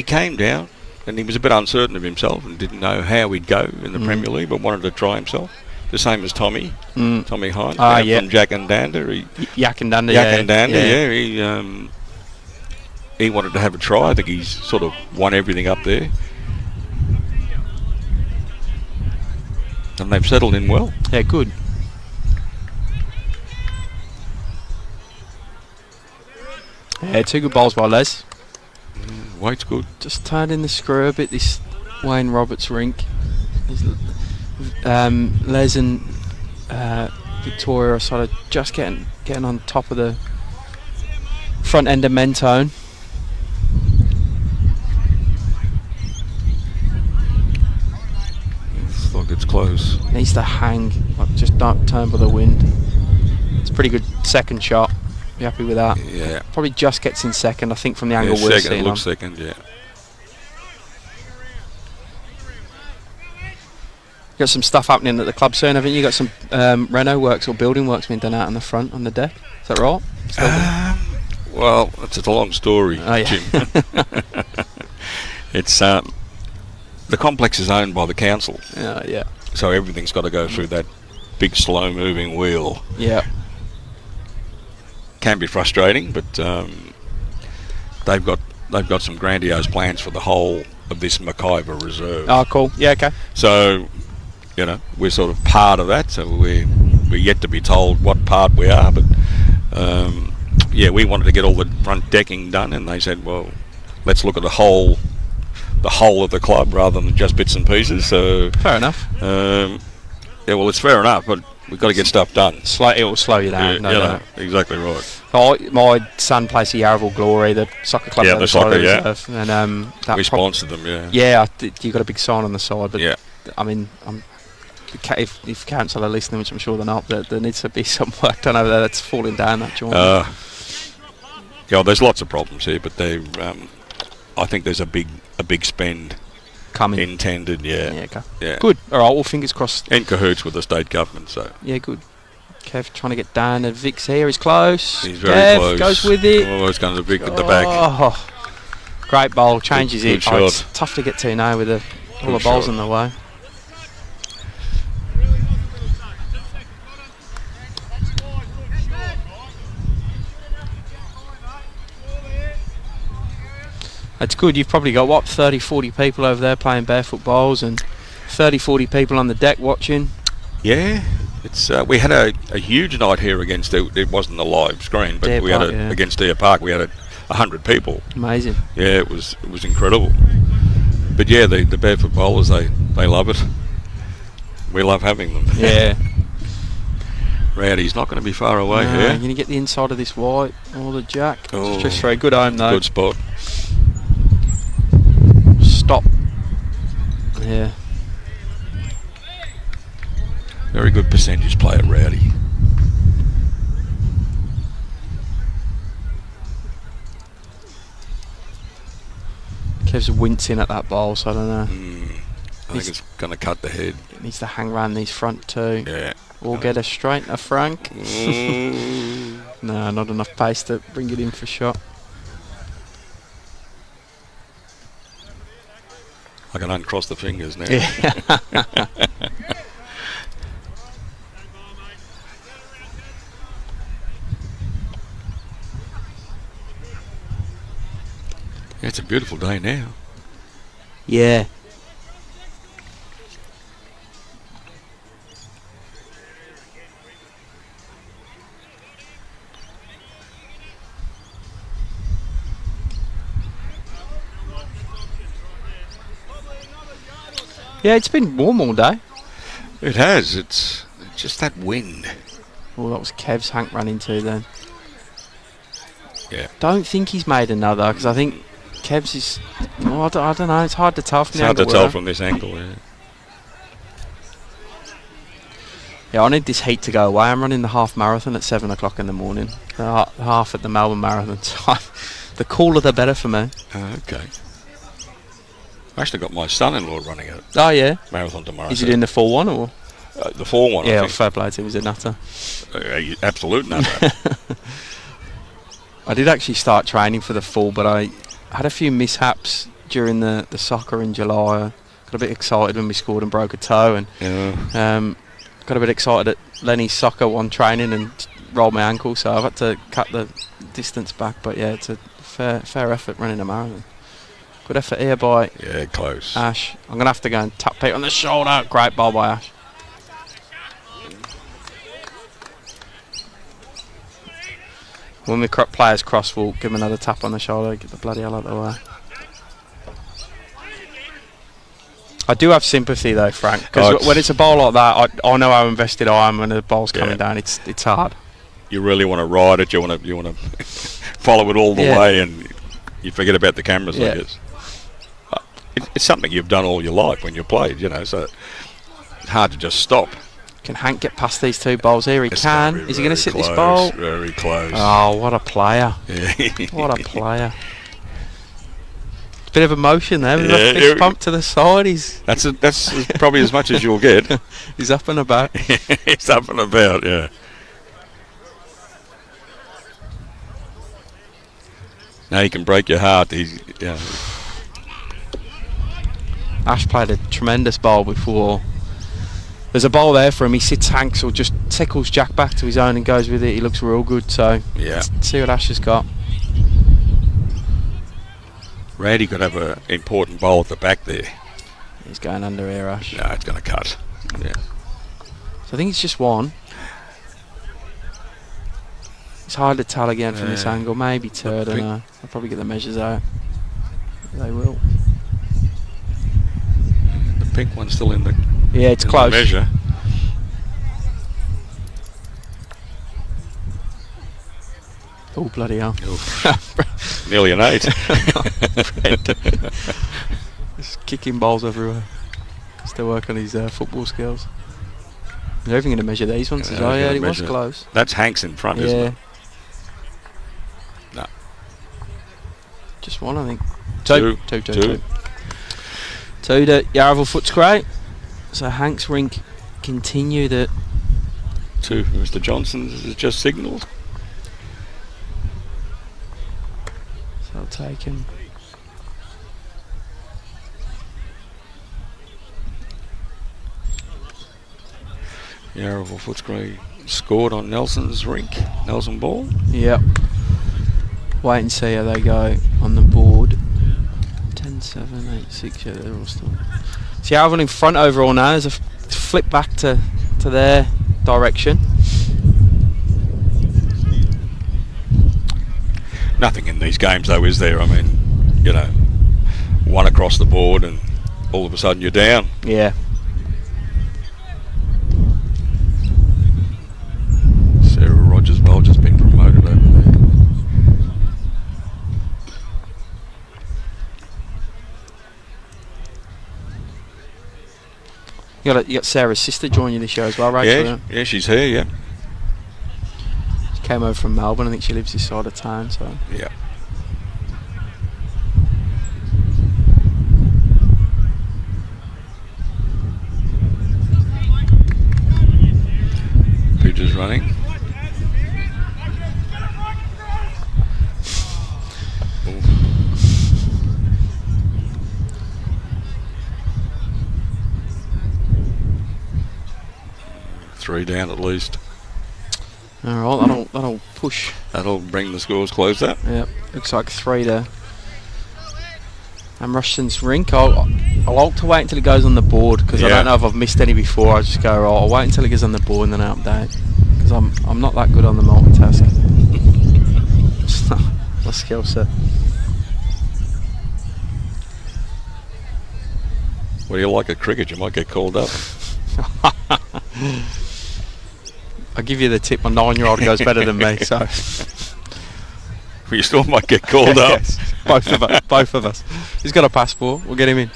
came down and he was a bit uncertain of himself and didn't know how he'd go in the Premier League, but wanted to try himself. The same as Tommy Hine from Jack and Dander. Yak and Dander, he wanted to have a try. I think he's sort of won everything up there. And they've settled in well. Yeah, good. Yeah, 2 good bowls by Les. Weight's good. Just turned in the screw a bit, this Wayne Roberts rink. Les and Victoria are sort of just getting on top of the front end of Mentone. Looks like it's close. Needs to hang, like just don't turn by the wind. It's a pretty good second shot. Be happy with that. Yeah. Probably just gets in second, I think, from the angle we're seeing. Looks second, yeah. Got some stuff happening at the club soon, haven't you? Got some reno works or building works being done out on the front on the deck. Is that right? Well, it's a long story, Jim. It's the complex is owned by the council. Yeah. So everything's got to go through that big slow-moving wheel. Yeah. can be frustrating, but they've got some grandiose plans for the whole of this McIver Reserve. Oh, cool. Yeah, okay. So, you know, we're sort of part of that. So we're yet to be told what part we are, but yeah, we wanted to get all the front decking done, and they said, well, let's look at the whole of the club rather than just bits and pieces. So fair enough. Yeah, well, it's fair enough, but we've got to get stuff done. It will slow you down. Exactly right. My son plays for Yarraville Glory, the soccer club. Yeah, the soccer, Reserve, and we sponsored them. Yeah. Yeah, you got a big sign on the side, but yeah. I mean, if council are listening, which I'm sure they're not, there needs to be some work done over there. That's falling down that joint. Yeah, there's lots of problems here, but they, I think there's a big spend coming intended. Yeah. Yeah. Okay. Yeah. Good. All right. Well, fingers crossed. In cahoots with the state government. So. Yeah. Good. Kev trying to get down. Vic's here. He's close. He's very close. Goes with it. Oh, it's going to Vic at the back. Oh, great bowl. Changes good it. shot. Oh, it's tough to get to now with all the bowls in the way. It's good. You've probably got, what, 30, 40 people over there playing barefoot bowls and 30, 40 people on the deck watching. Yeah. It's we had a huge night here against it wasn't a live screen, but we had against Deer Park. We had 100 people. Amazing. Yeah, it was incredible. But yeah, the barefoot bowlers they love it. We love having them. Yeah. Rowdy's not going to be far away here. You're going to get the inside of this white or the jack. Oh, it's just very good home though. Good spot. Stop. Yeah. Very good percentage player, Rowdy. Kev's wincing at that ball, so I don't know. I think it's going to cut the head. Needs to hang around these front two. Yeah. Or get a straightener, Frank. No, not enough pace to bring it in for shot. I can uncross the fingers now. Yeah. It's a beautiful day now. Yeah. Yeah, it's been warm all day. It has. It's just that wind. Oh, that was Kev's Hank run into then. Yeah. Don't think he's made another, because I think Kev's is... Oh, I don't know. It's hard to tell from It's hard to tell from this angle, yeah. Yeah, I need this heat to go away. I'm running the half marathon at 7 o'clock in the morning. The half at the Melbourne Marathon. So the cooler the better for me. Okay. I actually got my son-in-law running a Oh, yeah? marathon tomorrow. Is it in the full one or...? The full one, yeah, I think. fair play to him. He's a nutter. Absolute nutter. I did actually start training for the full, but I had a few mishaps during the soccer in July. I got a bit excited when we scored and broke a toe, and got a bit excited at Lenny's soccer one training and rolled my ankle, so I've had to cut the distance back. But yeah, it's a fair effort running a marathon. Good effort here by close. Ash. I'm going to have to go and tap Pete on the shoulder. Great ball by Ash. When the players cross, we'll give him another tap on the shoulder, get the bloody hell out of the way. I do have sympathy though, Frank, because when it's a bowl like that, I know how invested I am when the ball's coming down. It's hard. You really want to ride it. You want to follow it all the way, and you forget about the cameras. I guess it's something you've done all your life when you played. So it's hard to just stop. Can Hank get past these two bowls here? He can. Is he going to sit this bowl? Very close. Oh, what a player. What a player. Bit of emotion there. With a fist pump to the side. That's probably as much as you'll get. He's up and about. He's up and about, yeah. Now he can break your heart. Ash played a tremendous bowl before. there's a ball there for him. He sits Hanks or just tickles Jack back to his own and goes with it. He looks real good. So Yeah. let's see what Ash has got. Randy could have an important bowl at the back there. He's going under here, Ash. No, it's going to cut. Yeah. So I think it's just one. It's hard to tell again from this angle. Maybe two, I don't know. I'll probably get the measures out. They will. The pink one's still in the It's close. measure. Oh, bloody hell. Nearly an 8. Just kicking balls everywhere. Still work on his football skills. They're even going to measure these ones as well. Yeah, it was close. That's Hanks in front, isn't it? No. Just one, I think. Two. Two to Yarraville Footscray. So Hanks Rink continue that. 2 for Mr. Johnson has just signalled. So I'll take him. Yarraville Footscray scored on Nelson's rink. Nelson ball. Yep. Wait and see how they go on the board. 10, 7, 8, 6. Yeah, they're all still. See Yarraville in front overall now. There's a flip back to their direction. Nothing in these games though, is there? I mean, you know, one across the board and all of a sudden you're down. Yeah. Sarah Rogers well just been promoted over there. You got Sarah's sister joining you this year as well, Rachel? Yeah, she's here, yeah. She came over from Melbourne. I think she lives this side of town, so. Yeah. Bridges running. Three down at least. All right, that'll push. That'll bring the scores closer. Yep, looks like 3 to Rushton's Rink. I'll like to wait until it goes on the board because I don't know if I've missed any before. I just go right. I'll wait until it goes on the board and then I update because I'm not that good on the multitask. It's not my skill set. What do you like at cricket? You might get called up. I'll give you the tip. My 9-year-old goes better than me, so. Well, you still might get called up. Yes, both of us. He's got a passport. We'll get him in.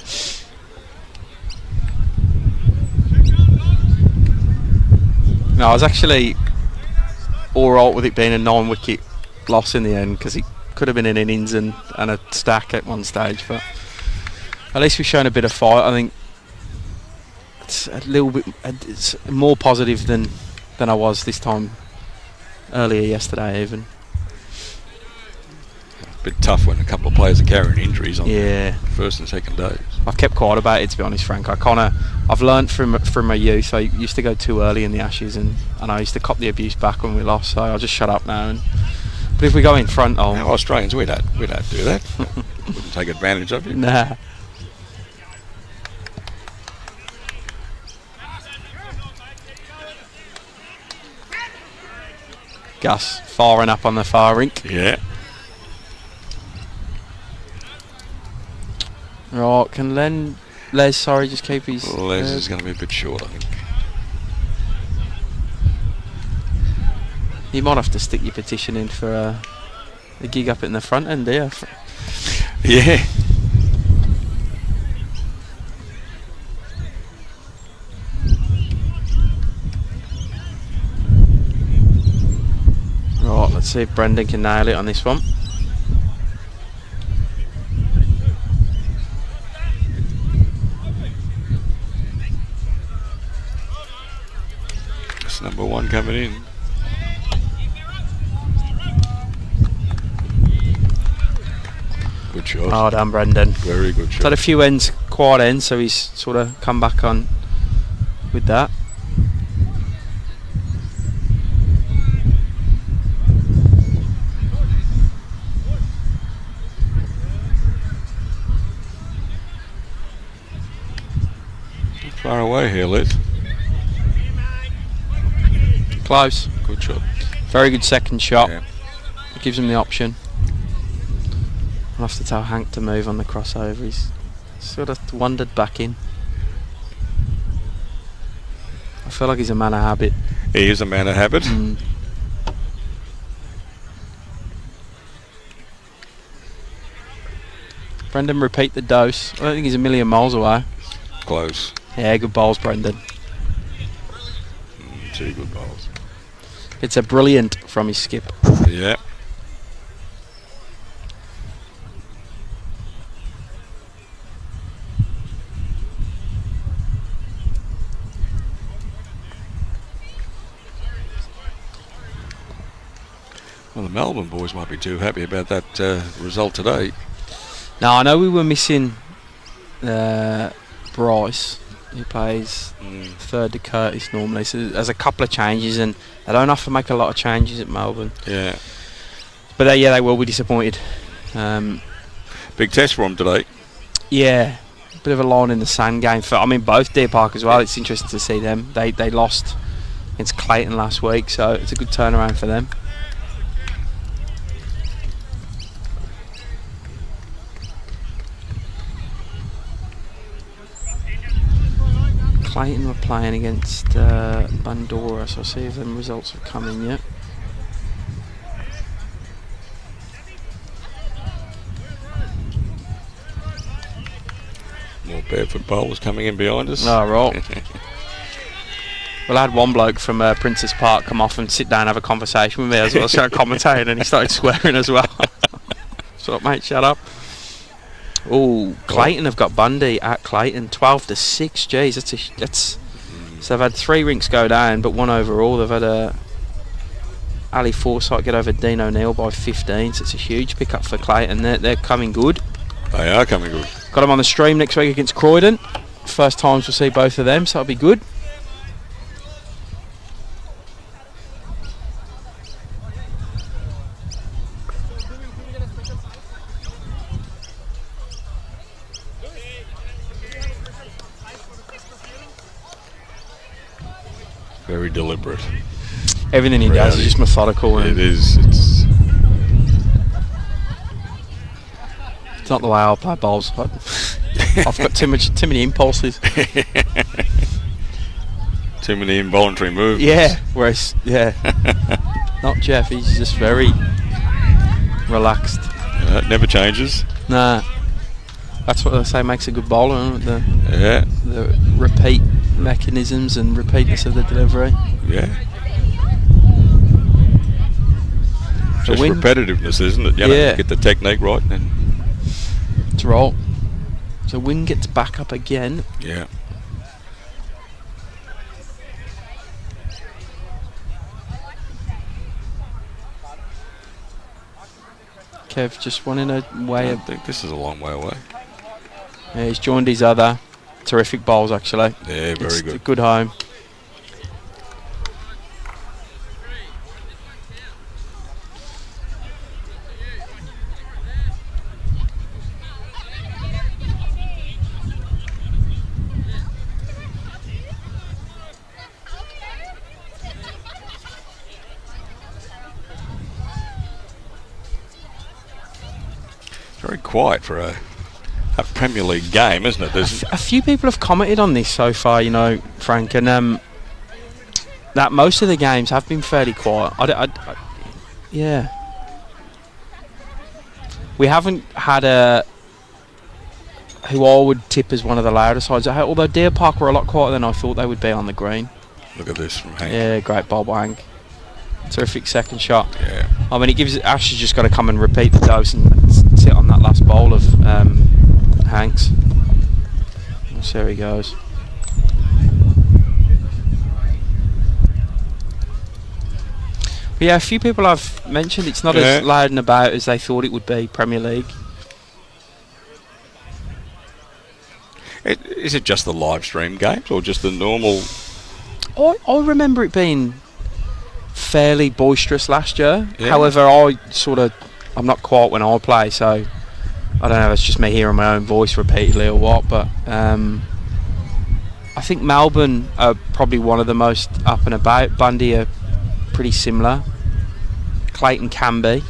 No, I was actually all right with it being a 9-wicket loss in the end because it could have been an innings and a stack at one stage, but at least we've shown a bit of fight. I think it's a little bit it's more positive than I was this time earlier yesterday even. A bit tough when a couple of players are carrying injuries on Yeah. first and second days. I've kept quiet about it, to be honest, Frank. I've learnt from my youth. I used to go too early in the Ashes and I used to cop the abuse back when we lost, so I'll just shut up now. But if we go in front, Now, Australians, we don't do that. Wouldn't take advantage of you. Nah. Gus firing up on the far rink. Yeah. Right, can Les just keep his... Les is going to be a bit short, I think. You might have to stick your petition in for the gig up in the front end there. Yeah. Right, let's see if Brendan can nail it on this one. That's number 1 coming in. Good shot. Oh, damn, Brendan. Very good He's shot. had a few ends, quad ends, so he's sort of come back on with that. away here, Liz. Close. Good shot. Very good second shot. Yeah. It gives him the option. I'll have to tell Hank to move on the crossover. He's sort of wandered back in. I feel like he's a man of habit. He is a man of habit. Brendan, repeat the dose. I don't think he's a million miles away. Close. Yeah, good balls, Brendan. Two good balls. It's a brilliant from his skip. Yeah. Well, the Melbourne boys might be too happy about that result today. Now, I know we were missing Bryce, who plays third to Curtis normally, so there's a couple of changes, and they don't often make a lot of changes at Melbourne. Yeah. But yeah, they will be disappointed. Big test for them today. Yeah, bit of a line in the sand game for, I mean, both Deer Park as well. It's interesting to see them. They lost against Clayton last week, so it's a good turnaround for them. Clayton were playing against Bandora, so I'll see if them results have come in yet. More barefoot bowlers coming in behind us. Oh, right. Well, I had one bloke from Princess Park come off and sit down and have a conversation with me as well. I started commentating and he started swearing as well. So, mate, shut up. Oh, Clayton have got Bundy at Clayton, 12-6. Jeez, that's. So they've had 3 rinks go down, but 1 overall. They've had Ali Forsyth get over Dean O'Neill by 15, so it's a huge pickup for Clayton. They're coming good. They are coming good. Got them on the stream next week against Croydon. First times we'll see both of them, so that'll be good. Very deliberate. Everything he does is just methodical. It is. It's not the way I'll play bowls. I've got too many impulses. Too many involuntary moves. Yeah, whereas not Jeff. He's just very relaxed. Never changes. Nah, that's what they say makes a good bowler. Isn't Yeah. The repeat mechanisms and repeatness of the delivery. Yeah. The Just win. repetitiveness, isn't it? You know, get the technique right. And It's right. So Wynn gets back up again. yeah. Kev just wanting a way I of. think this is a long way away. Yeah, he's joined his other terrific bowls actually. Yeah, very It's good. a good home. Very quiet for a Premier League game, isn't it? There's A few people have commented on this so far, you know, Frank, and that most of the games have been fairly quiet. Yeah. We haven't had who I would tip as one of the louder sides. Although Deer Park were a lot quieter than I thought they would be on the green. look at this from Hank. Yeah, great bowl by Hank. Terrific second shot. Yeah. I mean, Ash has just got to come and repeat the dose and sit on that last bowl of Hank's. So there he goes. But yeah, a few people have mentioned it's not as loud and about as they thought it would be, Premier League. Is it just the live stream games or just the normal? I remember it being fairly boisterous last year. Yeah. However, I'm not quiet when I play, so I don't know if it's just me hearing my own voice repeatedly or what, but I think Melbourne are probably one of the most up and about. Bundy are pretty similar. Clayton can be.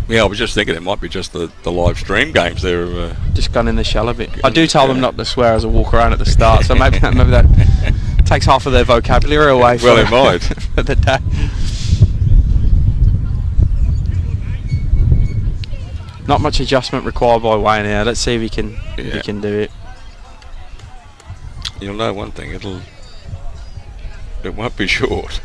Yeah, I was just thinking it might be just the live stream games. They're just gone in the shell a bit. I do tell them not to swear as I walk around at the start, so maybe that takes half of their vocabulary away. Well, it might. For the day. Not much adjustment required by Wayne here. Let's see if he can do it. You'll know one thing: it won't be short.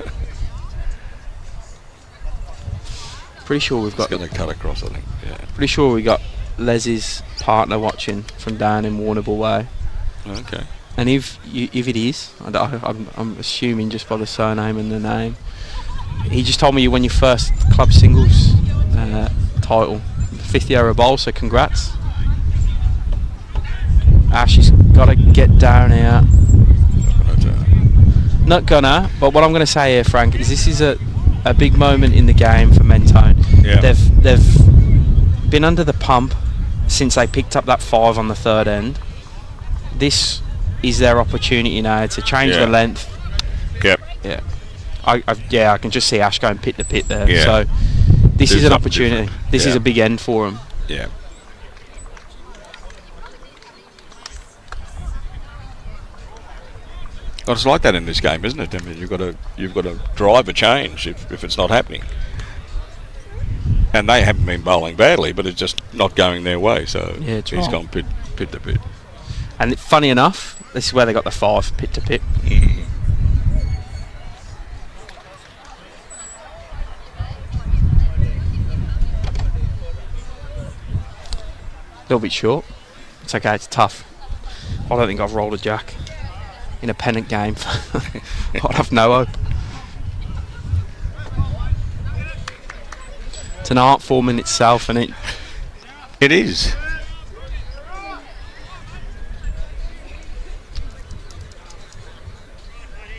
Pretty sure we've got. It's going to cut across, I think. Yeah. Pretty sure we got Les's partner watching from down in Warrnambool Way. Okay. And if it is, I'm assuming just by the surname and the name, he just told me you won your first club singles title, 5th year of bowl. So congrats. She's got to get down here. Not gonna. But what I'm going to say here, Frank, is this is a big moment in the game for Mentone. Yeah. They've been under the pump since they picked up that 5 on the third end. This is their opportunity now to change the length. Yep. Yeah. I can just see Ash going pit to pit there. Yeah. So this is an opportunity. Different. This is a big end for them. Yeah. Well, it's like that in this game, isn't it? I mean, you've got to drive a change if it's not happening. And they haven't been bowling badly, but it's just not going their way. So he's gone pit to pit. And funny enough, this is where they got the 5 pit to pit. A little bit short. It's okay. It's tough. I don't think I've rolled a jack in a Pennant game. I'd have no hope. It's an art form in itself, and it is.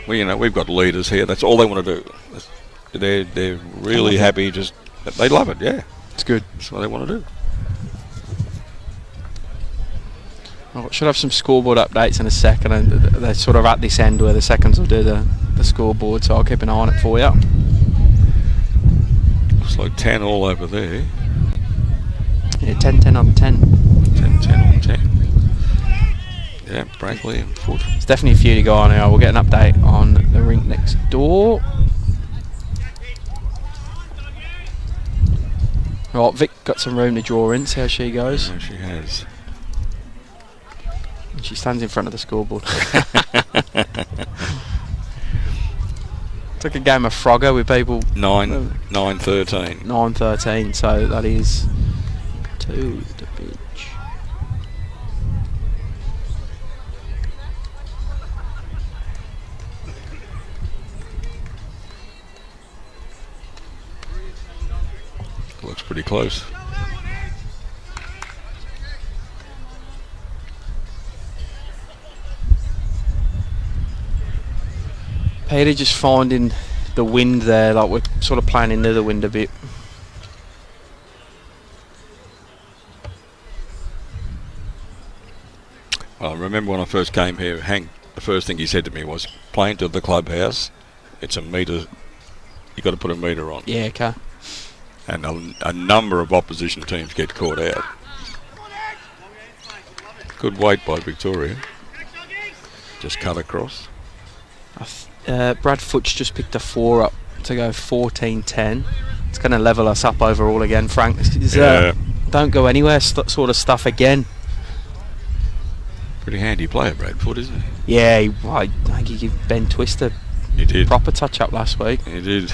Well, we've got leaders here. That's all they want to do. They're really happy. Just they love it. Yeah, it's good. That's what they want to do. I should have some scoreboard updates in a second, and they're sort of at this end where the seconds will do the scoreboard, so I'll keep an eye on it for you. Looks like 10 all over there. Yeah, 10-10 on 10. 10-10 on 10. Yeah, Brackley and Foot. There's definitely a few to go on here. We'll get an update on the rink next door. Right, Vic got some room to draw in, see how she goes. Yeah, she has. She stands in front of the scoreboard. Took a game of Frogger with people. 9-13. 9-13, so that is 2 to pitch. Looks pretty close. Peter just finding the wind there, like we're sort of playing into the wind a bit. Well, I remember when I first came here, Hank, the first thing he said to me was, playing to the clubhouse, it's a metre, you've got to put a metre on. Yeah, okay. And a number of opposition teams get caught out. Good weight by Victoria. Just cut across. Brad Futch just picked a 4 up to go 14-10. It's going to level us up overall again, Frank. Don't go anywhere sort of stuff again. Pretty handy player, Brad Foot, isn't he? Yeah, I think he gave Ben Twister a proper touch up last week. He did.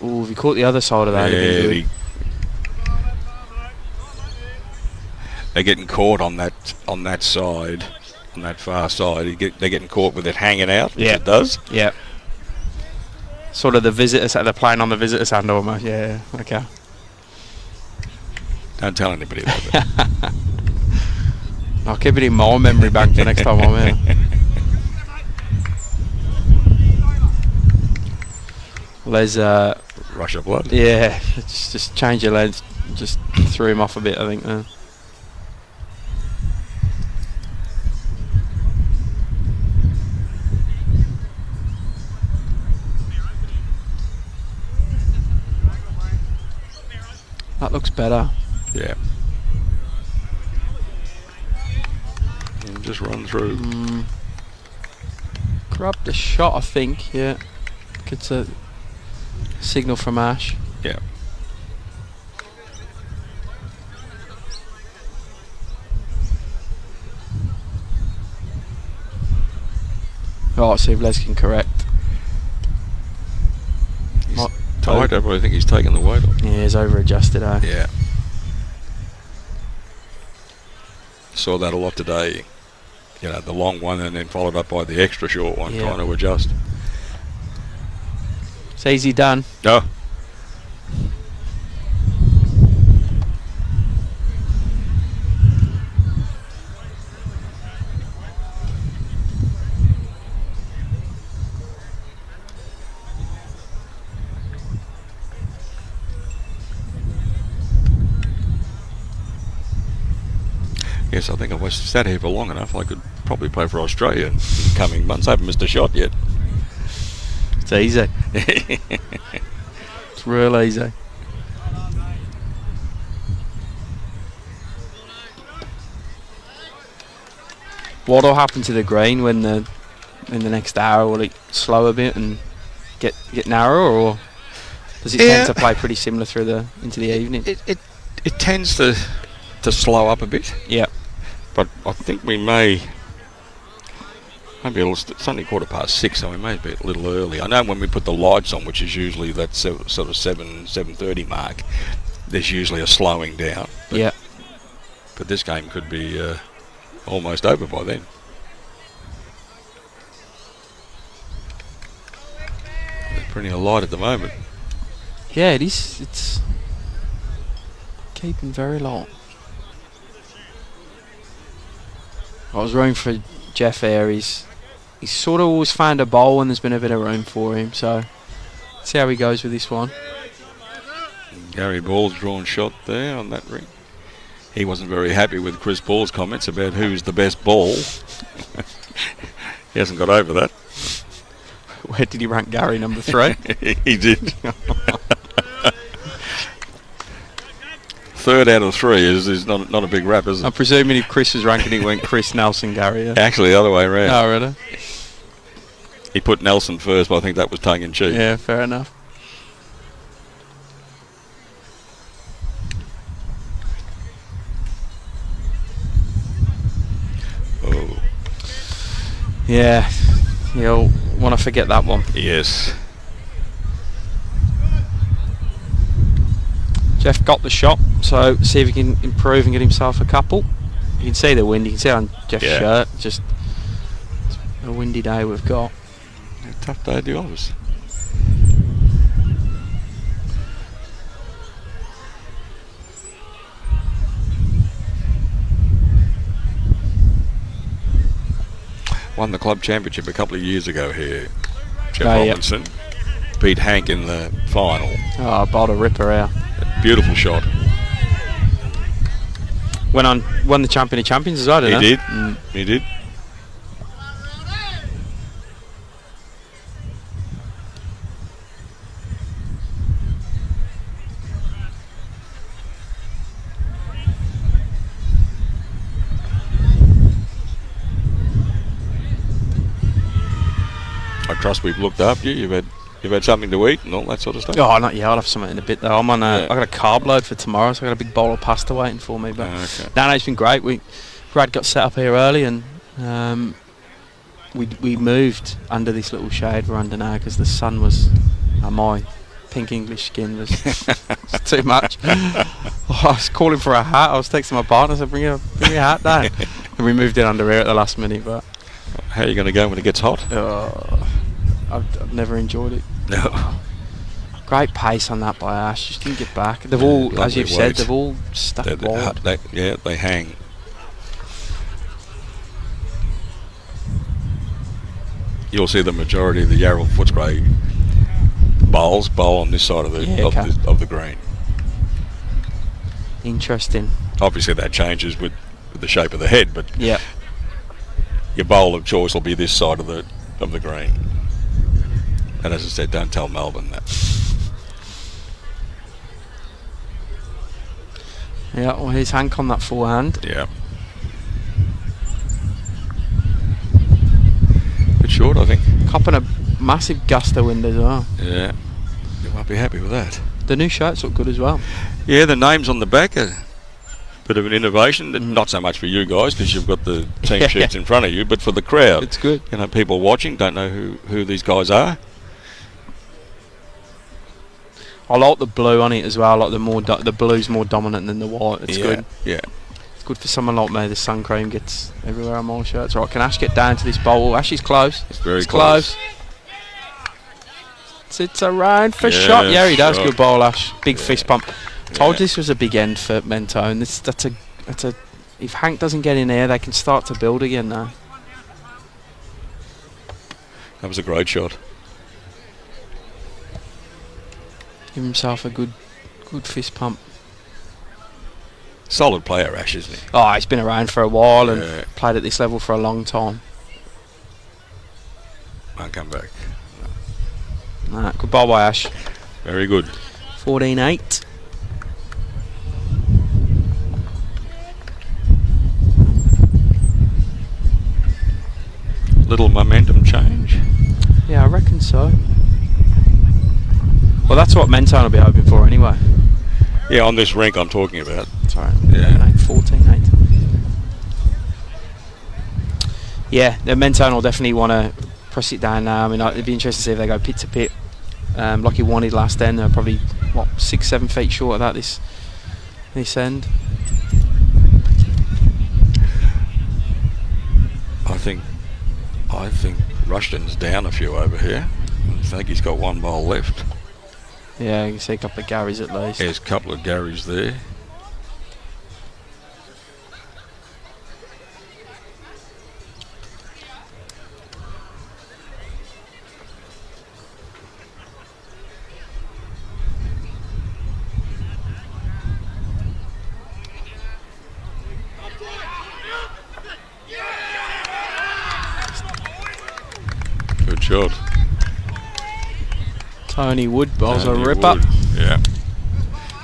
Ooh, if he caught the other side of that, it'd be good. They're getting caught on that side, on that far side. They're getting caught with it hanging out. Yeah, it does. Yeah. Sort of the visitors. They're playing on the visitors' hand almost. Yeah. Okay. Don't tell anybody about that. I'll keep it in my memory bank for next time I'm here. Les, Rush of blood. yeah, just change your lens. Just threw him off a bit, I think. That looks better. Yeah. And just run through. Grabbed a shot, I think. Yeah. Gets a signal from Ash. Yeah. Oh, see if Les can correct. He's tight, but I think he's taken the weight off. Yeah, he's over adjusted, Yeah. Saw that a lot today. You know, the long one and then followed up by the extra short one, trying to adjust. It's easy done. Oh. Yes, I think if I sat here for long enough, I could probably play for Australia in the coming months. I haven't missed a shot yet. It's easy. It's real easy. What'll happen to the green when in the next hour? Will it slow a bit and get narrower, or does it tend to play pretty similar through into the evening? It tends to slow up a bit. Yeah. But I think we maybe it's only 6:15, so we may be a little early. I know when we put the lights on, which is usually that sort of 7:30 mark, there's usually a slowing down. But, yeah. But this game could be almost over by then. They're pretty light at the moment. Yeah, it is. It's keeping very low. I was rooting for Jeff there. He's sort of always found a bowl when there's been a bit of room for him. So let's see how he goes with this one. Gary Ball's drawn shot there on that ring. He wasn't very happy with Chris Ball's comments about who's the best ball. He hasn't got over that. Where did he rank Gary? Number 3? He did. 3rd out of 3 is not a big rap, is it? I'm presuming if Chris was ranking, he went Chris, Nelson, Gary. Yeah. Actually, the other way around. Oh, really? He put Nelson first, but I think that was tongue in cheek. Yeah, fair enough. Oh. Yeah, you'll want to forget that one. Yes. Jeff got the shot, so see if he can improve and get himself a couple. You can see the wind, you can see it on Jeff's shirt. Just a windy day we've got. A tough day at the office. Won the club championship a couple of years ago here, Jeff Robinson. Yep. Beat Hank in the final. Oh, bowled a ripper out. Beautiful shot. Won the champion of champions as well, didn't he? He did. He did. I trust we've looked after you. You've had something to eat and all that sort of stuff? Oh, not yet. I'll have something in a bit though. I got a carb load for tomorrow, so I got a big bowl of pasta waiting for me. But no, it's been great. Brad got set up here early, and we moved under this little shade we're under now because the sun was my pink English skin was too much. I was calling for a hat. I was texting my partner, so bring your hat down. And we moved it under here at the last minute. But how are you going to go when it gets hot? I've never enjoyed it. No. Great pace on that by Ash. Just didn't get back. They've all, as you've said, they've all stuck wide. They hang. You'll see the majority of the Yarraville Footscray bowls bowl on this side of the green. Interesting. Obviously that changes with the shape of the head, but Yeah. your bowl of choice will be this side of the green. And as I said, don't tell Melbourne that. Yeah, well, here's Hank on that forehand. Yeah. Bit short, I think. Copping a massive gust of wind as well. Yeah. You might be happy with that. The new shirts look good as well. Yeah, the names on the back are a bit of an innovation. Not so much for you guys because you've got the team sheets in front of you, but for the crowd. It's good. You know, people watching don't know who these guys are. I like the blue on it as well. Like the blue's more dominant than the white. It's good. Yeah. It's good for someone like me. The sun cream gets everywhere on my shirts. Right, can Ash get down to this bowl? Ash is close. It's very close. It's around for shot. Yeah, he does. Shot. Good bowl, Ash. Big fist pump. Told you this was a big end for Mentone. That's a. If Hank doesn't get in there, they can start to build again now. That was a great shot. Give himself a good fist pump. Solid player, Ash, isn't he? Oh, he's been around for a while and played at this level for a long time. Won't come back. Nah, good ball by Ash. Very good. 14-8. Little momentum change. Yeah, I reckon so. Well, that's what Mentone will be hoping for anyway. Yeah, on this rink I'm talking about. Sorry. Yeah. 14-8. Yeah, the Mentone will definitely want to press it down now. I mean, it'd be interesting to see if they go pit to pit, like he wanted last end. They're probably 6-7 feet short of that this end. I think Rushton's down a few over here. I think he's got one bowl left. Yeah, you can see a couple of Garys at least. There's a couple of Garys there. Good shot. Tony Wood bowls a Tony ripper. Wood. Yeah.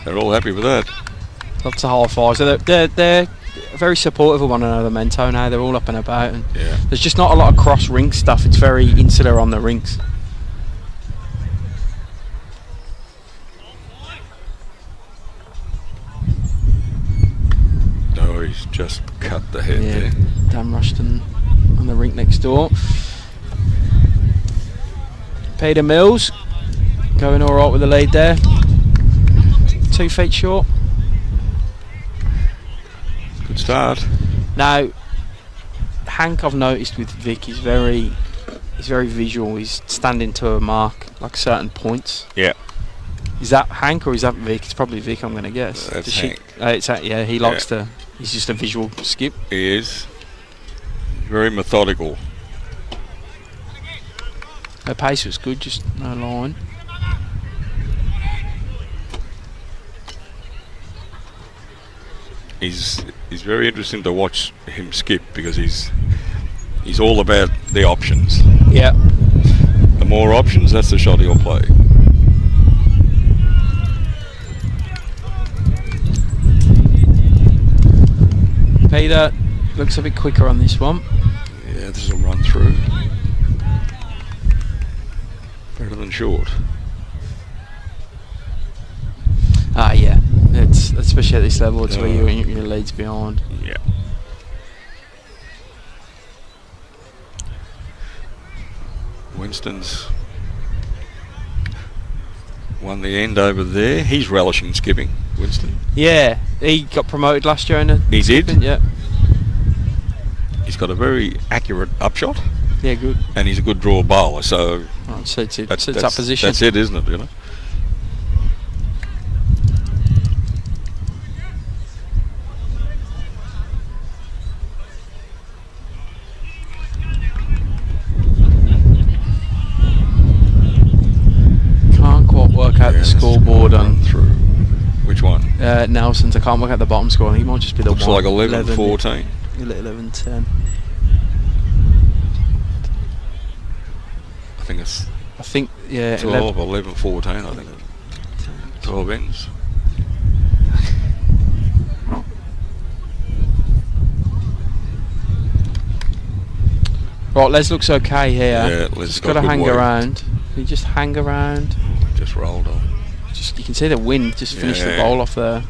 They're all happy with that. Lots of high fives. So they're very supportive of one another, Mentone now. They're all up and about. And there's just not a lot of cross-rink stuff. It's very insular on the rinks. Oh, he's just cut the head there. Dan Rushton on the rink next door. Peter Mills going all right with the lead there. 2 feet short. Good start. Now, Hank, I've noticed with Vic, he's very visual. He's standing to a mark, like certain points. Yeah. Is that Hank or is that Vic? It's probably Vic, I'm going to guess. That's Hank. He likes to. He's just a visual skip. He is. Very methodical. Her pace was good, just no line. He's very interesting to watch him skip because he's all about the options. Yeah. The more options, that's the shot he'll play. Peter looks a bit quicker on this one. Yeah, this will run through. Better than short. Yeah. It's especially at this level. It's where your lead's behind. Yeah. Winston's won the end over there. He's relishing skipping, Winston. Yeah, he got promoted last year in the He skipping, did? Yeah. He's got a very accurate upshot. Yeah, good. And he's a good draw bowler, so Suits that's that position. That's it, isn't it? You know. Nelson's. I can't work out the bottom score. I think it might just be the Looks one. like 11-14. 11-10. I think it's 12 or 11-14. I think 12 ends. Right, Les looks okay here. Yeah, Les just got to hang around. You just hang around. Just rolled on. Just you can see the wind just finished the bowl off there.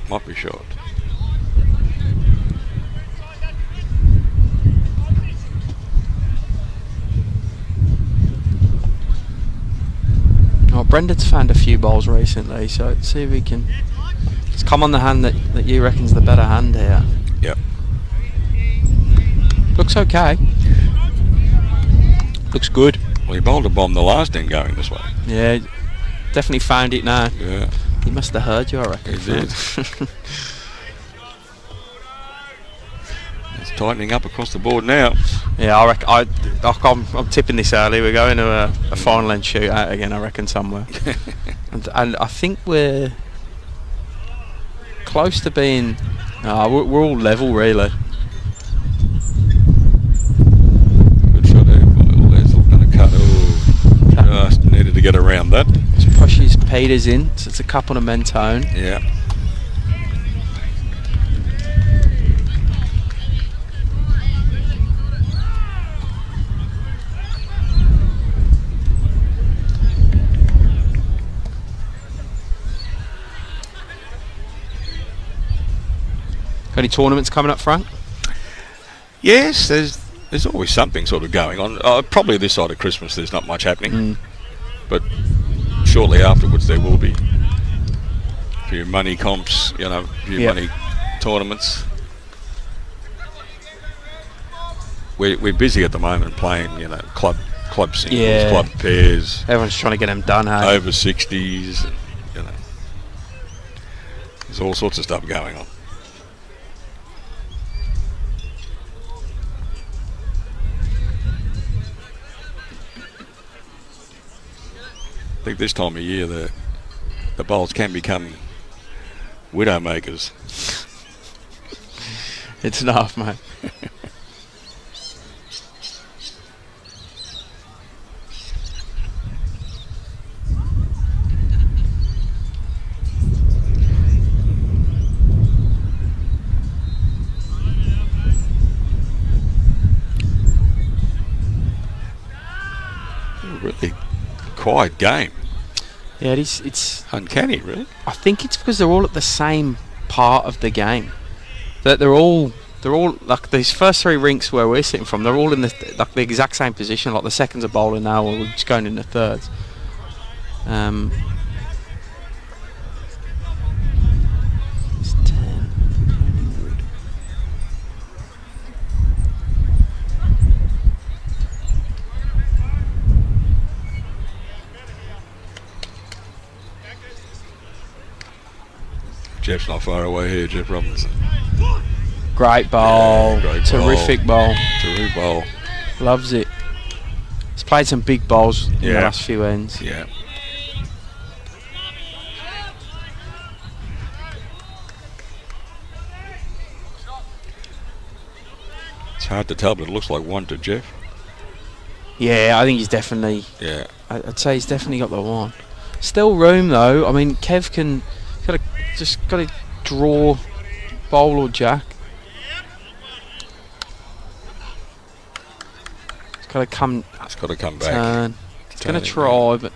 Might be short. Oh, Brendan's found a few bowls recently, so let's see if we can. Let's come on the hand that you reckon's the better hand here. Yep. Looks okay. Looks good. Well, he bowled a bomb the last end going this way. Yeah, definitely found it now. Yeah. He must have heard you, I reckon. He did. It's tightening up across the board now. Yeah, I reckon. I'm tipping this early. We're going to a final end shootout again, I reckon, somewhere. and I think we're close to being. We're all level, really. Good shot there. Les going to cut. Just needed to get around that. Just pushes Peters in, so it's a cup on a Mentone. Yeah. Got any tournaments coming up, Frank? Yes, there's always something sort of going on. Probably this side of Christmas there's not much happening, but shortly afterwards there will be. A few money comps, a few money tournaments. We're busy at the moment playing, club singles, club pairs. Everyone's trying to get them done, hey? Over 60s, and, there's all sorts of stuff going on. I think this time of year the bowls can become widow makers. It's enough, mate. Really quiet game. Yeah, it's uncanny, really. I think it's because they're all at the same part of the game. That they're all like these first three rinks where we're sitting from. They're all in the exact same position. Like the seconds are bowling now, or we're just going in the thirds. It's 10. Jeff's not far away here, Jeff Robinson. Great bowl. Yeah, great Terrific bowl. Terrific bowl. Loves it. He's played some big bowls in the last few ends. Yeah. It's hard to tell, but it looks like one to Jeff. Yeah, I think he's definitely. Yeah. I'd say he's definitely got the one. Still room though. I mean, Kev can. Just got to draw bowl or jack. It's got to come. It's got to come back. Turn. It's going to try, but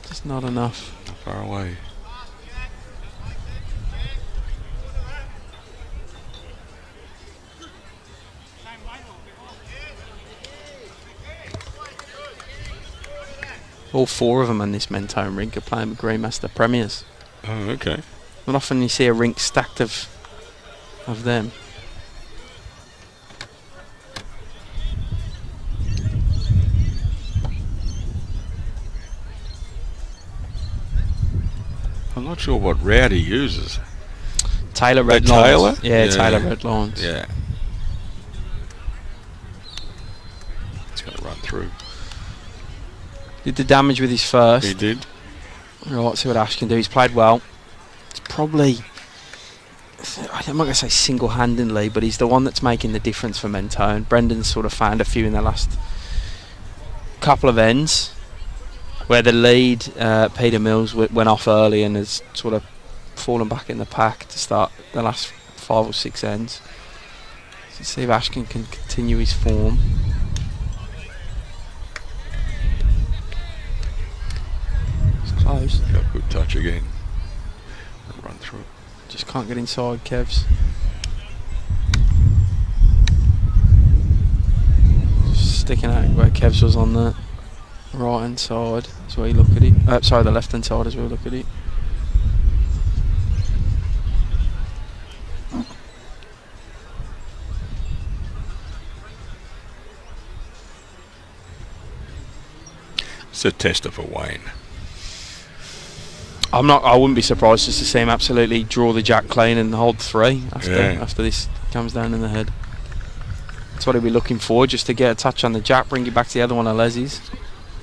just not enough. Not far away. All four of them on this Mentone rink are playing Greenmaster Premiers. Oh, okay. Not often you see a rink stacked of them. I'm not sure what route he uses. Taylor Red Lines. Yeah, Taylor Red Lines. Yeah. It's going to run through. Did the damage with his first. He did. Right, see what Ash can do. He's played well. It's probably, I'm not going to say single-handedly, but he's the one that's making the difference for Mentone. Brendan's sort of found a few in the last couple of ends where the lead, Peter Mills, went off early and has sort of fallen back in the pack to start the last 5 or 6 ends. Let's see if Ashkin can continue his form. It's close. Yeah, good touch again. Run through it. Just can't get inside Kev's. Just sticking out where Kev's was on the right hand side as well. You look at it. Sorry, the left hand side as well. Look at it. It's a tester for Wayne. I wouldn't be surprised just to see him absolutely draw the jack clean and hold 3 after this comes down in the head. That's what he'll be looking for, just to get a touch on the jack, bring it back to the other one of Leslie's.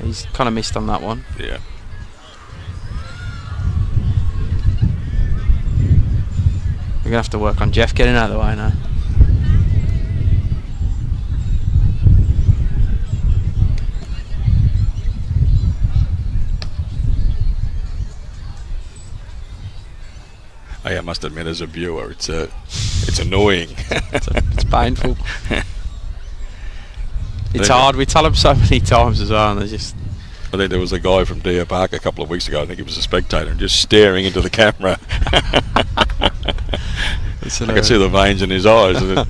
He's kind of missed on that one. Yeah. We're going to have to work on Jeff getting out of the way now. I must admit, as a viewer, it's annoying. It's painful. It's hard. We tell them so many times as well, and they just. I think there was a guy from Deer Park a couple of weeks ago. I think he was a spectator, and just staring into the camera. I could see the veins in his eyes, and it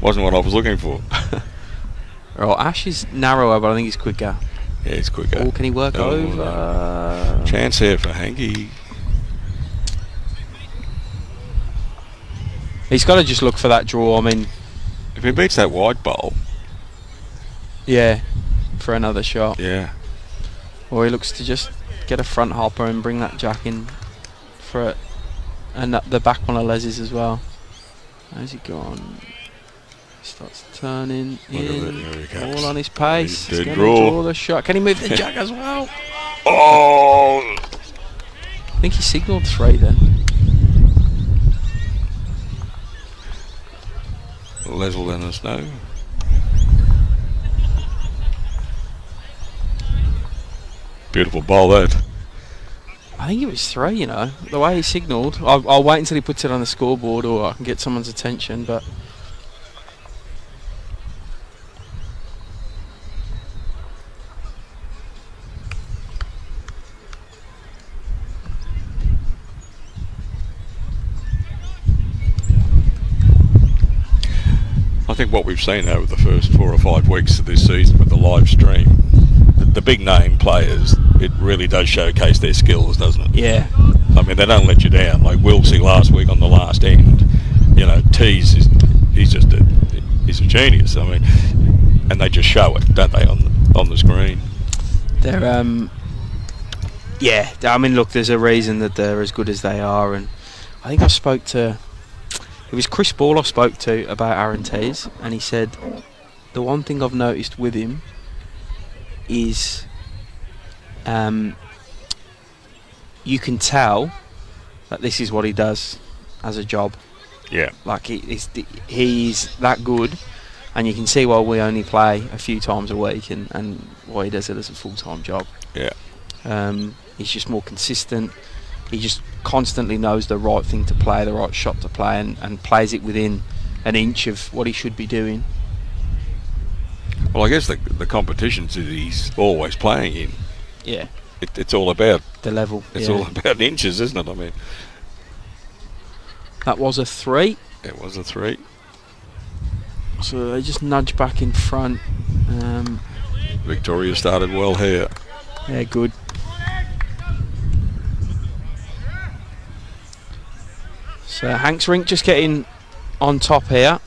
wasn't what I was looking for. Right, Ash is narrower, but I think he's quicker. Yeah, he's quicker. Or can he work over? No. Chance here for Hanky. He's got to just look for that draw. I mean, if he beats that wide bowl, yeah, for another shot. Yeah. Or he looks to just get a front hopper and bring that jack in for it, and the back one of Les's as well. How's he gone? He starts turning in, all on his pace. He's going to draw the shot. Can he move the jack as well? Oh! I think he signalled 3 then. Les will let us know. Beautiful ball that. I think it was 3, you know, the way he signalled. I'll wait until he puts it on the scoreboard, or I can get someone's attention, but I think what we've seen over the first 4 or 5 weeks of this season with the live stream, the big name players, it really does showcase their skills, doesn't it? yeah. I mean, they don't let you down. Like Wilsey last week on the last end, you know, he's a genius. I mean, and they just show it, don't they, on the screen? They're yeah. I mean, look, there's a reason that they're as good as they are, and I think I spoke to. It was Chris Ball I spoke to about Aaron Tees, and he said the one thing I've noticed with him is you can tell that this is what he does as a job. Yeah. Like he's that good, and you can see why we only play a few times a week, and why he does it as a full-time job. Yeah. He's just more consistent. He just constantly knows the right thing to play, the right shot to play, and plays it within an inch of what he should be doing. Well, I guess the competitions that he's always playing in, Yeah. It's all about The level. It's yeah. all about inches, isn't it? I mean, That was a 3. it was a 3. So they just nudge back in front. Victoria started well here. Yeah, good. So Hanks Rink just getting on top here.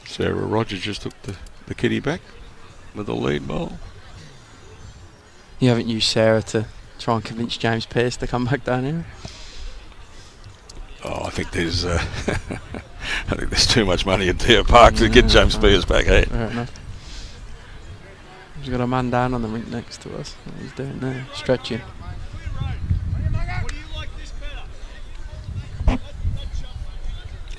Sarah Rogers just took the kitty back with the lead ball. You haven't used Sarah to try and convince James Pearce to come back down here? Oh, I think there's I think there's too much money at Deer Park to get James Pearce back here. Fair enough. We've got a man down on the rink next to us. What he's doing there, stretching.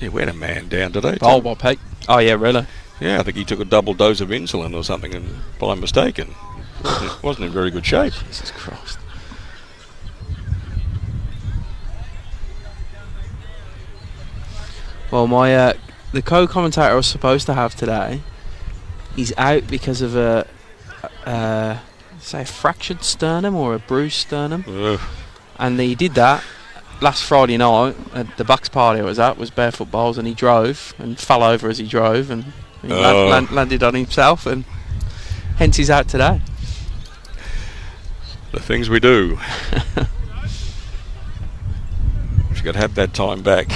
Yeah, we had a man down today. Oh, by Pete. Oh, yeah, really? Yeah, I think he took a double dose of insulin or something, and by mistake, and wasn't in very good shape. Jesus Christ. Well, my the co-commentator I was supposed to have today, he's out because of a fractured sternum or a bruised sternum. Ugh. And he did that last Friday night at the Bucks party I was at, was Barefoot Bowls, and he drove and fell over as he drove, and he landed on himself, and hence he's out today. The things we do. We've got to have that time back.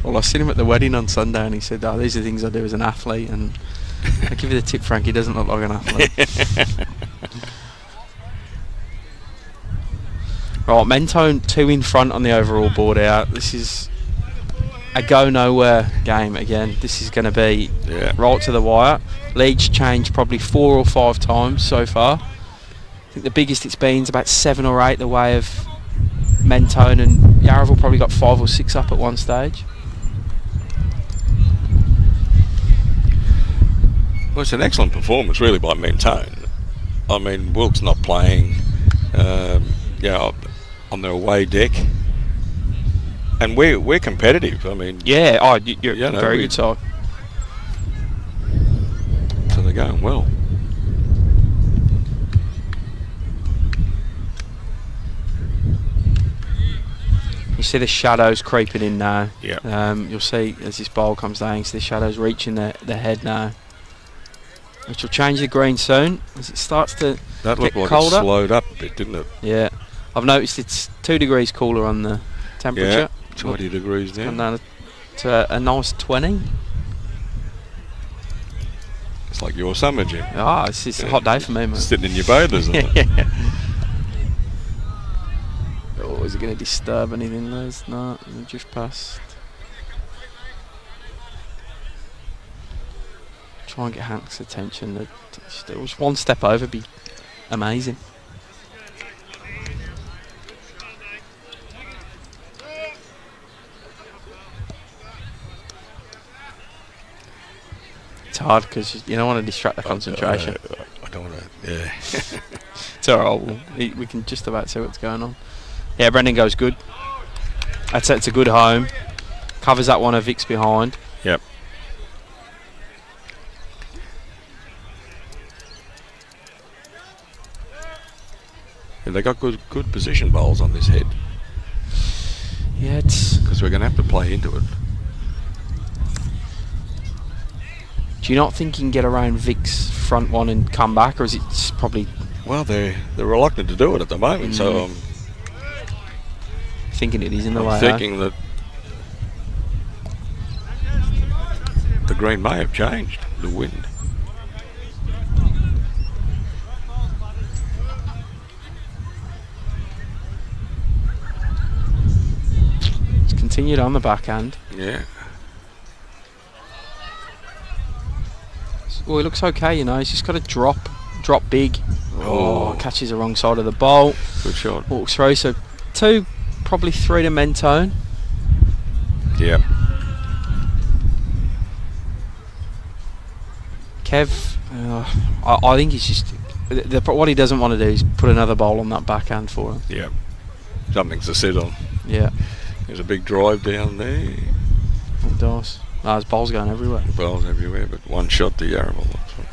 Well, I seen him at the wedding on Sunday, and he said, "Oh, these are things I do as an athlete." And I give you the tip, Frank. He doesn't look like an athlete. Right, Mentone 2 in front on the overall board out. This is a go nowhere game again. This is going to be right to the wire. Leads changed probably 4 or 5 times so far. I think the biggest it's been is about 7 or 8 the way of Mentone, and Yarraville probably got 5 or 6 up at one stage. Well, it's an excellent performance, really, by Mentone. I mean, Wilkes not playing, on their away deck, and we're competitive. I mean, you're very good side. So they're going well. You see the shadows creeping in now. Yeah. You'll see as this bowl comes down, you see the shadows reaching their head now, which will change the green soon as it starts to That get looked like colder. it slowed up a bit, didn't it? Yeah. I've noticed it's 2 degrees cooler on the temperature. Yeah, 20 degrees now. Come down to a nice 20. It's like your summer, Jim. It's a hot day for me, mate. Sitting in your bathers, isn't it? Oh, is it going to disturb anything, Les? No, we just passed. Try and get Hank's attention. There was 1 step over, be amazing. It's hard because you don't want to distract the concentration. I don't want to. Yeah. It's alright. We can just about see what's going on. Yeah, Brendan goes good. It's a good home. Covers that one of Vic's behind. Yep. Yeah, they got good position bowls on this head. Yeah, it's because we're going to have to play into it. Do you not think you can get around Vic's front one and come back, or is it probably? Well, they're reluctant to do it at the moment, so I'm thinking it is in the way. I'm thinking that the green may have changed, the wind. It's continued on the backhand. Yeah. Well, it looks okay, you know. He's just got to drop big. Oh, catches the wrong side of the bowl. Good shot. Walks through. So 2, probably 3 to Mentone. Yep. Kev, I think he's just what he doesn't want to do is put another bowl on that backhand for him. Yep. Something to sit on. Yeah. There's a big drive down there. It does. There's bowls going everywhere. Bowls everywhere, but 1 shot to Yarraville. That's what.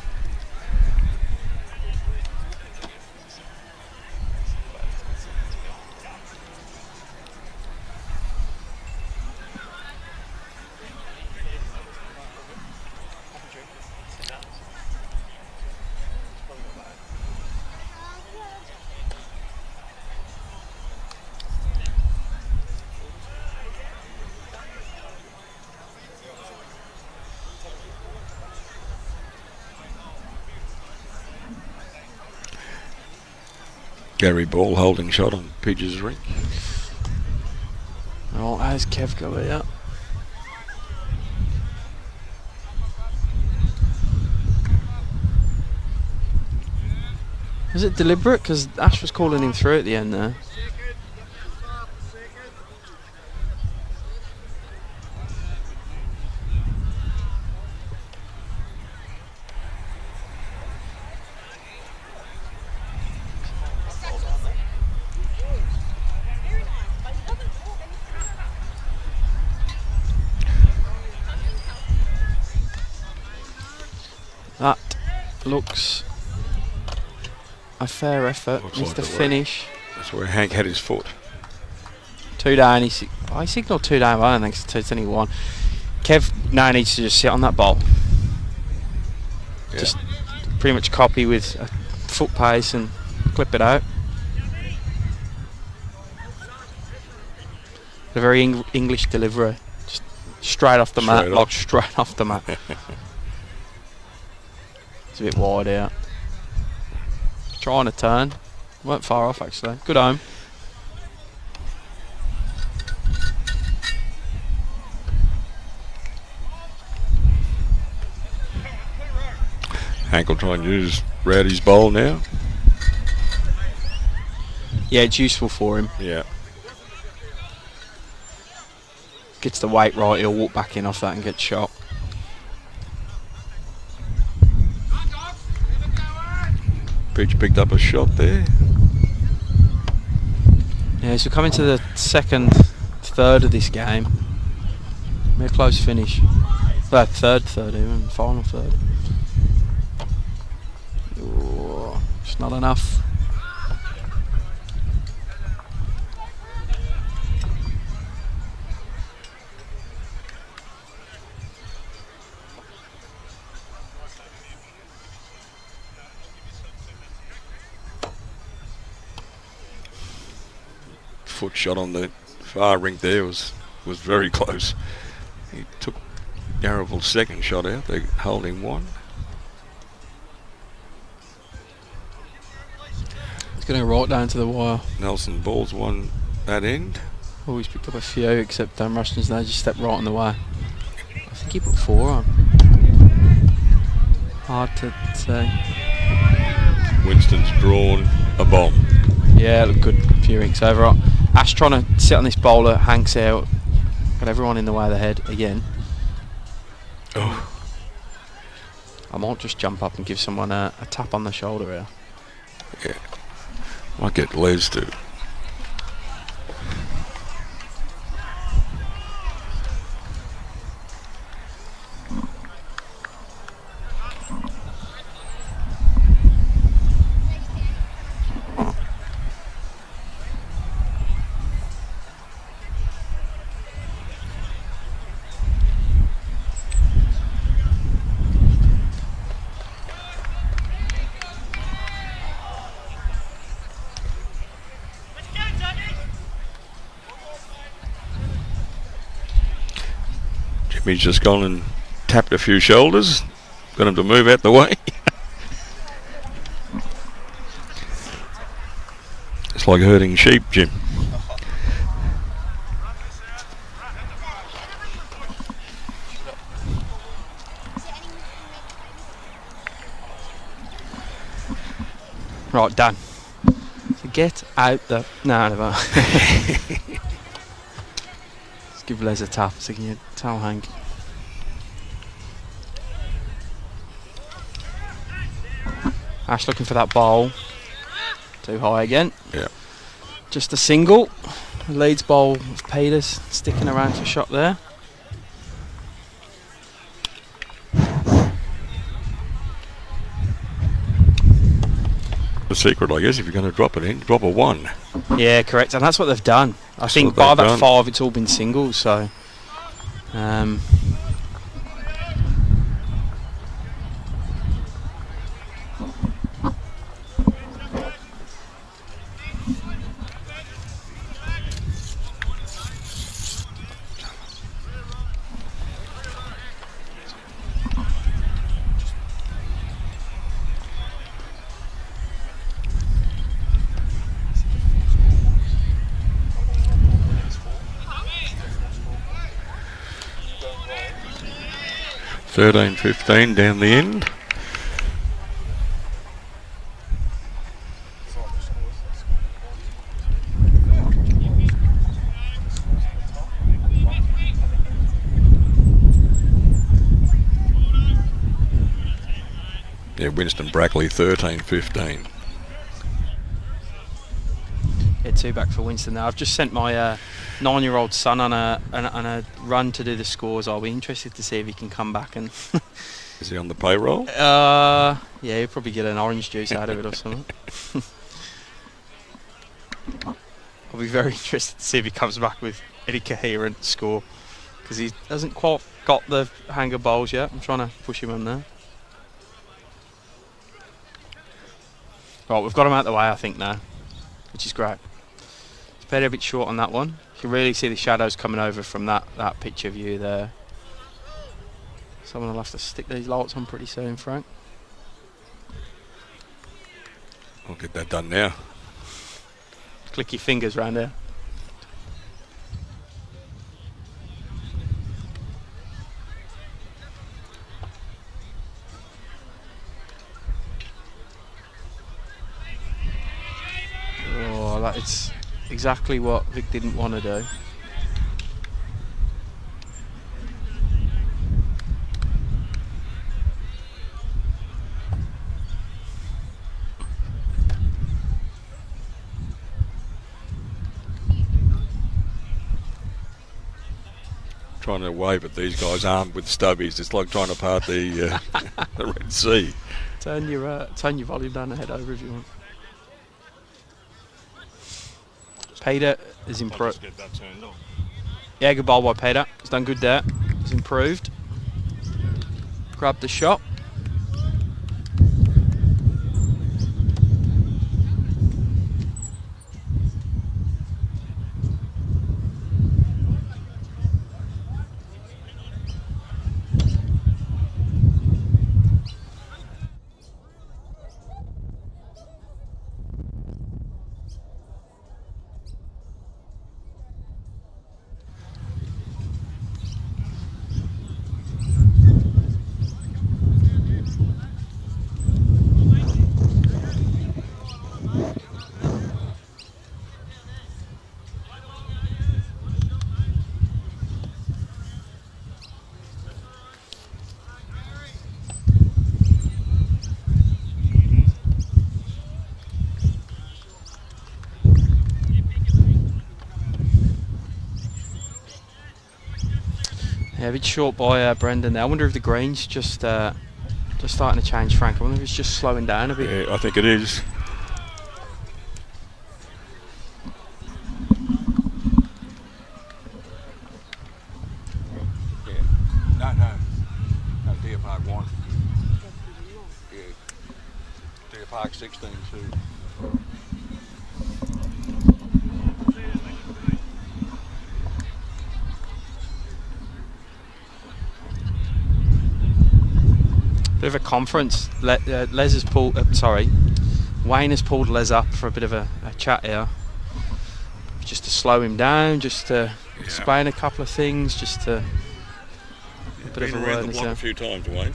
Gary Ball holding shot on Pidge's rink. Oh, how's Kev go here? Was it deliberate? Because Ash was calling him through at the end there. That looks a fair effort. Looks Missed like the it, finish. That's where Hank had his foot. 2 down. He signalled 2 down, but I don't think it's 2, it's only 1. Kev now needs to just sit on that ball. Yeah. Just pretty much copy with a foot pace and clip it out. A very English delivery. Just straight off the mat, like straight off the mat. It's a bit wide out. Trying to turn. Weren't far off actually. Good home. Hank will try and use Rowdy's bowl now. Yeah, it's useful for him. Yeah. Gets the weight right, he'll walk back in off that and get shot. Bridge picked up a shot there. Yeah, so coming to the second third of this game. A close finish. Well, third even, final third. Ooh, just not enough. Foot shot on the far rink there was very close. He took Yarraville's second shot out. They're holding 1. It's going right down to the wire. Nelson balls one that end. Oh, he's picked up a few, except Rushton's now just stepped right on the way. I think he put 4 on. Hard to say. Winston's drawn a bomb. Yeah, look good. Few rinks over. Ash trying to sit on this bowler. Hank's out. Got everyone in the way of the head again. Oh. I might just jump up and give someone a tap on the shoulder here. Yeah. Might get Les to. Jimmy's just gone and tapped a few shoulders. Got him to move out the way. It's like herding sheep, Jim. Right, done. So get out the... No, never. Let's give Les a tap so can you tell Hank. Ash looking for that ball. Too high again. Yeah. Just a single. Leeds bowl of Peters sticking around for shot there. The secret, I guess, if you're going to drop it in, drop a 1. Yeah, correct, and that's what they've done. I think by that 5 it's all been singles, so $13.15 down the end. Yeah, Winston Brackley 13-15. Yeah, 2 back for Winston now. I've just sent my 9-year-old son on a run to do the scores. I'll be interested to see if he can come back and. Is he on the payroll? Yeah, he'll probably get an orange juice out of it or something. I'll be very interested to see if he comes back with any coherent score, because he hasn't quite got the hang of bowls yet. I'm trying to push him on there. Right, we've got him out of the way, I think, now, which is great. It's better a bit short on that one. You can really see the shadows coming over from that picture view there. Someone will have to stick these lights on pretty soon, Frank. I'll get that done now. Click your fingers around there. Oh, that is exactly what Vic didn't want to do. Trying to wave at these guys armed with stubbies. It's like trying to part the Red Sea. Turn your volume down and head over if you want. Peter is improved. Get that turned on. Yeah, good bowl by Peter. He's done good there. He's improved. Grabbed the shot. Yeah, a bit short by Brendan there. I wonder if the green's just starting to change, Frank. I wonder if it's just slowing down a bit. Yeah, I think it is. Yeah. No, Deer Park 1. Yeah. Deer Park 16 too. Bit of a conference. Les has pulled. Wayne has pulled Les up for a bit of a chat here, just to slow him down, just to explain a couple of things, just to a bit of around the awareness. block a few times, Wayne.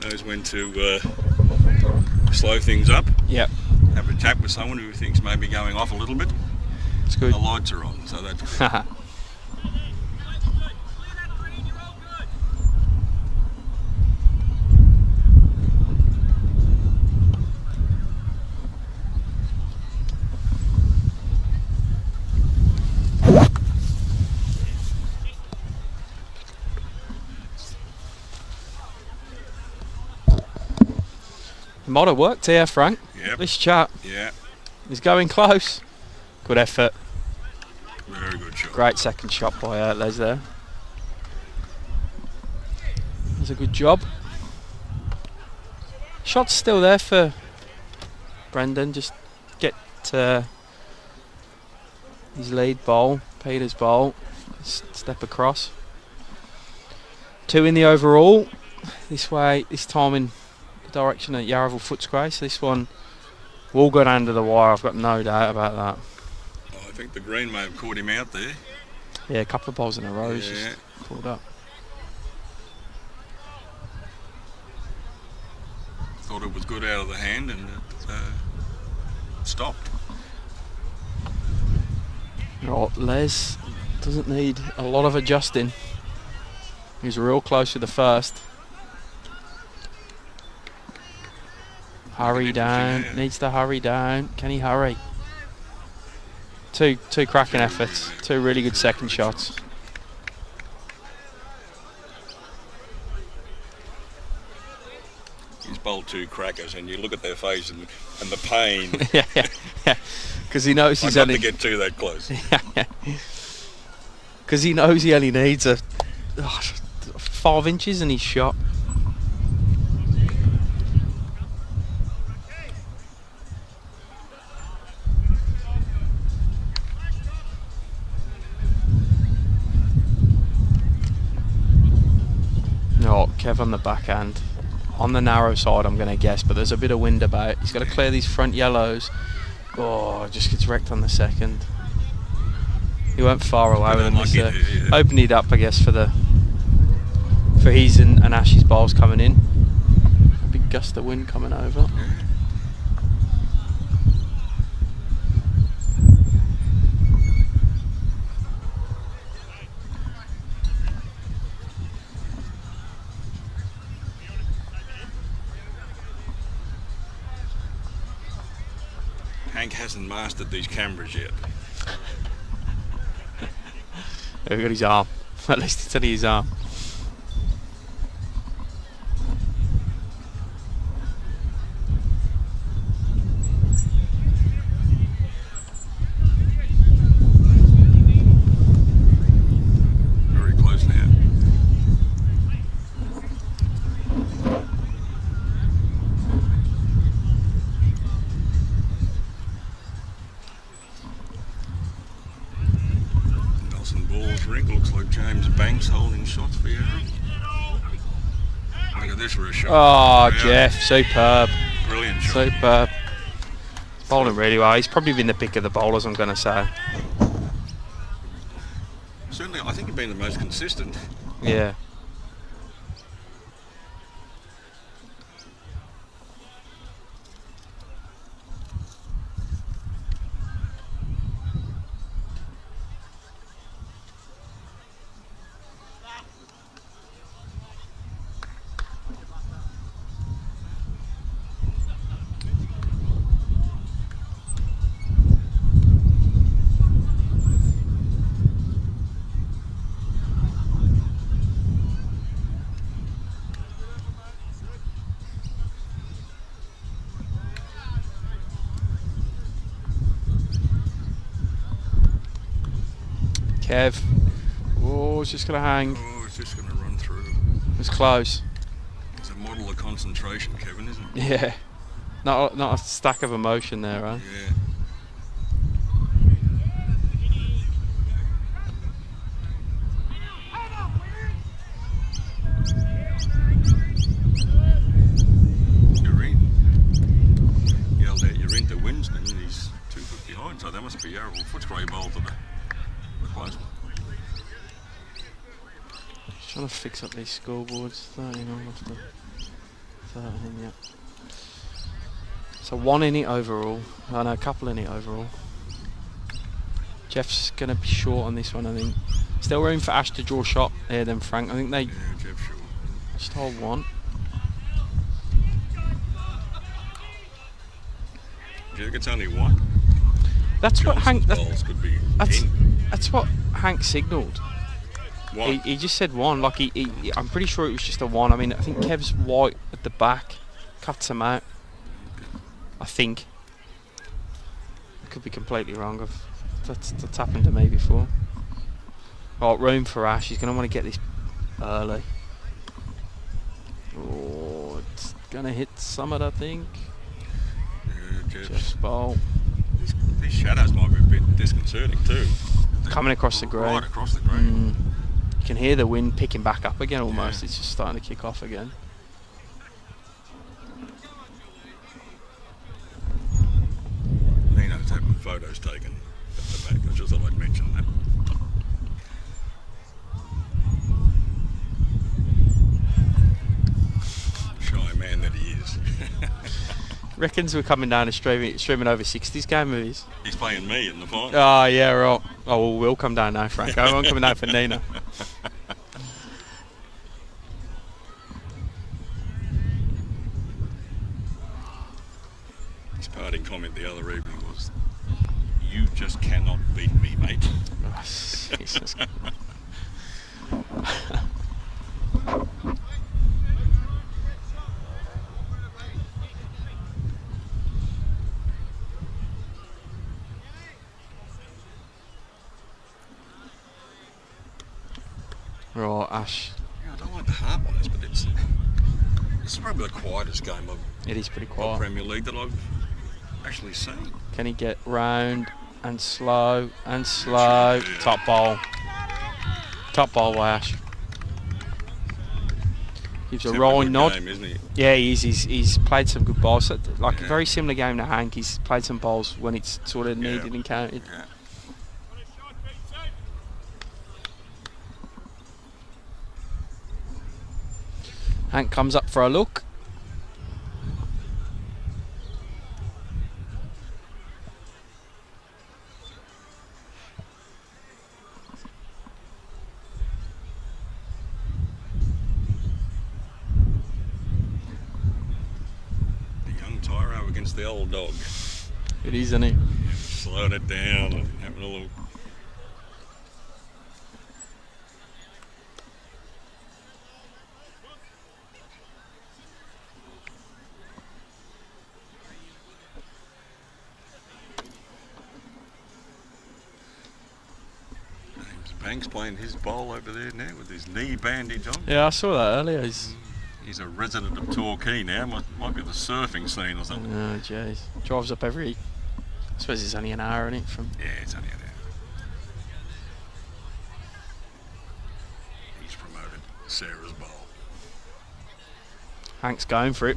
Knows when to slow things up. Yep. Have a chat with someone who thinks maybe going off a little bit. It's good. The lights are on, so that's good. It might have worked here, Frank. Yep. This chat. Yeah. He's going close. Good effort. Very good shot. Great second shot by Les there. That's a good job. Shot's still there for Brendan. Just get his lead bowl, Peter's bowl. Step across. 2 in the overall. This way, this time in the direction of Yarraville Footscray. So this one will go down to the wire. I've got no doubt about that. I think the green may have caught him out there. Yeah, a couple of balls in a row. He's Yeah. just pulled up. Thought it was good out of the hand and it stopped. Right, Les doesn't need a lot of adjusting. He's real close to the first. Hurry down. Needs to hurry down. Can he hurry? Two cracking efforts. Two really good second shots. He's bowled 2 crackers, and you look at their face and the pain. yeah. Because he knows he's only only to get to that close. Because he knows he only needs 5 inches and he's shot. Oh, Kev on the backhand. On the narrow side, I'm going to guess, but there's a bit of wind about. He's got to clear these front yellows. Oh, just gets wrecked on the second. He went far away with him. Yeah. Opened it up, I guess, for his and Ash's bowls coming in. A big gust of wind coming over. Hank hasn't mastered these cameras yet. Look at his arm. At least it's only his arm. Very close now. Ring looks like James Banks holding shots for you. Look at this for a shot. Oh, Jeff, superb. Brilliant shot. Superb. Bowling really well. He's probably been the pick of the bowlers, I'm going to say. Certainly, I think he's been the most consistent. Yeah. Kev. Oh, it's just going to hang. Oh, it's just going to run through. It's close. It's a model of concentration, Kevin, isn't it? Yeah. Not a stack of emotion there, right? Yeah. You're in the winds, and he's 2 foot behind, so that must be Yarraville Footscray bowl to the replacement. Just trying to fix up these scoreboards. 13 on off the 13, yeah. So 1 in it overall. Oh no, a couple in it overall. Jeff's going to be short on this one, I think. Still room for Ash to draw a shot here then Frank. I think they Jeff short. just hold 1. Do you think it's only 1? That's what Hank. Bowls could be That's what Hank signalled. 1. He just said 1. Like I'm pretty sure it was just a 1. I mean, I think Kev's white at the back cuts him out. I think. I could be completely wrong. That's happened to me before. Oh, room for Ash. He's going to want to get this early. Oh, it's going to hit Summit, I think. Jeff's bowl. These shadows might be a bit disconcerting too. Coming across the green. Right across the green. You can hear the wind picking back up again almost. Yeah. It's just starting to kick off again. Nino's having photos taken at the back. I just thought I'd mention that. Shy man that he is. Reckons we're coming down and streaming over 60s game movies. He's playing me in the final. Oh, yeah, right. Oh, well, we'll come down now, Frank. I won't come down for Nina. comment the other evening was, "You just cannot beat me, mate." Oh, Jesus. Right, Ash. Yeah, I don't like to harp on this, but this is probably the quietest game of It is pretty the quiet. Premier League that I've actually seen. Can he get round and slow and slow? Yeah. Top ball. Top ball by Ash. Gives a He's having rolling good nod. game, isn't he? Yeah, he's played some good balls. Like Yeah. a very similar game to Hank. He's played some balls when it's sort of Yeah. needed and counted. Yeah. Hank comes up for a look. The young Tyro against the old dog. It is, isn't it? Slowing it down and having a little. James Banks playing his bowl over there now with his knee bandage on. Yeah, I saw that earlier. He's a resident of Torquay now. Might be the surfing scene or something. Oh, jeez. Drives up every. I suppose it's only an hour, isn't it? From. Yeah, it's only an hour. He's promoted Sarah's bowl. Hank's going for it.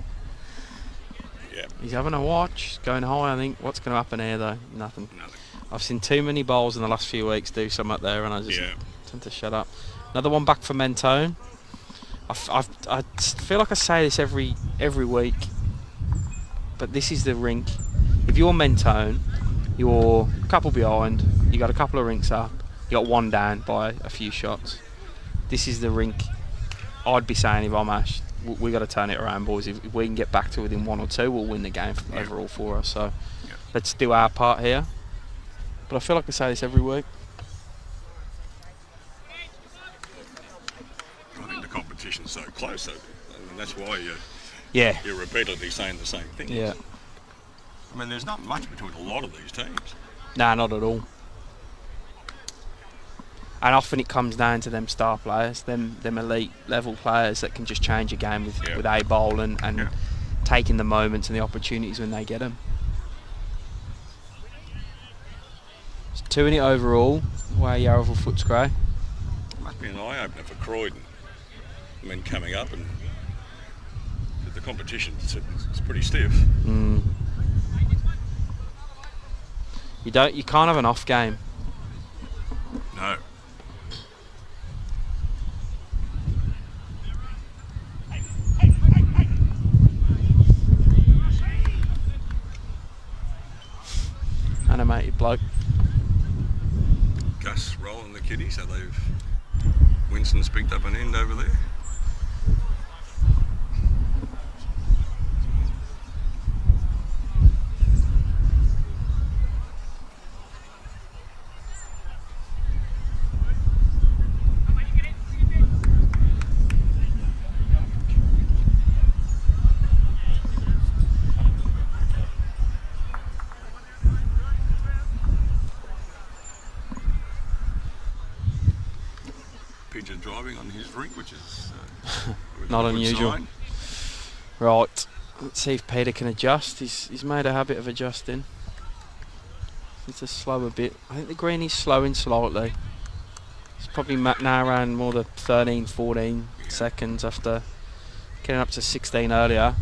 Yeah. He's having a watch. He's going high, I think. What's going to happen here, though? Nothing. Nothing. I've seen too many bowls in the last few weeks do some up there, and I just Yeah. tend to shut up. Another one back for Mentone. I feel like I say this every week, but this is the rink. If you're Mentone, you're a couple behind, you got a couple of rinks up, you got one down by a few shots. This is the rink. I'd be saying if I'm Ash, we got to turn it around, boys. If we can get back to within 1 or 2, we'll win the game overall for us. So let's do our part here. But I feel like I say this every week. I think the competition's so close, though. I mean, that's why Yeah. you're repeatedly saying the same thing. Yeah. I mean, there's not much between a lot of these teams. Nah, not at all. And often it comes down to them star players, them elite level players that can just change a game with a bowl and taking the moments and the opportunities when they get them. It's 2 in it overall, where Yarraville Footscray. Must be an eye-opener for Croydon. I mean, coming up and the competition, it's pretty stiff. You can't have an off game. No. Animated bloke. Gus rolling the kitty, so Winston's picked up an end over there. Pigeon driving on his rink, which is Not a good unusual. sign. Right, let's see if Peter can adjust. He's made a habit of adjusting. It's to slow a bit. I think the green is slowing slightly. It's probably now around more than 13, 14 seconds after getting up to 16 earlier.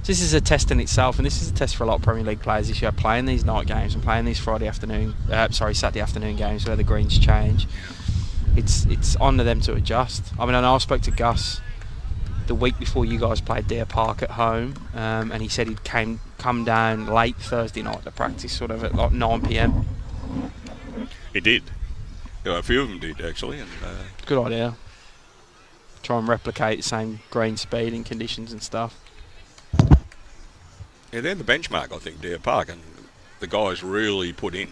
So this is a test in itself, and this is a test for a lot of Premier League players this year, playing these night games and playing these Saturday afternoon games where the greens change. It's on to them to adjust. I mean, I know I spoke to Gus the week before you guys played Deer Park at home, and he said he'd come down late Thursday night to practice, sort of at like 9 p.m. He did. Yeah, a few of them did, actually. And Good idea. Try and replicate the same green speed and conditions and stuff. yeah, they're the benchmark, I think, Deer Park. And the guys really put in,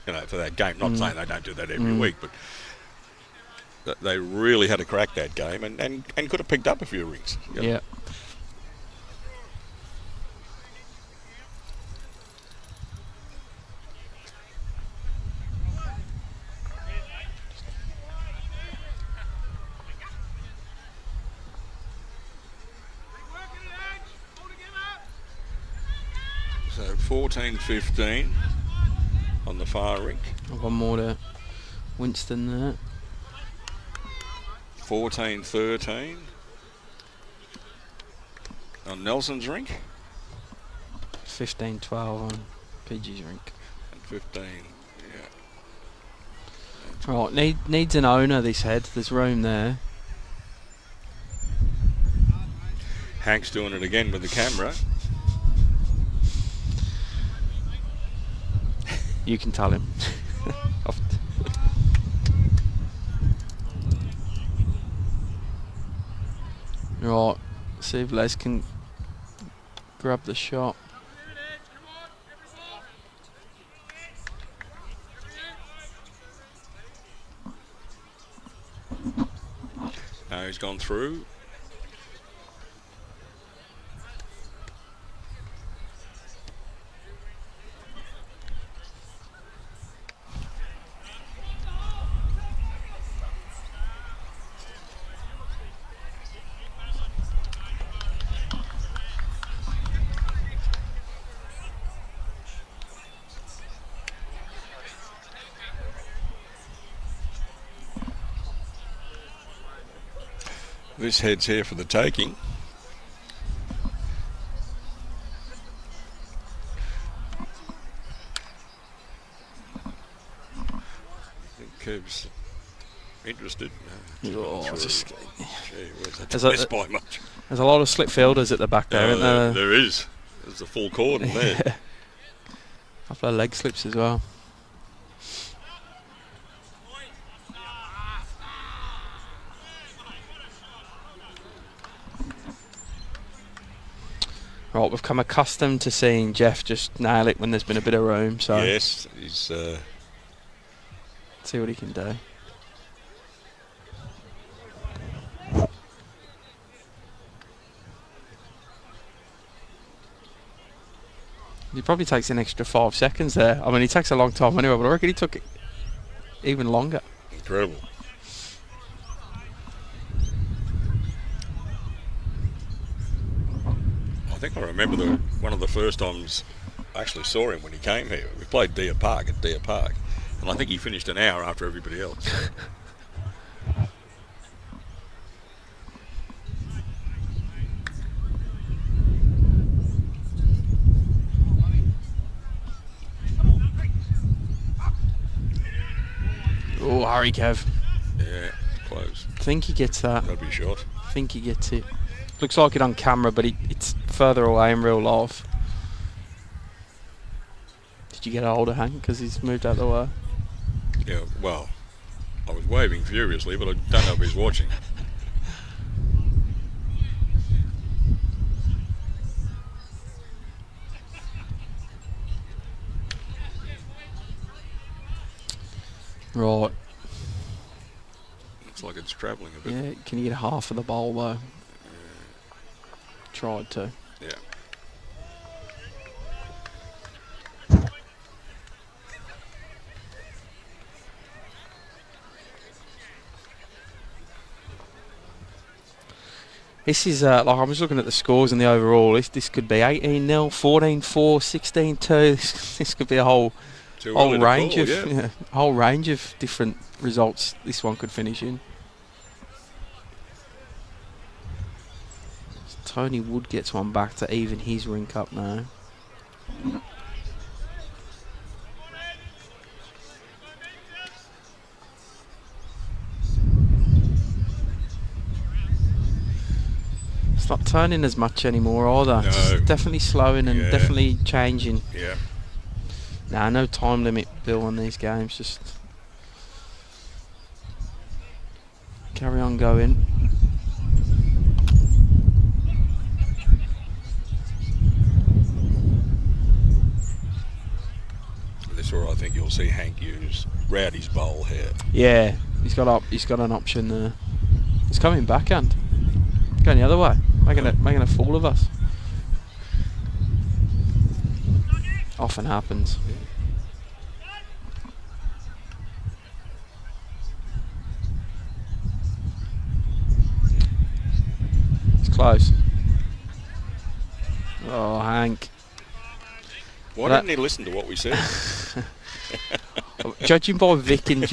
for that game. Not saying they don't do that every week, but they really had to crack that game and could have picked up a few rings. Yeah. So 14-15 on the far rink. One more to Winston there. 14-13 on Nelson's rink. 15-12 on PG's rink. And 15, yeah. Right, needs an owner, this head. There's room there. Hank's doing it again with the camera. You can tell him. Right, see if Les can grab the shot. No, he's gone through. This head's here for the taking. I think Kev's interested. Oh, just, Gee whiz, that's missed by much. There's a lot of slip fielders at the back there, isn't there? There is. There's a full cordon there. A couple of leg slips as well. Right, we've come accustomed to seeing Jeff just nail it when there's been a bit of room. So yes, he's. See what he can do. He probably takes an extra 5 seconds there. I mean, he takes a long time anyway, but I reckon he took it even longer. Incredible. I think I remember one of the first times I actually saw him when he came here. We played Deer Park at Deer Park, and I think he finished an hour after everybody else. Oh, hurry, Kev. Yeah, close. I think he gets that. That'd be shot. I think he gets it. Looks like it on camera, but it's further away in real life. Did you get a hold of Hank because he's moved out the way? Yeah, well, I was waving furiously, but I don't know if he's watching. Right. Looks like it's travelling a bit. Yeah, can you get half of the bowl though? Tried to. Yeah. This is like I was looking at the scores and the overall. This could be 18-0, 14-4, 16-2. This could be a whole range of whole range of different results. This one could finish in. Tony Wood gets one back to even his rink up now. It's not turning as much anymore either. No. It's definitely slowing and definitely changing. Yeah. Nah, no time limit, Bill, on these games. Just carry on going. this is where I think you'll see Hank use Rowdy's bowl here. Yeah, he's got an option there. He's coming backhand. Going the other way, making a fool of us. Often happens. It's close. Oh, Hank. Why didn't he listen to what we said? Judging by Vic and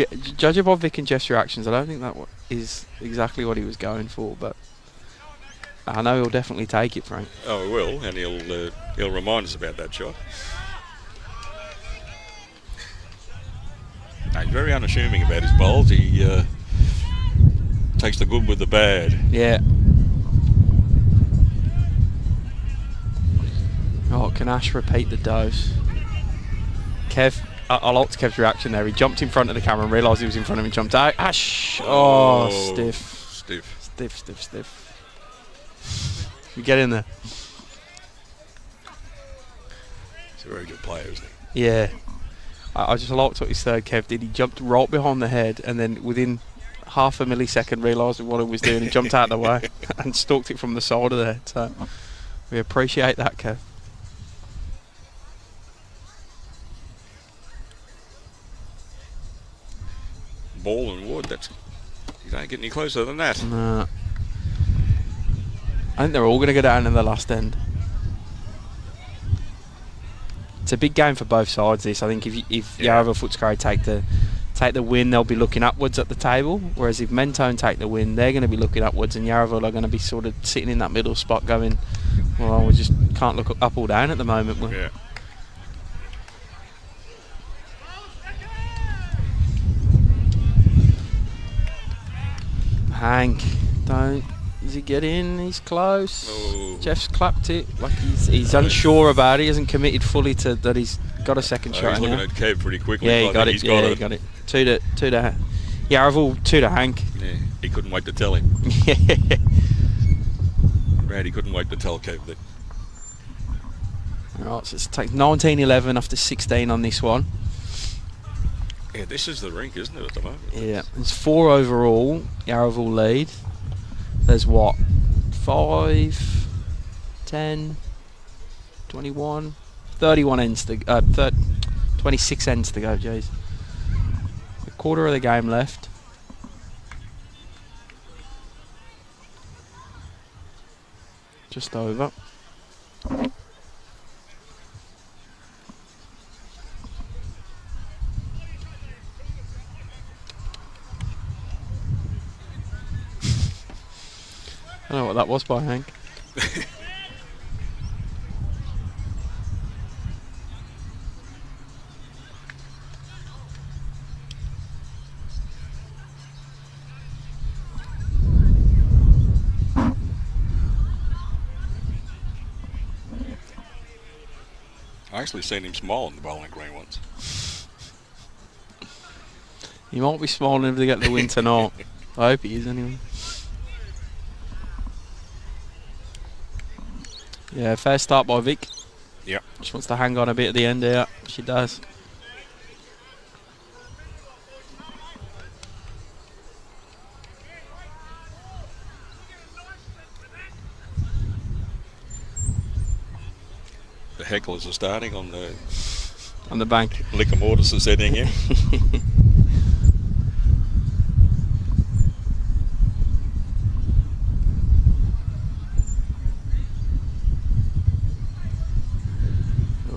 Jeff's reactions, I don't think that is exactly what he was going for, but I know he'll definitely take it, Frank. Oh, he will, and he'll remind us about that shot. No, he's very unassuming about his bowls. He takes the good with the bad. Yeah. Oh, can Ash repeat the dose? Kev, I liked Kev's reaction there. He jumped in front of the camera and realised he was in front of him and jumped out. Ash! Oh, stiff. You get in there. He's a very good player, isn't he? Yeah. I just liked what his third Kev did. He jumped right behind the head and then within half a millisecond realised what he was doing and jumped out of the way and stalked it from the side of the head. So we appreciate that, Kev. Ball and wood, you don't get any closer than that. No. I think they're all going to go down in the last end. It's a big game for both sides, this. I think if Yarraville Footscray take the win, they'll be looking upwards at the table, whereas if Mentone take the win, they're going to be looking upwards, and Yarraville are going to be sort of sitting in that middle spot going, well, we just can't look up or down at the moment. Yeah. Hank, does he get in? He's close. Oh. Jeff's clapped it. Like he's unsure about it. He hasn't committed fully to that. He's got a second shot. He's looking at Kev pretty quickly. Yeah, he got it. He got it. Two to Yarraville, two to Hank. Yeah, he couldn't wait to tell him. Rowdy couldn't wait to tell Kev that. Right, so it takes 19-11 after 16 on this one. Yeah, this is the rink, isn't it, at the moment? Yeah, there's 4 overall. Yarraville lead. There's what? 5, 10, 21, 31 ends to 26 ends to go, jeez. A quarter of the game left. Just over. I don't know what that was by Hank. I actually seen him smile in the bowling green once. He might be smiling if they get the win tonight. I hope he is anyway. Yeah, fair start by Vic. Yep. Just wants to hang on a bit at the end there. She does. The hecklers are starting on the bank. Liquor Mortis is heading in.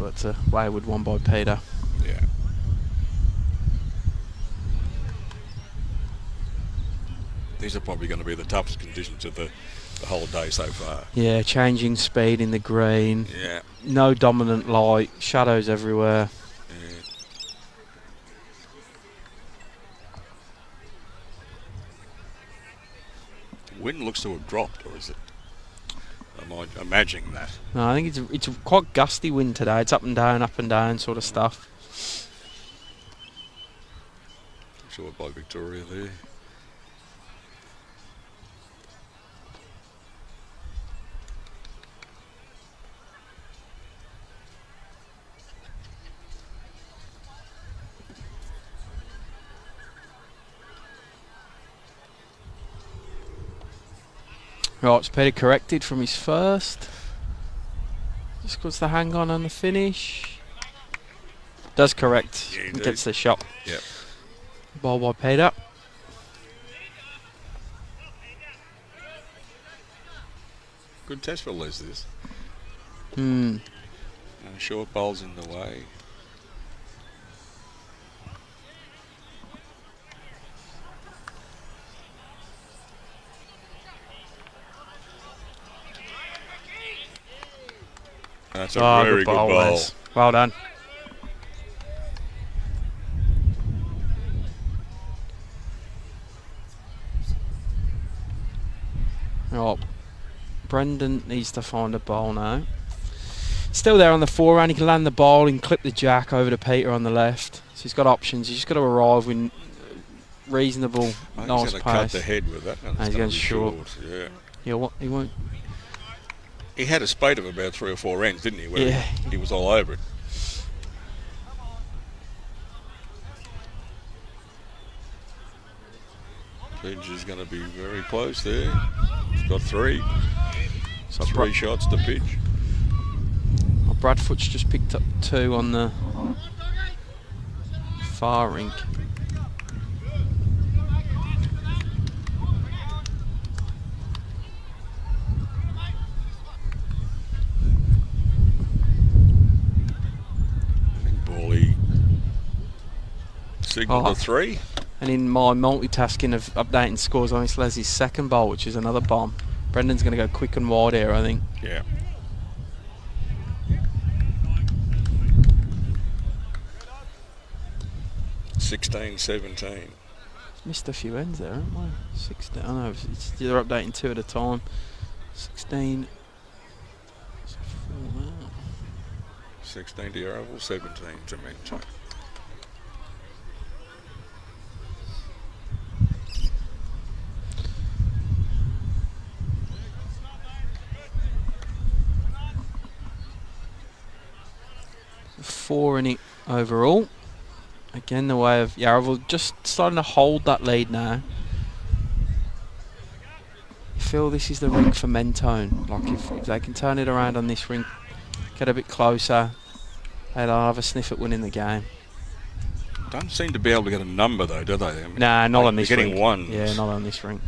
It's a wayward one by Peter. Yeah. These are probably going to be the toughest conditions of the whole day so far. Yeah, changing speed in the green. Yeah. No dominant light. Shadows everywhere. Yeah. The wind looks to have dropped, or is it? Am I imagining that? No, I think it's quite gusty wind today. It's up and down sort of stuff. Short by Victoria there. Right, so Peter corrected from his first. Just puts the hang on the finish. Does correct. Yeah, Gets the shot. Yep. Ball by Peter. Good test for Les, this. Short bowls in the way. That's a very good bowl. Les. Well done. Right. Brendan needs to find a bowl now. Still there on the forehand. He can land the ball and clip the jack over to Peter on the left. So he's got options. He's just got to arrive with reasonable, nice he's pace. cut the head with that. He's going short. Yeah. Yeah, what? He won't. He had a spate of about 3 or 4 ends, didn't he? Where Yeah. he was all over it. Pinch is going to be very close there. He's got 3. So 3 shots to pitch. Well, Bradfoot's just picked up 2 on the far rink. Bally signal to 3. And in my multitasking of updating scores, I missed Leslie's second bowl, which is another bomb. Brendan's going to go quick and wide here, I think. Yeah. (16-17). Missed a few ends there, haven't we? 16. I know they're updating 2 at a time. 16. 16 to Yarraville, 17 to Mentone. Four in it overall. Again, the way of Yarraville just starting to hold that lead now. I feel this is the rink for Mentone. Like if they can turn it around on this rink, get a bit closer, they'll have a sniff at winning the game. Don't seem to be able to get a number though, do they? I mean, nah, not on this rink. Getting ones. Yeah, not on this rink.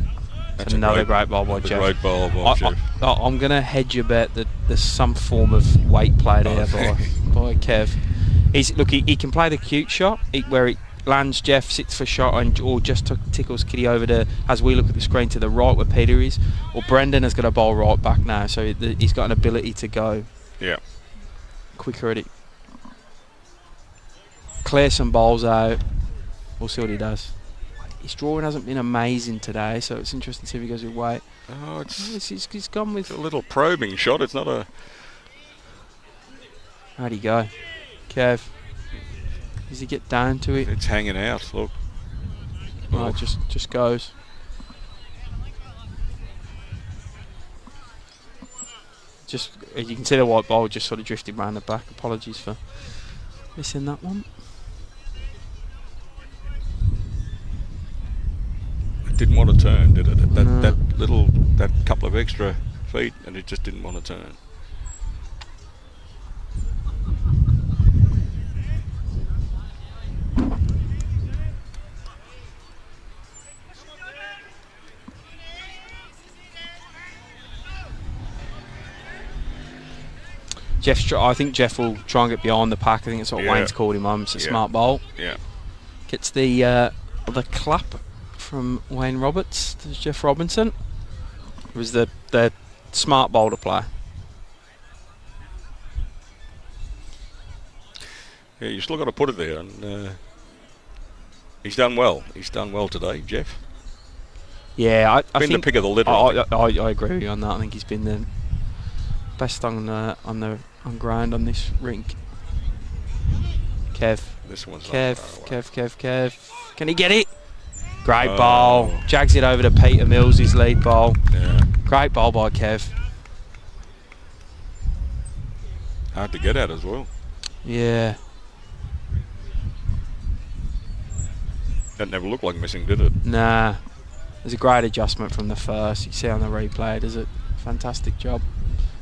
That's another great bowl by Jeff. Great bowl by Jeff. I'm going to hedge a bet that there's some form of weight play there by Kev. He can play the cute shot where it lands Jeff, sits for shot, or just tickles Kitty over to, as we look at the screen, to the right where Peter is. Or Brendan has got a bowl right back now, so he's got an ability to go quicker at it. Clear some bowls out. We'll see what he does. His drawing hasn't been amazing today, so it's interesting to see if he goes with weight. Oh, he's gone with a little probing shot. It's not a. How'd he go, Kev? Does he get down to it? It's hanging out. Look. No, it just goes. Just you can see the white ball just sort of drifted round the back. Apologies for missing that one. Didn't want to turn, did it? That couple of extra feet, and it just didn't want to turn. I think Jeff will try and get behind the pack. I think that's what Wayne's called him on. It's a smart bowl. Yeah. Gets the clap from Wayne Roberts to Jeff Robinson. It was the smart bowl to play. Yeah, you still got to put it there, and he's done well. He's done well today, Jeff. Yeah, I been think the pick of the litter. I agree with you on that. I think he's been the best on ground on this rink. Kev. This one's Kev. Can he get it? Great ball. Jags it over to Peter Mills, his lead ball. Yeah. Great ball by Kev. Hard to get at as well. Yeah. That never looked like missing, did it? Nah. There's a great adjustment from the first. You can see on the replay, does a fantastic job.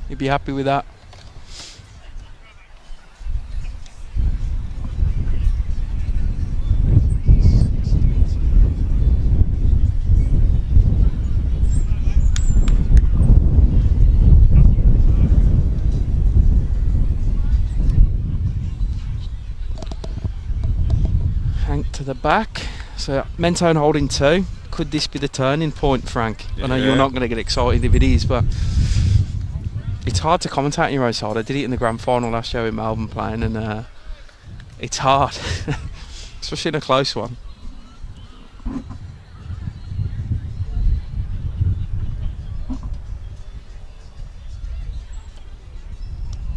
You'd be happy with that. Hank to the back. So Mentone holding 2. Could this be the turning point, Frank? Yeah. I know you're not going to get excited if it is, but it's hard to commentate on your own side. I did it in the grand final last year in Melbourne playing, and it's hard, especially in a close one.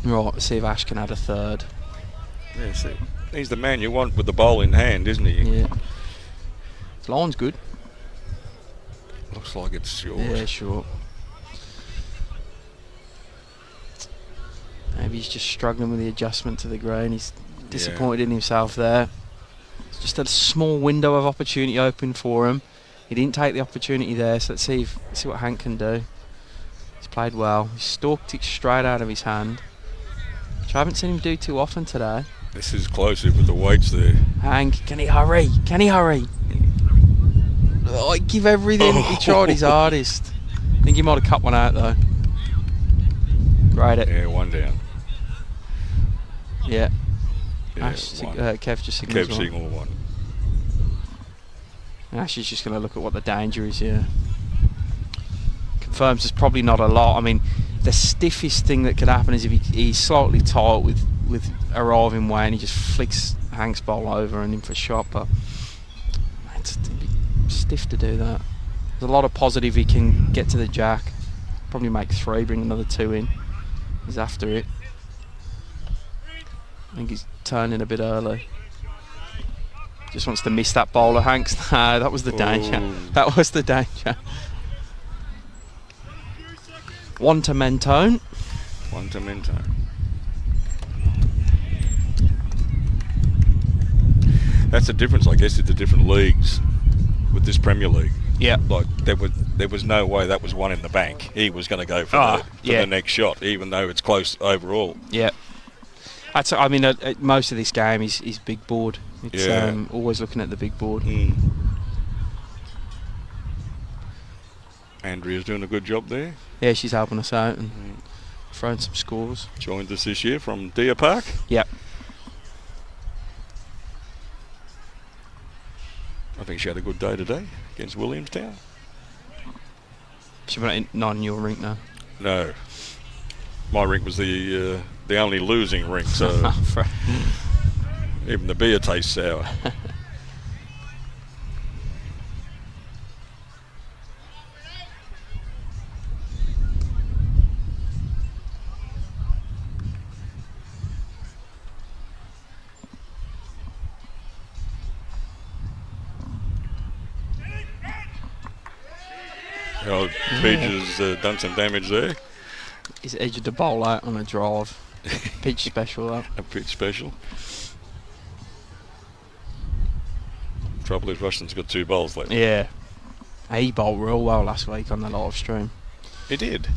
Right, let's see if Ash can add a third. Yeah, see, he's the man you want with the bowl in hand, isn't he? Yeah. His line's good. Looks like it's short. Yeah, sure. Maybe he's just struggling with the adjustment to the green. He's disappointed in himself there. It's just a small window of opportunity open for him. He didn't take the opportunity there, so let's see what Hank can do. He's played well. He stalked it straight out of his hand, which I haven't seen him do too often today. This is explosive with the weights there. Hank, can he hurry? Can he hurry? Oh, give everything. He tried his hardest. I think he might have cut one out though. Right it. Yeah, one down. Yeah. Yeah, Ash, one. Kev just signals Kev one. signal one. Ash is just going to look at what the danger is here. Confirms there's probably not a lot. I mean, the stiffest thing that could happen is if he's slightly tight with arriving way and he just flicks Hank's bowl over and in for a shot, but it'd be stiff to do that. There's a lot of positive he can get to the jack. Probably make 3, bring another 2 in. He's after it. I think he's turning a bit early. Just wants to miss that bowler, Hanks. No, that was the danger. That was the danger. 1 to Mentone. 1 to Mentone. That's the difference, I guess, to the different leagues with this Premier League. Yeah. Like there was no way that was one in the bank. He was going to go for the next shot, even though it's close overall. Yeah. I mean, most of this game is big board. It's always looking at the big board. Andrea's doing a good job there. Yeah, she's helping us out and throwing some scores. Joined us this year from Deer Park. Yep. I think she had a good day today against Williamstown. She went not in your rink now. No, my rink was the only losing rink, so even the beer tastes sour. Peach has done some damage there. He's edged the bowl out on a drive. Pitch special though. A pitch special. Trouble is Rushton's got 2 bowls left. Yeah. He bowled real well last week on the live stream. He did.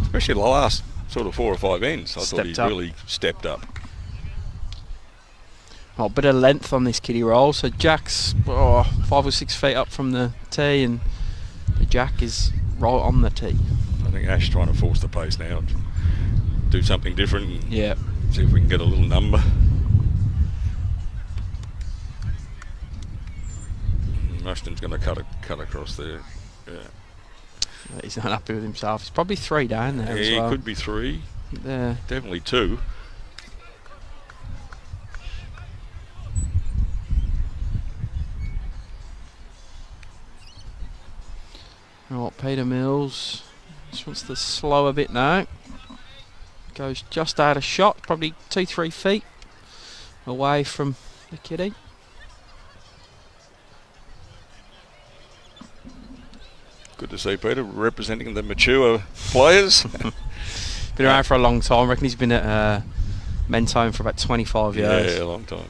Especially the last sort of 4 or 5 ends. I thought he really stepped up. Well, a bit of length on this kiddie roll. So Jack's 5 or 6 feet up from the tee and the jack is right on the tee. I think Ash trying to force the pace now. Do something different. And yeah. See if we can get a little number. Rushton's going to cut across there. Yeah. He's not happy with himself. He's probably 3 down there as well. He could be 3. Yeah. Definitely 2. Right, Peter Mills just wants to slow a bit now. Goes just out of shot, probably 2-3 feet away from the kiddie. Good to see Peter representing the mature players. Been around for a long time. I reckon he's been at Mentone for about 25 years. Yeah, a long time.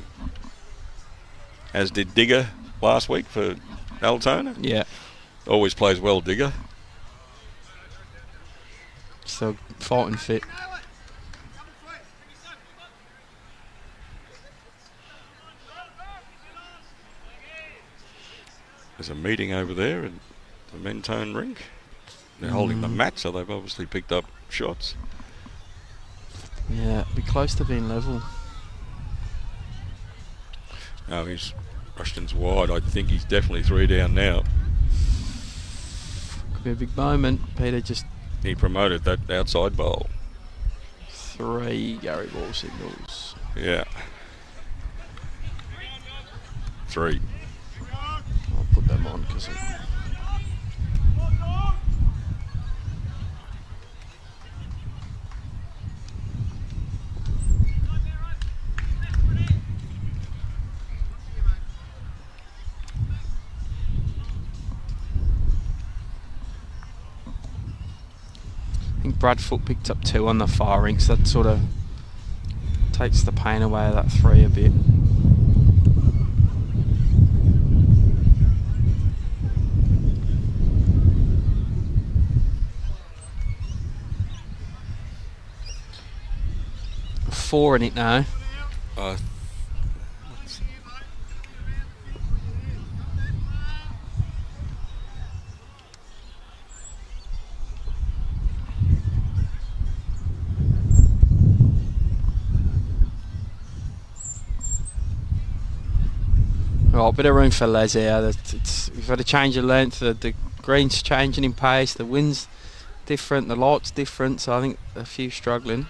As did Digger last week for Altona. Yeah. Always plays well, Digger. Still fighting fit. There's a meeting over there in the Mentone rink. They're holding the mat, so they've obviously picked up shots. Yeah, be close to being level. No, Rushton's wide. I think he's definitely 3 down now. Could be a big moment. Peter just... He promoted that outside bowl. 3 Gary ball signals. Yeah. 3. I'll put them on because... I think Bradfoot picked up 2 on the far rink, so that sort of takes the pain away of that 3 a bit. Four in it now. Right, a bit of room for Les here. We've had a change of length. The green's changing in pace. The wind's different. The light's different. So I think a few struggling.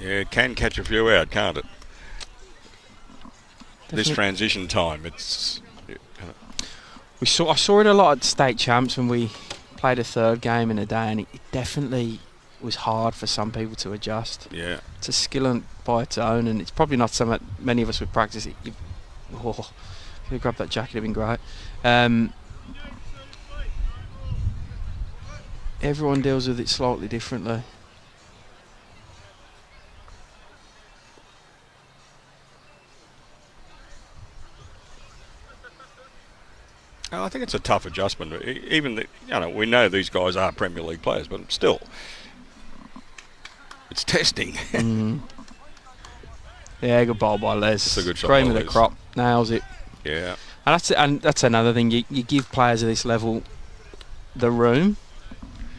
Yeah, it can catch a few out, can't it? Definitely. This transition time, it's... I saw it a lot at state champs when we played a 3rd game in a day, and it definitely was hard for some people to adjust. Yeah. It's a skill by its own, and it's probably not something many of us would practice. If you grabbed that jacket, it'd been great. Everyone deals with it slightly differently. I think it's a tough adjustment. Even we know these guys are Premier League players, but still, it's testing. Yeah, good ball by Les. It's a good shot. Cream of the crop, nails it. Yeah. And that's another thing. You give players of this level the room,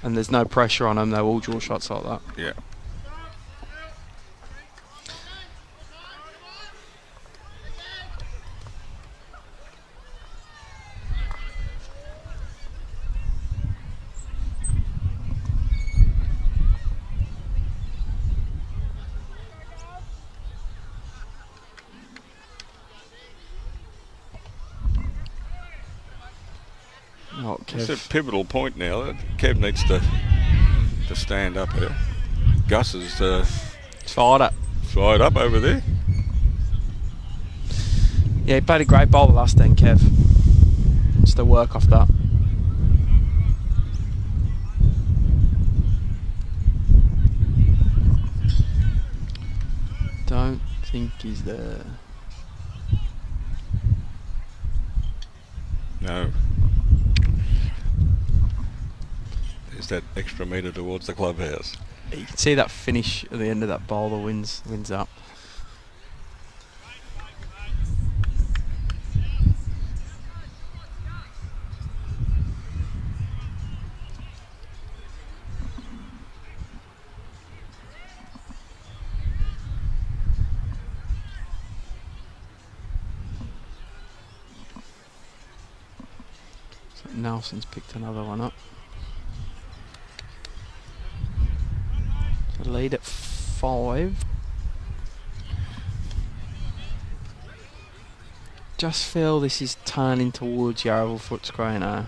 and there's no pressure on them. They all draw shots like that. Yeah. It's a pivotal point now. Kev needs to stand up here. Gus is fired up. Fired up over there. Yeah, he played a great bowl last then, Kev. Just to work off that. Don't think he's there. No. There's that extra metre towards the clubhouse. You can see that finish at the end of that bowl. The wind's up. So Nelson's picked another one up. Lead at 5. Just feel this is turning towards Yarraville Footscray now.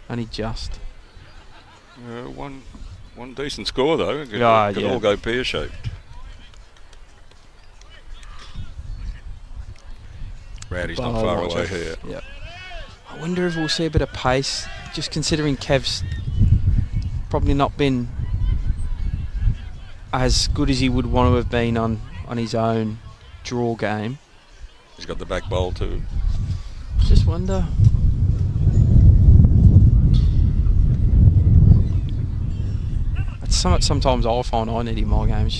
Only just. One decent score though. Could all go pear-shaped. Rowdy's not far away here. Yep. I wonder if we'll see a bit of pace, just considering Kev's probably not been as good as he would want to have been on his own draw game. He's got the back bowl too. Just wonder. It's something sometimes I find I need in my games,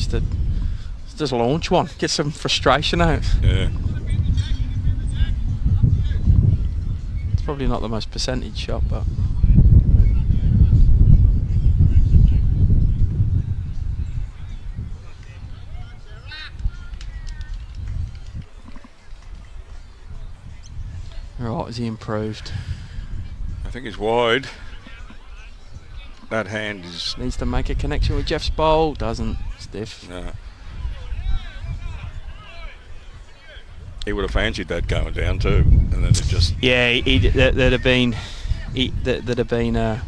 just launch one, get some frustration out. Yeah. It's probably not the most percentage shot, but. Right, has he improved? I think he's wide. That hand is... Needs to make a connection with Jeff's bowl. Doesn't. Stiff. No. He would have fancied that going down too, and then it just... Yeah, there'd have been... There'd have been a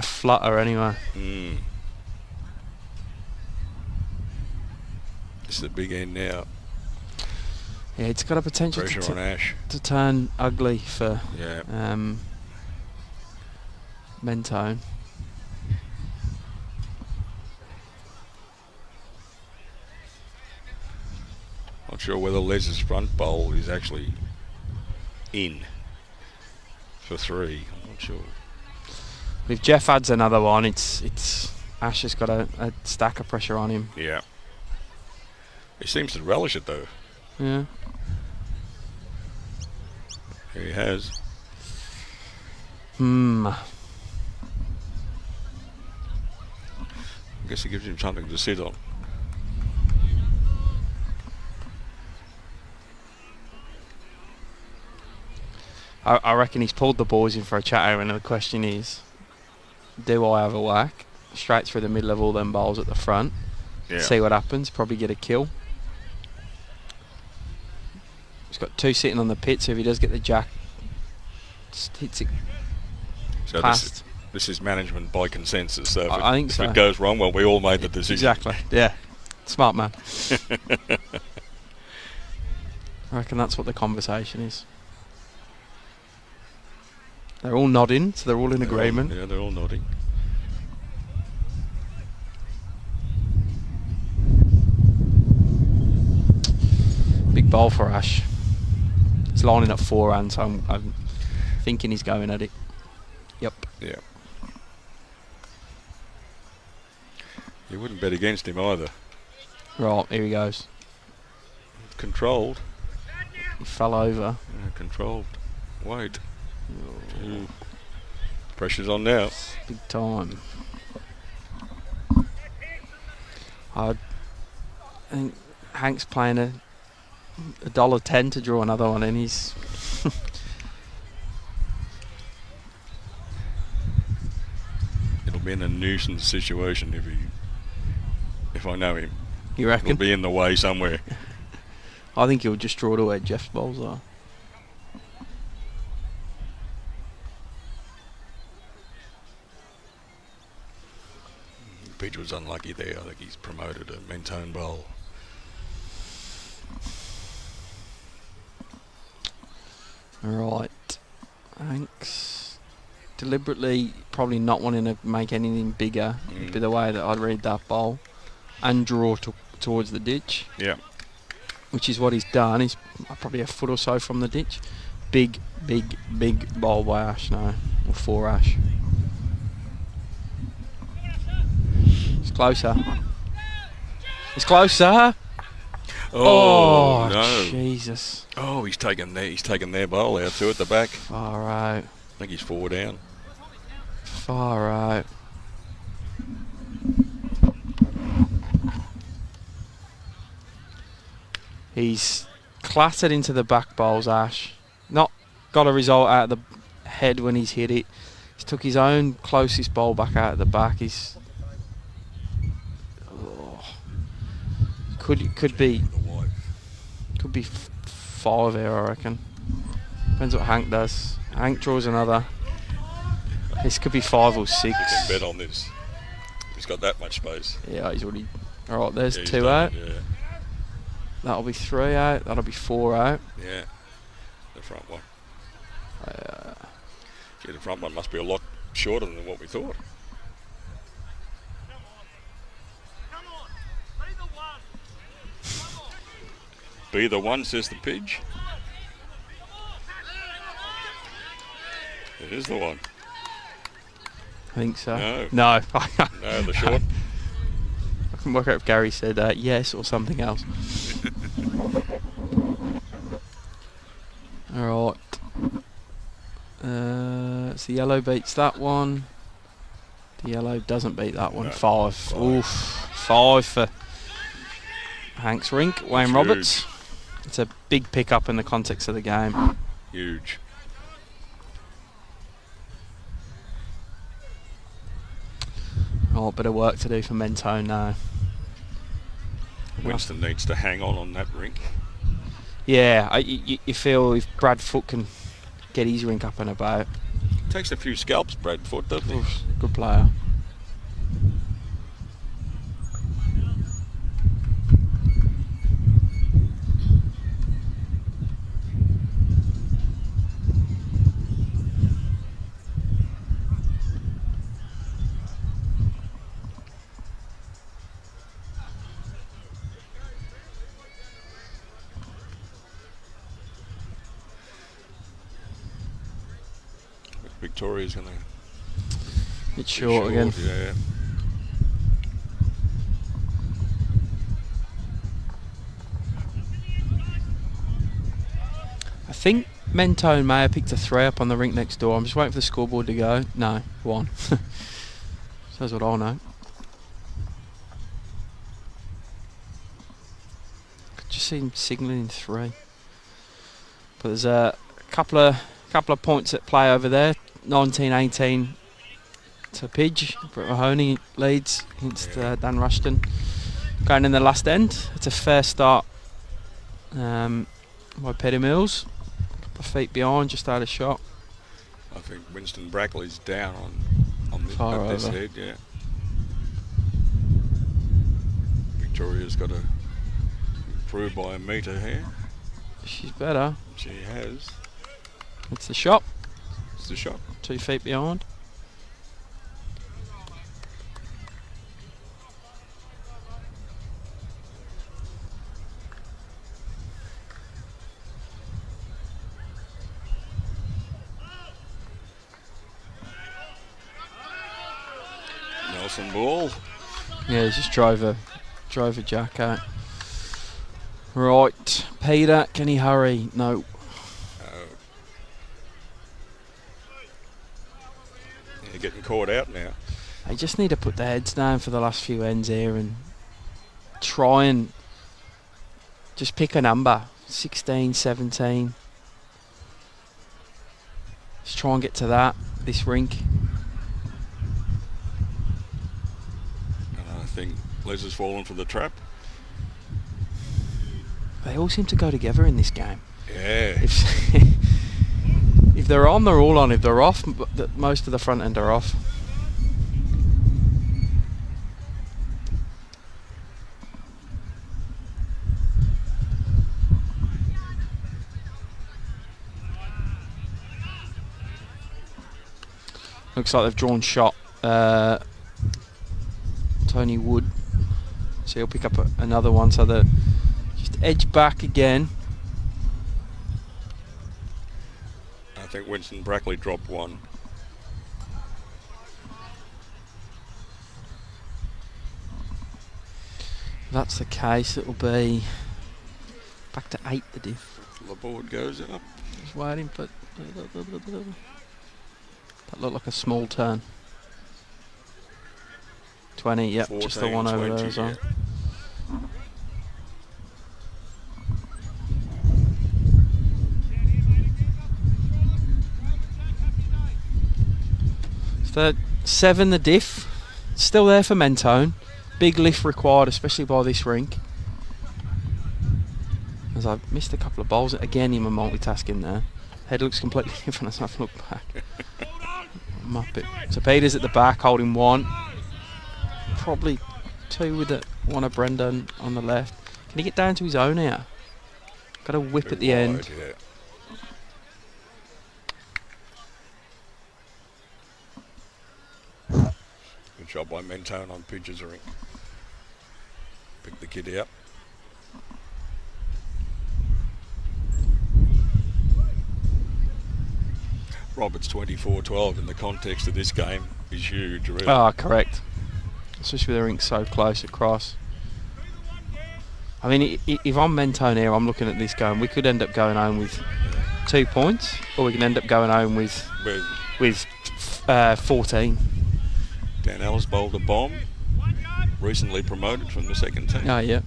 flutter anyway. Mm. It's the big end now. Yeah, it's got a potential Pressure on Ash. to turn ugly for Yeah. Mentone. Not sure whether Les's front bowl is actually in for 3. I'm not sure. If Jeff adds another one, it's Ash has got a stack of pressure on him. Yeah. He seems to relish it though. Yeah. He has. I guess it gives him something to sit on. I reckon he's pulled the boys in for a chat out, and the question is, do I have a whack straight through the middle of all them bowls at the front? Yeah. See what happens, probably get a kill. He's got 2 sitting on the pit, so if he does get the jack, just hits it So past. this is management by consensus. So I think so. If it goes wrong, well, we all made the decision. Exactly, yeah. Smart man. I reckon that's what the conversation is. They're all nodding, so they're all in agreement. Yeah, they're all nodding. Big bowl for Ash. He's lining up 4-hand, so I'm thinking he's going at it. Yep. Yeah. You wouldn't bet against him either. Right, here he goes. Controlled. He fell over. Yeah, controlled. Wait. Ooh. Pressure's on now. Big time. I think Hank's playing a $1.10 to draw another one, and he's It'll be in a nuisance situation if I know him. You reckon? It'll be in the way somewhere. I think he'll just draw to where Jeff's bowls are. Pitch was unlucky there. I think he's promoted a Mentone bowl. Right. Hank's deliberately probably not wanting to make anything bigger. Would be the way that I'd read that bowl. And draw towards the ditch. Yeah. Which is what he's done. He's probably a foot or so from the ditch. Big bowl by Ash now. Or for Ash. It's closer. It's closer. Oh no! Jesus! Oh, he's taken their bowl out too at the back. Far out. I think he's 4 down. Far out. He's clattered into the back bowls, Ash. Not got a result out of the head when he's hit it. He's took his own closest bowl back out of the back. He's could be 5 here, I reckon. Depends what Hank does. Hank draws another. This could be 5 or 6. You can bet on this. He's got that much space. Yeah, he's already. All right, there's Yeah, 2 done out. it, yeah. That'll be 3 out. That'll be 4 out. Yeah, the front one. Gee, the front one must be a lot shorter than what we thought. Be the one, says the Pidge. It is the one. I think so. No. No. No, the short. I can work out if Gary said yes or something else. Alright. So the yellow beats that one. The yellow doesn't beat that one. No. 5. Oof. 5 for Hanks Rink. Wayne Roberts. It's a big pickup in the context of the game. Huge. Oh, a bit of work to do for Mentone now. Winston needs to hang on that rink. Yeah, you feel if Brad Foot can get his rink up and about. Takes a few scalps, Brad Foot, doesn't he? Good player. Victoria's going to... It's short again. Yeah. I think Mentone may have picked a 3 up on the rink next door. I'm just waiting for the scoreboard to go. No, 1. That's what I know. Could just see him signalling 3. But there's a couple of points at play over there. 19-18 to Pidge. Brett Mahoney leads against Dan Rushton. Going in the last end. It's a fair start by Petty Mills. A couple of feet behind, just out of shot. I think Winston Brackley's down on this over. head, yeah. Victoria's got to improve by a metre here. She's better. She has. It's the shot. It's the shot. 2 feet behind. Nelson Ball. Yeah, he just drove a jack out. Right, Peter, can he hurry? No. They're getting caught out now. They just need to put their heads down for the last few ends here and try and just pick a number. 16, 17. Just try and get to that, this rink. And I think Les has fallen for the trap. They all seem to go together in this game. Yeah. If they're on, they're all on. If they're off, most of the front end are off. Looks like they've drawn shot. Tony Wood. So he'll pick up another one. So they're just edge back again. I think Winston Brackley dropped one. If that's the case, it'll be back to 8 the diff. The board goes up. Just waiting, but that looked like a small turn. 20, yep, 14, just the one over 20, there as well. Yeah. So 7 the diff. Still there for Mentone. Big lift required, especially by this rink. As I've missed a couple of bowls. Again, I'm multitasking there. Head looks completely different as I've looked back. Muppet. So Peter's at the back holding 1. Probably 2 with one of Brendan on the left. Can he get down to his own here? Got a whip at the end. Yeah. Good job by Mentone on Pidge's ring. Pick the kid out. Roberts 24-12 in the context of this game is huge, really. Ah, correct. Especially with the rink so close across. I mean, if I'm Mentone here, I'm looking at this going, we could end up going home with 2 points, or we can end up going home with 14. Dan Ellis bowled a bomb, recently promoted from the second team. Oh, yeah.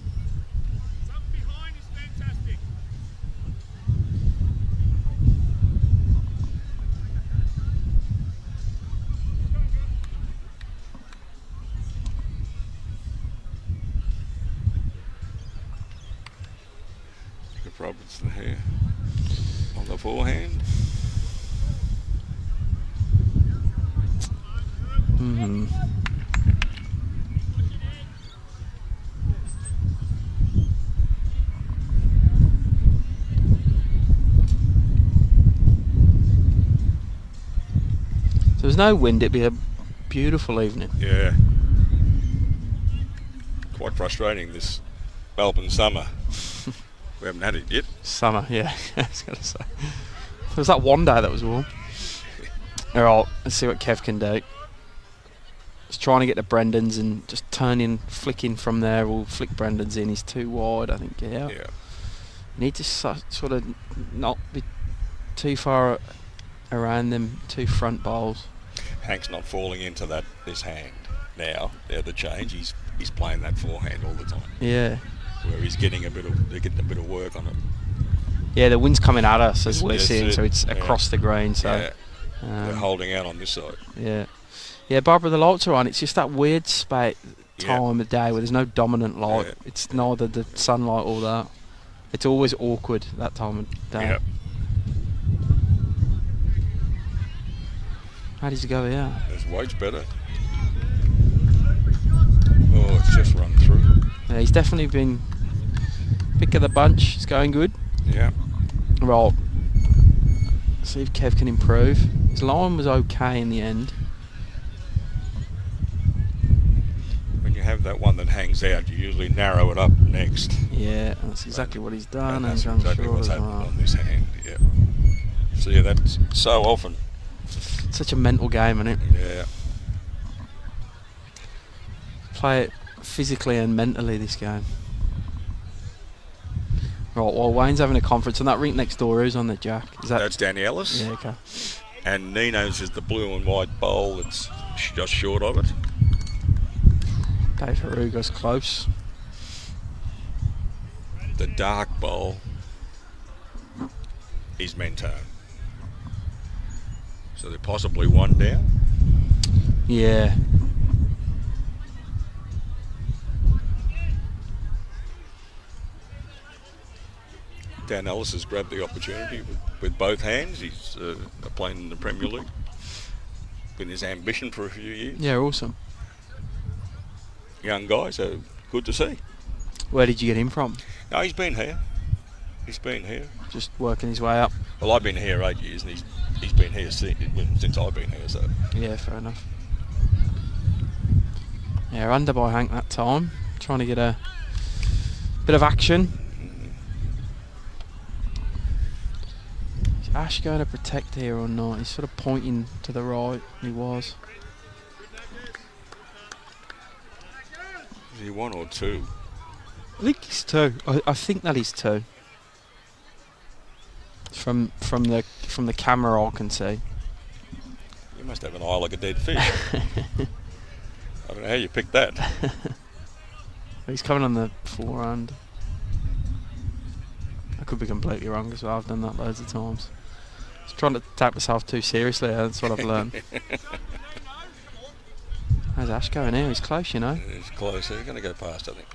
Robertson here on the forehand. Mm-hmm. If there was no wind, it'd be a beautiful evening. Yeah. Quite frustrating, this Melbourne summer. We haven't had it yet. Summer, yeah. I was going to say. There was that one day that was warm. Alright, let's see what Kev can do. He's trying to get to Brendan's and just flicking from there. We'll flick Brendan's in. He's too wide, I think. Yeah. Need to sort of not be too far around them two front bowls. Hank's not falling into this hand now. They're the change. He's playing that forehand all the time. Yeah. Where he's getting a bit of work on it. Yeah, the wind's coming at us as we're seeing, so it's across the green. So yeah. They're holding out on this side. Yeah. Yeah, Barbara, the lights are on. It's just that weird time of day where there's no dominant light. Yeah. It's neither the sunlight or that. It's always awkward that time of day. Yeah. How did you go here? His weight's better. Oh, it's just run through. Yeah, he's definitely been pick of the bunch. It's going good. Yeah. Right. See if Kev can improve. His line was okay in the end. When you have that one that hangs out, you usually narrow it up next. Yeah, that's exactly what he's done. And that's I'm exactly sure what's as happened well. on this hand. Yeah. So yeah, that's so often. Such a mental game, isn't it? Yeah. Play it physically and mentally, this game. Right, well, Wayne's having a conference, and that rink next door, who's on the jack? That's Danny Ellis. Yeah, okay. And Nino's is the blue and white bowl that's just short of it. Dave Haruga's close. The dark bowl is Mentone. So they're possibly one down. Yeah. Dan Ellis has grabbed the opportunity with both hands. He's playing in the Premier League. Been his ambition for a few years. Yeah, awesome. Young guy, so good to see. Where did you get him from? No, he's been here. He's been here. Just working his way up. Well, I've been here 8 years, and he's been here since I've been here. So Yeah, fair enough. Yeah, under by Hank that time. Trying to get a bit of action. Is Ash going to protect here or not? He's sort of pointing to the right. He was. Is he one or two? I think he's two. I think that is two. From the camera I can see. You must have an eye like a dead fish. I don't know how you picked that. He's coming on the forehand. I could be completely wrong as well. I've done that loads of times. Just trying to take myself too seriously. That's what I've learned. How's Ash going here? He's close, you know. He's close. He's going to go past, I think.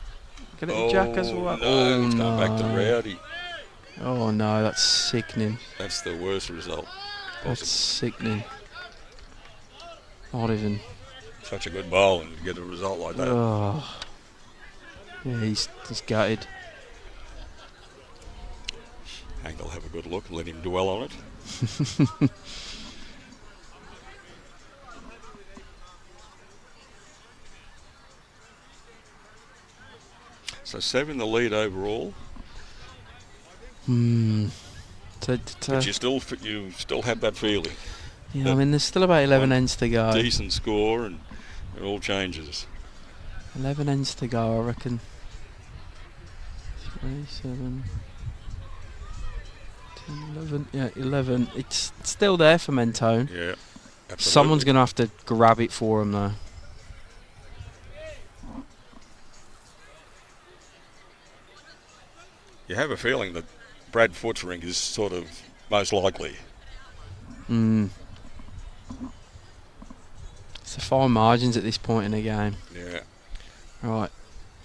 Get it to Jack as well. No, he's going back to Rowdy. Oh no, that's sickening. That's the worst result possible. That's sickening. Not even. Such a good bowl and get a result like that. Oh. Yeah, he's gutted. Hank will have a good look and let him dwell on it. So 7 the lead overall. But But you still have that feeling. Yeah, I mean, there's still about 11 ends to go. Decent score, and it all changes. 11 ends to go, I reckon. 3, 7, 10, 11. Yeah, 11. It's still there for Mentone. Yeah, absolutely. Someone's going to have to grab it for him, though. You have a feeling that Brad Foot's rink is sort of most likely. It's the fine margins at this point in the game. Yeah. Right.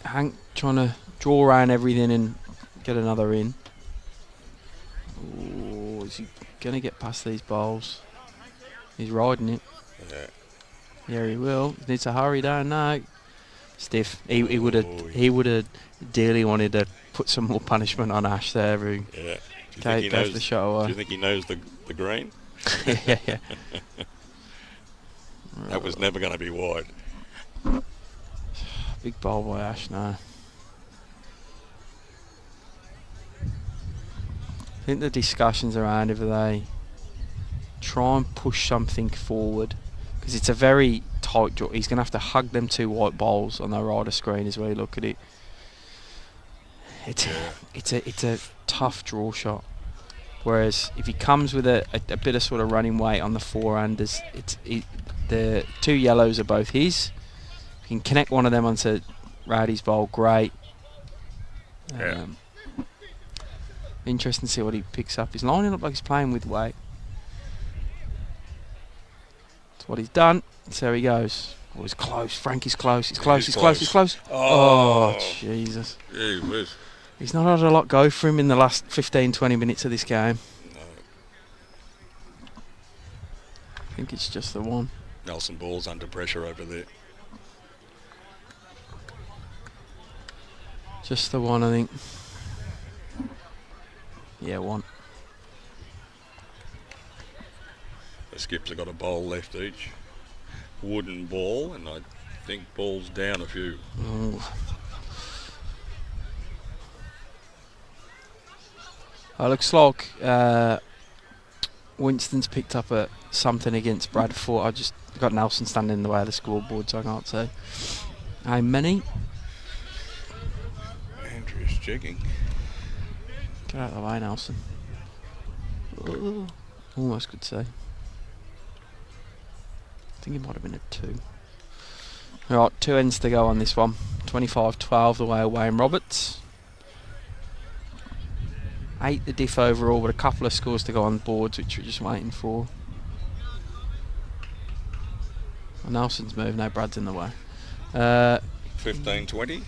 Hank trying to draw around everything and get another in. Oh, is he going to get past these bowls? He's riding it. Yeah. Yeah, he will. He needs to hurry down now. Stiff. He would have dearly wanted to put some more punishment on Ash there. Who Yeah. gave the shot away. Do you think he knows the green? Yeah. That was never going to be wide. Big bowl by Ash now. I think the discussions around if they try and push something forward, because it's a very tight draw. He's going to have to hug them 2 white bowls on the rider screen as well. Look at it. It's a tough draw shot. Whereas if he comes with a bit of sort of running weight on the forehand, the 2 yellows are both his. If you can connect one of them onto Rowdy's bowl, great. Interesting to see what he picks up. He's lining up like he's playing with weight. That's what he's done. So he goes. Oh, he's close. Frankie's close. He's close. He's close. He's close. Oh, Jesus. Gee whiz. He's not had a lot go for him in the last 15-20 minutes of this game. No. I think it's just the one. Nelson Ball's under pressure over there. Just the one, I think. Yeah, one. The skips have got a bowl left each. Wooden ball, and I think ball's down a few. Oh. Looks like Winston's picked up something against Bradford. I just got Nelson standing in the way of the scoreboard, so I can't say how many. Andrew's checking. Get out of the way, Nelson. Ooh, almost could say. I think it might have been a 2. Right, 2 ends to go on this one. 25-12 the way away in Roberts. 8 the diff overall, but a couple of scores to go on boards, which we're just waiting for. Well, Nelson's moved, now Brad's in the way. 15-20.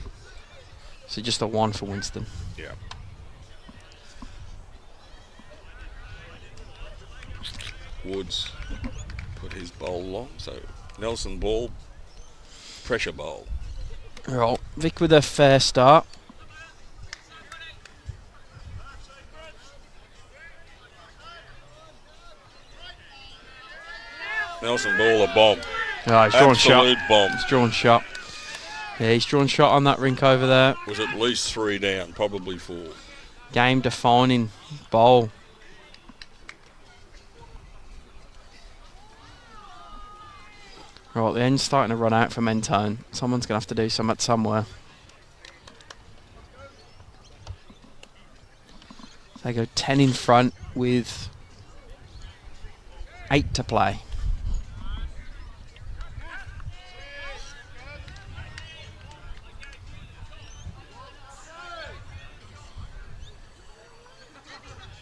So just a 1 for Winston. Yeah. Woods put his bowl long, so Nelson Ball, pressure bowl. Right, Vic with a fair start. Nelson Ball a bomb. Oh, he's drawn Absolute shot. bomb. He's drawn shot. Yeah, he's drawn shot on that rink over there. Was at least 3 down, probably 4. Game defining bowl. Right, the end's starting to run out for Mentone. Someone's going to have to do something somewhere. They go 10 in front with 8 to play.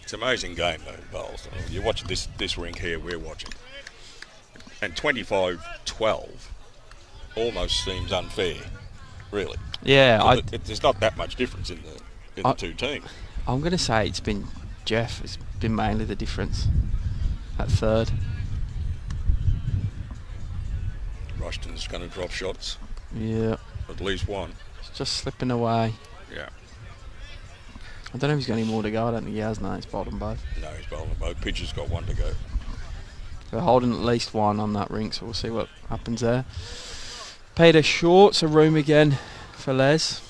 It's an amazing game, those bowls. You watch this rink here we're watching. And 25-12 almost seems unfair, really. Yeah, there's not that much difference in the 2 teams. I'm going to say it's been Jeff. It's been mainly the difference at third. Rushton's going to drop shots. Yeah. At least one. It's just slipping away. Yeah. I don't know if he's got any more to go. I don't think he has now. He's bowled them both. No, he's bowling them both. Pitcher's got 1 to go. They're holding at least 1 on that rink, so we'll see what happens there. Peter short, so room again for Les.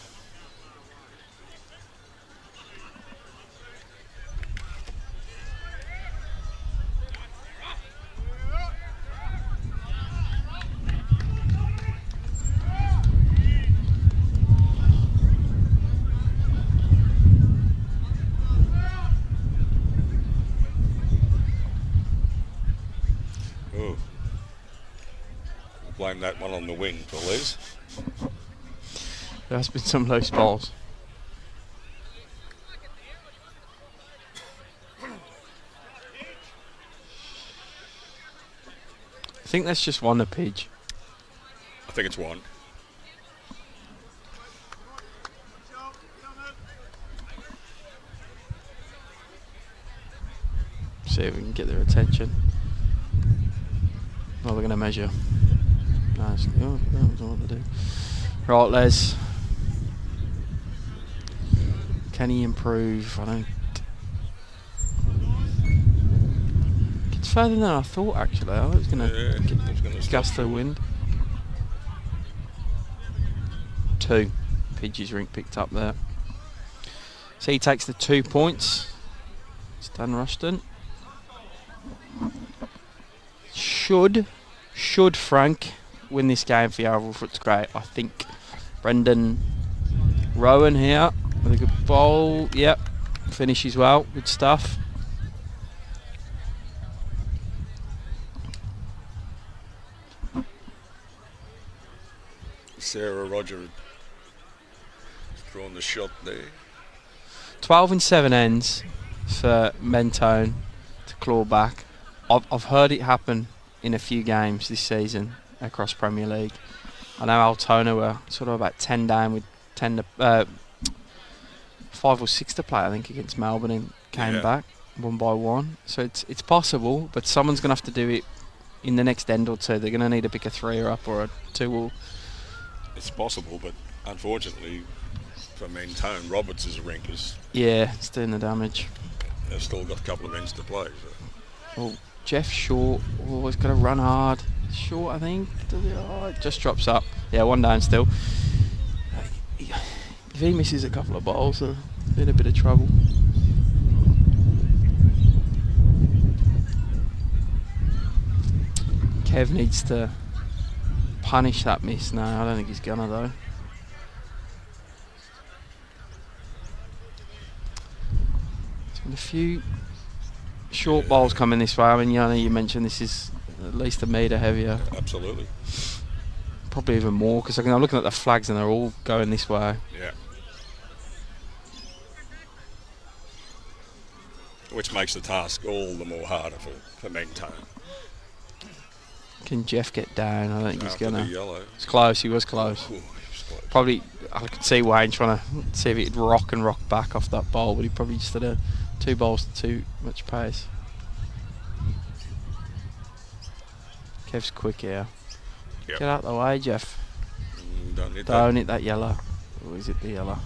blame that one on the wind for Les. There has been some loose balls. I think that's just one a pidge. I think it's one. See if we can get their attention. Oh, they're going to measure. Nice. Oh, I don't know what to do. Right, Les. Can he improve? I don't. It's further than I thought, actually. I was going to gust the wind. 2 Pidge's rink picked up there. So he takes the 2 points. Stan Rushton. Should Frank win this game for Yarraville Footscray? I think Brendan Rowan here with a good bowl. Yep, finishes well. Good stuff. Sarah Roger has drawn the shot there. 12 and 7 ends for Mentone to claw back. I've heard it happen in a few games this season across Premier League. I know Altona were sort of about 10 down with 5 or 6 to play, I think, against Melbourne, and came back 1 by 1. So it's possible, but someone's going to have to do it in the next end or two. They're going to need to pick a 3 up or a 2 or. It's possible, but unfortunately for Mentone, Roberts' rink is. Yeah, it's doing the damage. They've still got a couple of ends to play. So. Well, Jeff Short, he's got to run hard. Short, I think. It just drops up. Yeah, 1 down still. If he misses a couple of balls, they're in a bit of trouble. Kev needs to punish that miss now. I don't think he's gonna, though. There's been a few short balls coming this way. I mean, you mentioned this is at least a metre heavier. Absolutely. Probably even more, because I'm looking at the flags and they're all going this way. Yeah. Which makes the task all the more harder for Mentone. Can Jeff get down? I don't think he's gonna. Yellow. It's close. He was close. Ooh, he was close. Probably, I could see Wayne trying to see if he'd rock back off that ball, but he probably just had 2 balls to too much pace. Kev's quick here. Yep. Get out of the way, Jeff. Don't hit that yellow. Or is it the yellow?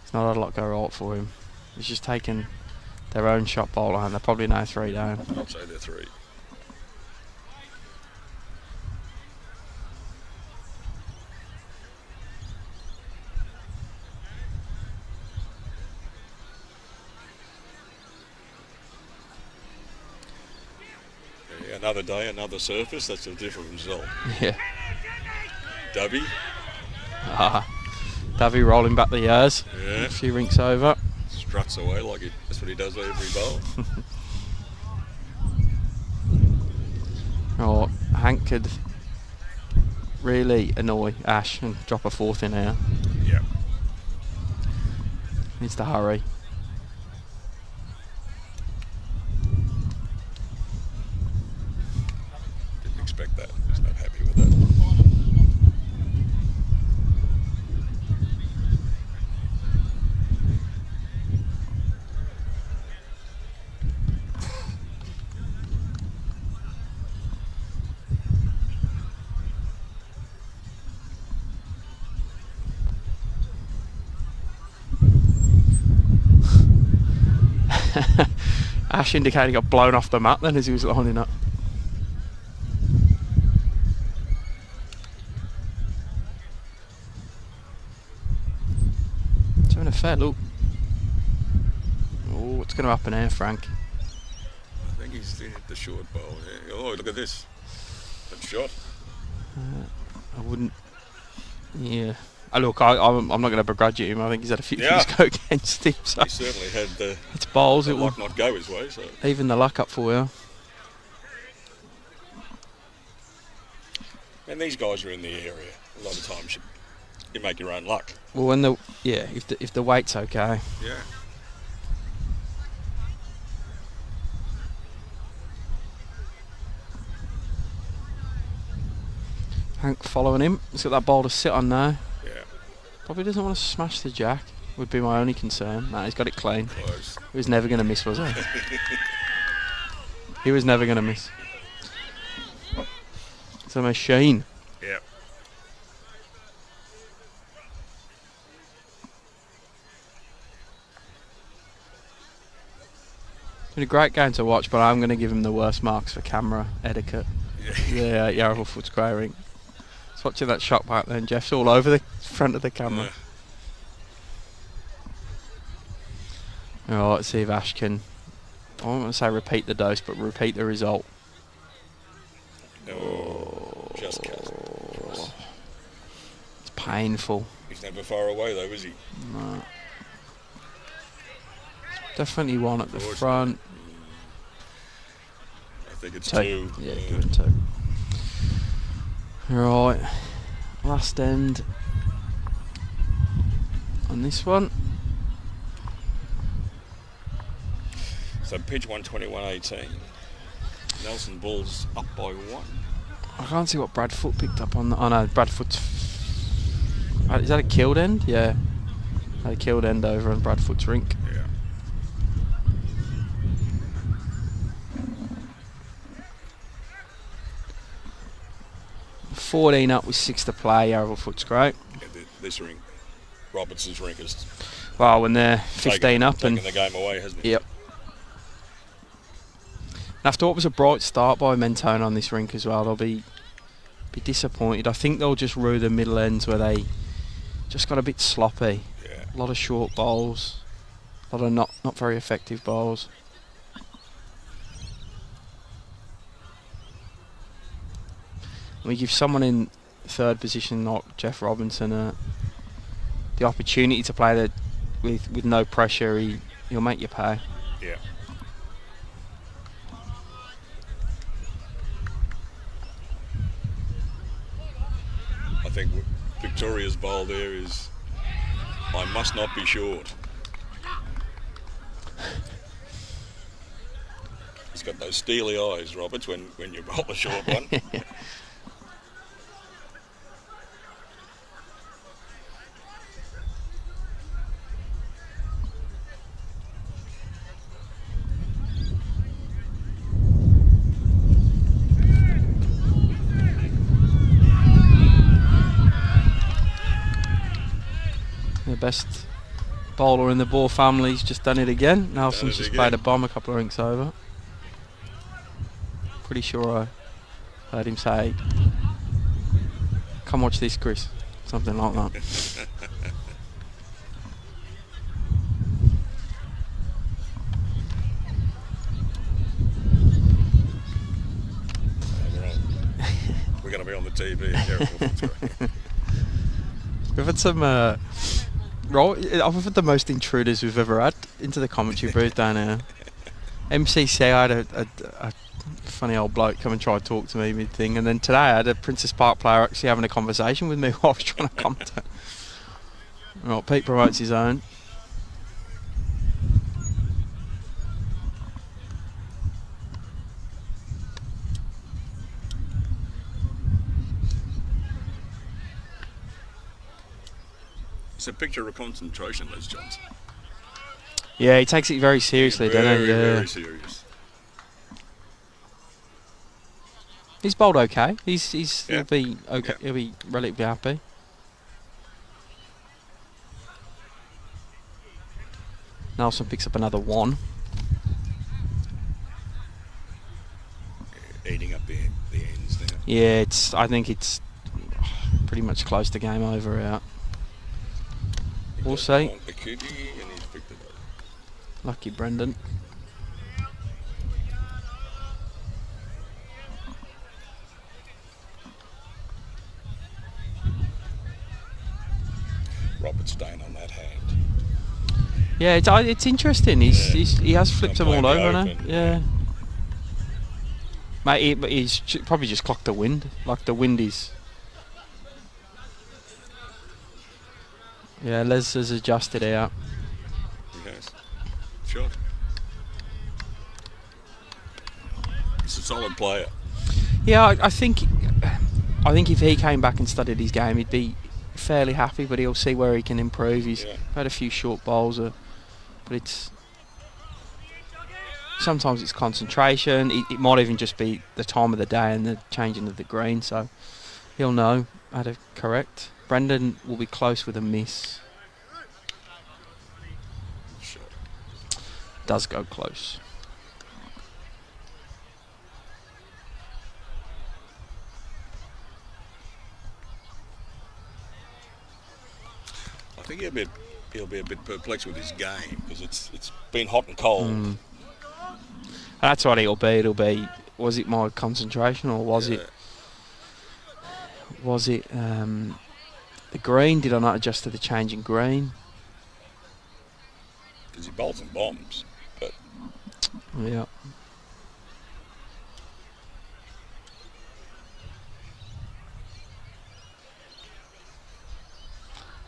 It's not a lot go right for him. He's just taking their own shot bowler, and they're probably now 3 down. I'd say they're 3. Yeah, another day, another surface. That's a different result. Yeah. Dubby. Davey rolling back the years. Yeah. A few rinks over. Struts away like that's what he does every bowl. Oh, Hank could really annoy Ash and drop a 4th in here. Yeah. Needs to hurry. Didn't expect that. He's not happy with that. Ash indicated he got blown off the mat then as he was lining up. It's having a fair look. Oh, what's going to happen here, Frank? I think he's hit the short bowl. Yeah. Oh, look at this. That shot. I wouldn't. Yeah. Look, I'm not going to begrudge him. I think he's had a few things go against him. So He certainly had the it's balls. the It will luck not go his way. So even the luck up for you. And these guys are in the area. A lot of times you make your own luck. Well, when if the weight's okay. Yeah. Hank following him. He's got that ball to sit on now. Yeah. Probably doesn't want to smash the jack. Would be my only concern. Nah, he's got it clean. Close. He was never going to miss, was he? He was never going to miss. It's a machine. Yeah. It's been a great game to watch, but I'm going to give him the worst marks for camera etiquette. Yeah, Yarraville Footscray ring. I was watching that shot back then. Jeff's all over the front of the camera. Yeah. Alright, let's see if Ash can, I don't want to say repeat the dose, but repeat the result. Oh, just cut. It's painful. He's never far away though, is he? No. Definitely one at the front. I think it's two. Yeah, give it two. Right, last end on this one. So pitch 121.18. Nelson Bull's up by 1. I can't see what Bradfoot picked up on. Oh no, Bradfoot's. Is that a killed end? Yeah, had a killed end over on Bradfoot's rink. Yeah. $14 up with 6 to play. Yarraville Footscray. Yeah, this rink, Robertson's rink, is Well, when they're 15 up taking and the game away, hasn't it? yep. After what was a bright start by Mentone on this rink as well, they'll be disappointed. I think they'll just rue the middle ends where they just got a bit sloppy. Yeah. A lot of short bowls, a lot of not very effective bowls. We give someone in third position like Jeff Robinson the opportunity to play with no pressure. He'll make you pay. Yeah. I think Victoria's bowl there is, I must not be short. He's got those steely eyes, Roberts, when you bowl a short one. The best bowler in the Ball family's just done it again. Nelson's just played a bomb a couple of rinks over. Pretty sure I heard him say, "Come watch this, Chris." Something like that. We're going to be on the TV. Yarraville. We've had some. I've had the most intruders we've ever had into the commentary booth down here. MCC, I had a funny old bloke come and try to talk to me mid-thing, and then today I had a Princess Park player actually having a conversation with me while I was trying to commentate. Right, Pete promotes his own. It's a picture of concentration, Les Johnson. Yeah, he takes it very seriously, doesn't he? Yeah. Very serious. He's bowled okay. He'll Yeah. be okay. Yeah. He'll be relatively happy. Nelson picks up another 1. Eating up the ends now. Yeah, I think it's pretty much close to game over out. We'll see. The cutie, and he's picked it up. Lucky Brendan. Robert's staying on that hand. Yeah, it's interesting. He has flipped them all playing the over now. open. Yeah. Mate, he's probably just clocked the wind. Like the wind is Yeah, Les has adjusted out. Yes. Sure. He's a solid player. Yeah, I think if he came back and studied his game, he'd be fairly happy. But he'll see where he can improve. He's had a few short bowls, but it's sometimes it's concentration. It might even just be the time of the day and the changing of the green. So he'll know how to correct. Brendan will be close with a miss. Sure. Does go close. I think he'll be a bit perplexed with his game because it's been hot and cold. That's what it'll be. It'll be, was it my concentration or was it the green? Did I not adjust to the change in green? Because he bowls and bombs, but Yeah.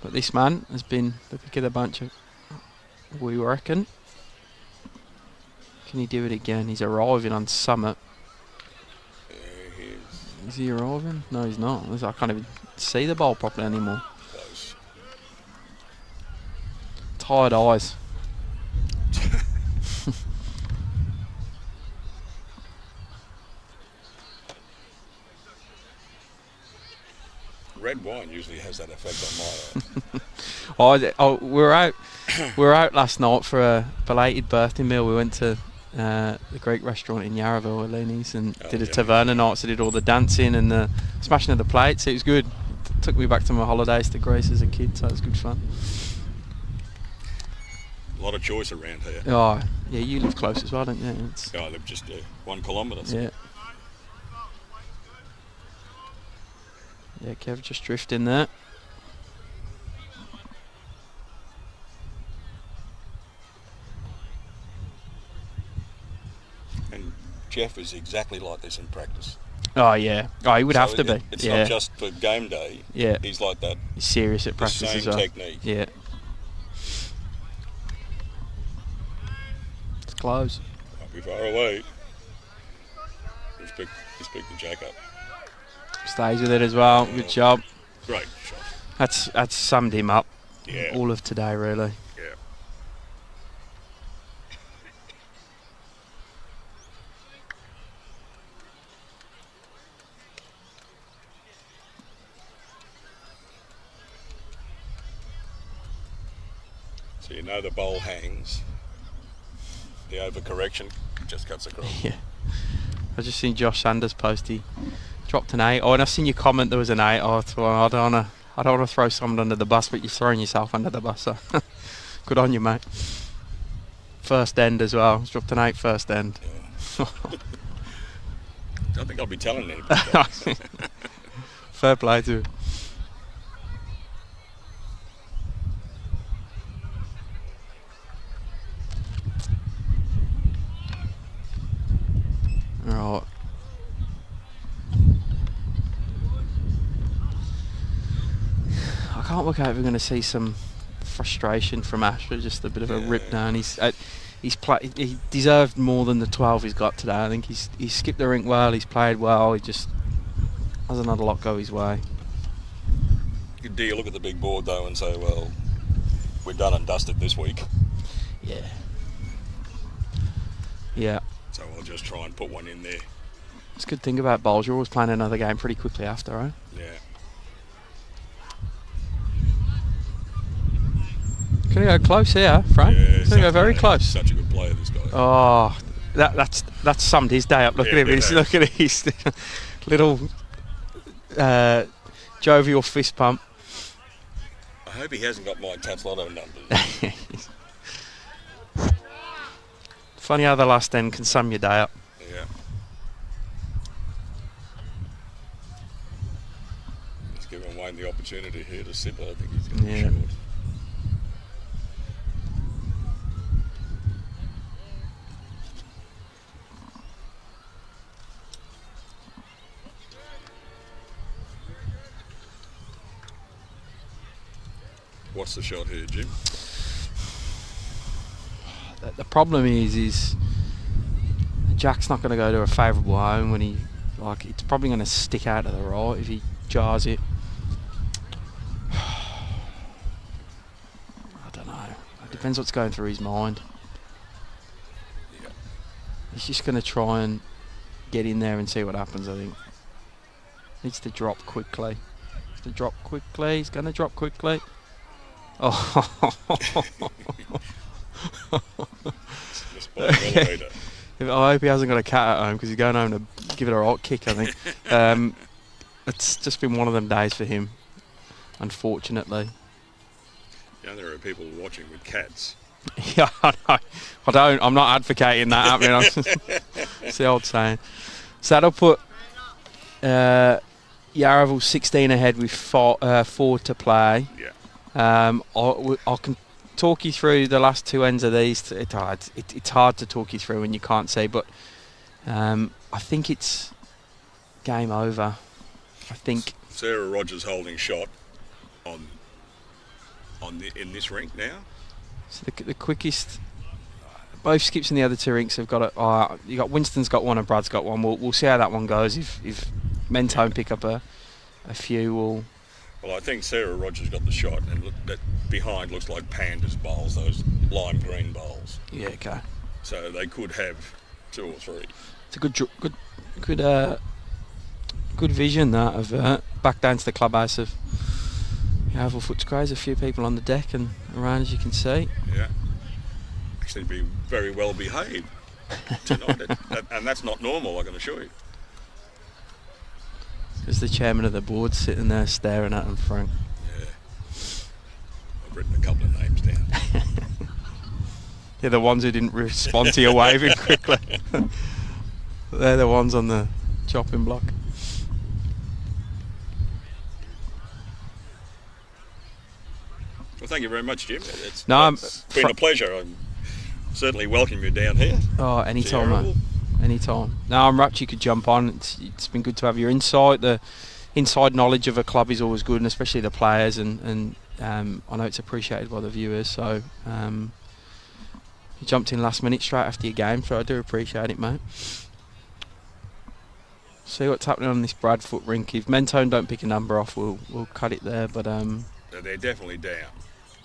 But this man has been the pick of the bunch, we reckon. Can he do it again? He's arriving on Summit. Is he arriving? No, he's not. I can't even see the ball properly anymore. close. Tired eyes. Red wine usually has that effect on my We were out last night for a belated birthday meal. We went to the Greek restaurant in Yarraville, Eleni's, and did a taverna night. So did all the dancing and the smashing of the plates. It was good. Took me back to my holidays to Greece as a kid, so it was good fun. A lot of choice around here. Oh, yeah, you live close as well, don't you? I live just 1 kilometre. So. Yeah. Yeah, Kev just drifting there. And Jeff is exactly like this in practice. Oh, yeah. Oh, he would have to be. It's yeah. not just for game day. Yeah. He's like that. He's serious at The practice same as well. technique. Yeah. It's close. Not be far away. He's picked the jack up. Stays with it as well. Good job. Great shot. That's summed him up. Yeah. All of today, really. Yeah. So you know the bowl hangs. The overcorrection just cuts across. Yeah. I just seen Josh Sanders post. He dropped an 8. Oh, and I seen your comment. There was an 8. Oh, I don't want to throw someone under the bus, but you're throwing yourself under the bus. So good on you, mate. First end as well. He's dropped an 8 first end. Yeah. Don't think I'll be telling anybody. Fair play to him. Right. I can't work out if we're going to see some frustration from Ashford, just a bit of a rip down. He deserved more than the 12 he's got today. I think he's skipped the rink well, he's played well, he just hasn't had a lot go his way. Do you look at the big board though and say, well, we're done and dusted this week? Yeah. Yeah. So we'll just try and put one in there. It's a good thing about bowls, you're always playing another game pretty quickly after, right? Yeah. Gonna go close here, Frank. Yeah, Gonna go very close. Such a good player, this guy. Oh, that's summed his day up. Look at him. Look at his little jovial fist pump. I hope he hasn't got my Tats Lotto numbers. Funny how the last end can sum your day up. Yeah. He's given Wayne the opportunity here to sip it. I think he's going to be short. What's the shot here, Jim? The problem is Jack's not going to go to a favourable home when it's probably going to stick out to the right if he jars it. I don't know. It depends what's going through his mind. Yeah. He's just going to try and get in there and see what happens, I think. Needs to drop quickly. He's going to drop quickly. Oh. Just by the elevator. I hope he hasn't got a cat at home because he's going home to give it a right kick, I think. It's just been one of them days for him, unfortunately. Yeah, there are people watching with cats. Yeah, I know. I'm not advocating that happening. It's the old saying. So that'll put Yarraville 16 ahead with 4 to play. Yeah. I can talk you through the last 2 ends of these. It's hard to talk you through when you can't see, but I think it's game over. I think Sarah Rogers holding shot in this rink now. So the quickest. Both skips in the other 2 rinks have got it. You got Winston's got one and Brad's got one. We'll see how that one goes. If Mentone pick up a few, Well, I think Sarah Rogers got the shot, and look, that behind looks like Panda's bowls, those lime green bowls. Yeah, okay. So they could have 2 or 3. It's a good vision that of back down to the clubhouse of Yarraville Footscray. There's a few people on the deck and around, as you can see. Yeah. Actually, be very well behaved tonight, and that's not normal, I can assure you. There's the chairman of the board sitting there staring at him, Frank. Yeah. I've written a couple of names down. They're the ones who didn't respond to your waving quickly. They're the ones on the chopping block. Well, thank you very much, Jim. It's been a pleasure. I'm certainly welcome you down here. Oh, anytime, mate. Anytime. No, I'm rapt you could jump on. It's been good to have your insight. The inside knowledge of a club is always good, and especially the players. And I know it's appreciated by the viewers. So you jumped in last minute straight after your game, so I do appreciate it, mate. See what's happening on this Bradfoot rink. If Mentone don't pick a number off, we'll cut it there. But they're definitely down.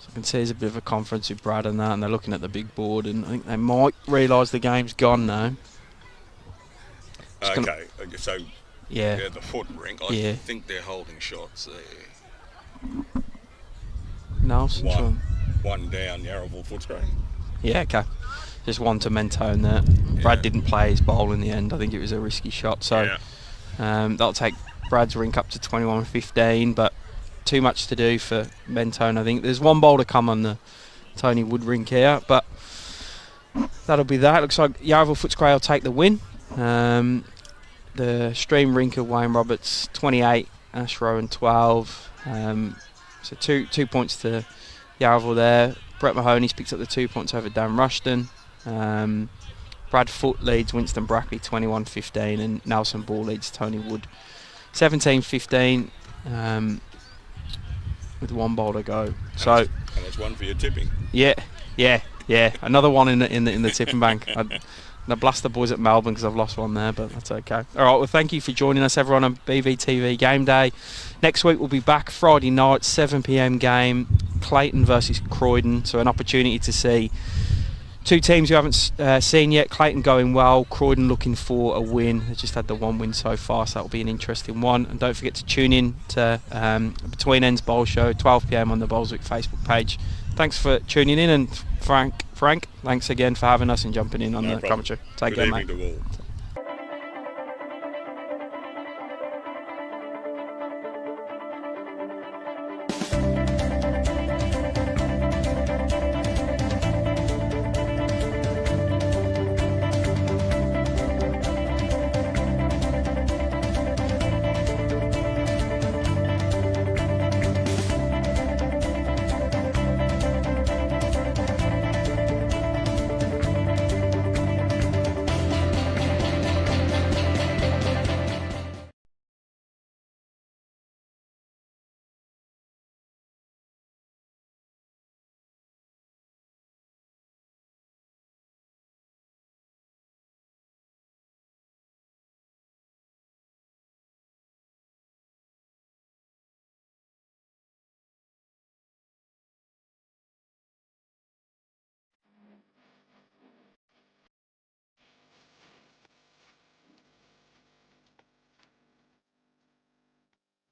So I can see there's a bit of a conference with Brad and that, and they're looking at the big board, and I think they might realise the game's gone now. Okay, so yeah, the foot rink. I think they're holding shots there. Nelson. One down, Yarraville Footscray. Yeah, okay. Just one to Mentone there. Brad didn't play his bowl in the end. I think it was a risky shot. So that'll take Brad's rink up to 21-15, but too much to do for Mentone, I think. There's one bowl to come on the Tony Wood rink here, but that'll be that. Looks like Yarraville Footscray will take the win. The stream rink of Wayne Roberts 28, Ash Rowan 12. So two points to Yarraville there. Brett Mahoney's picked up the 2 points over Dan Rushton. Brad Foot leads Winston Brackley 21-15, and Nelson Ball leads Tony Wood 17-15 with one bowl to go. And that's one for your tipping. Yeah. Another one in the tipping bank. I blast the boys at Melbourne because I've lost one there, but that's okay. All right, well, thank you for joining us, everyone, on BVTV Game Day. Next week we'll be back Friday night, 7 p.m. game, Clayton versus Croydon. So an opportunity to see 2 teams you haven't seen yet. Clayton going well, Croydon looking for a win. They just had the 1 win so far, so that'll be an interesting one. And don't forget to tune in to Between Ends Bowl Show, 12 p.m. on the Bowlswick Facebook page. Thanks for tuning in, and Frank, thanks again for having us and jumping in on the commentary. Take care, mate. Good evening to all.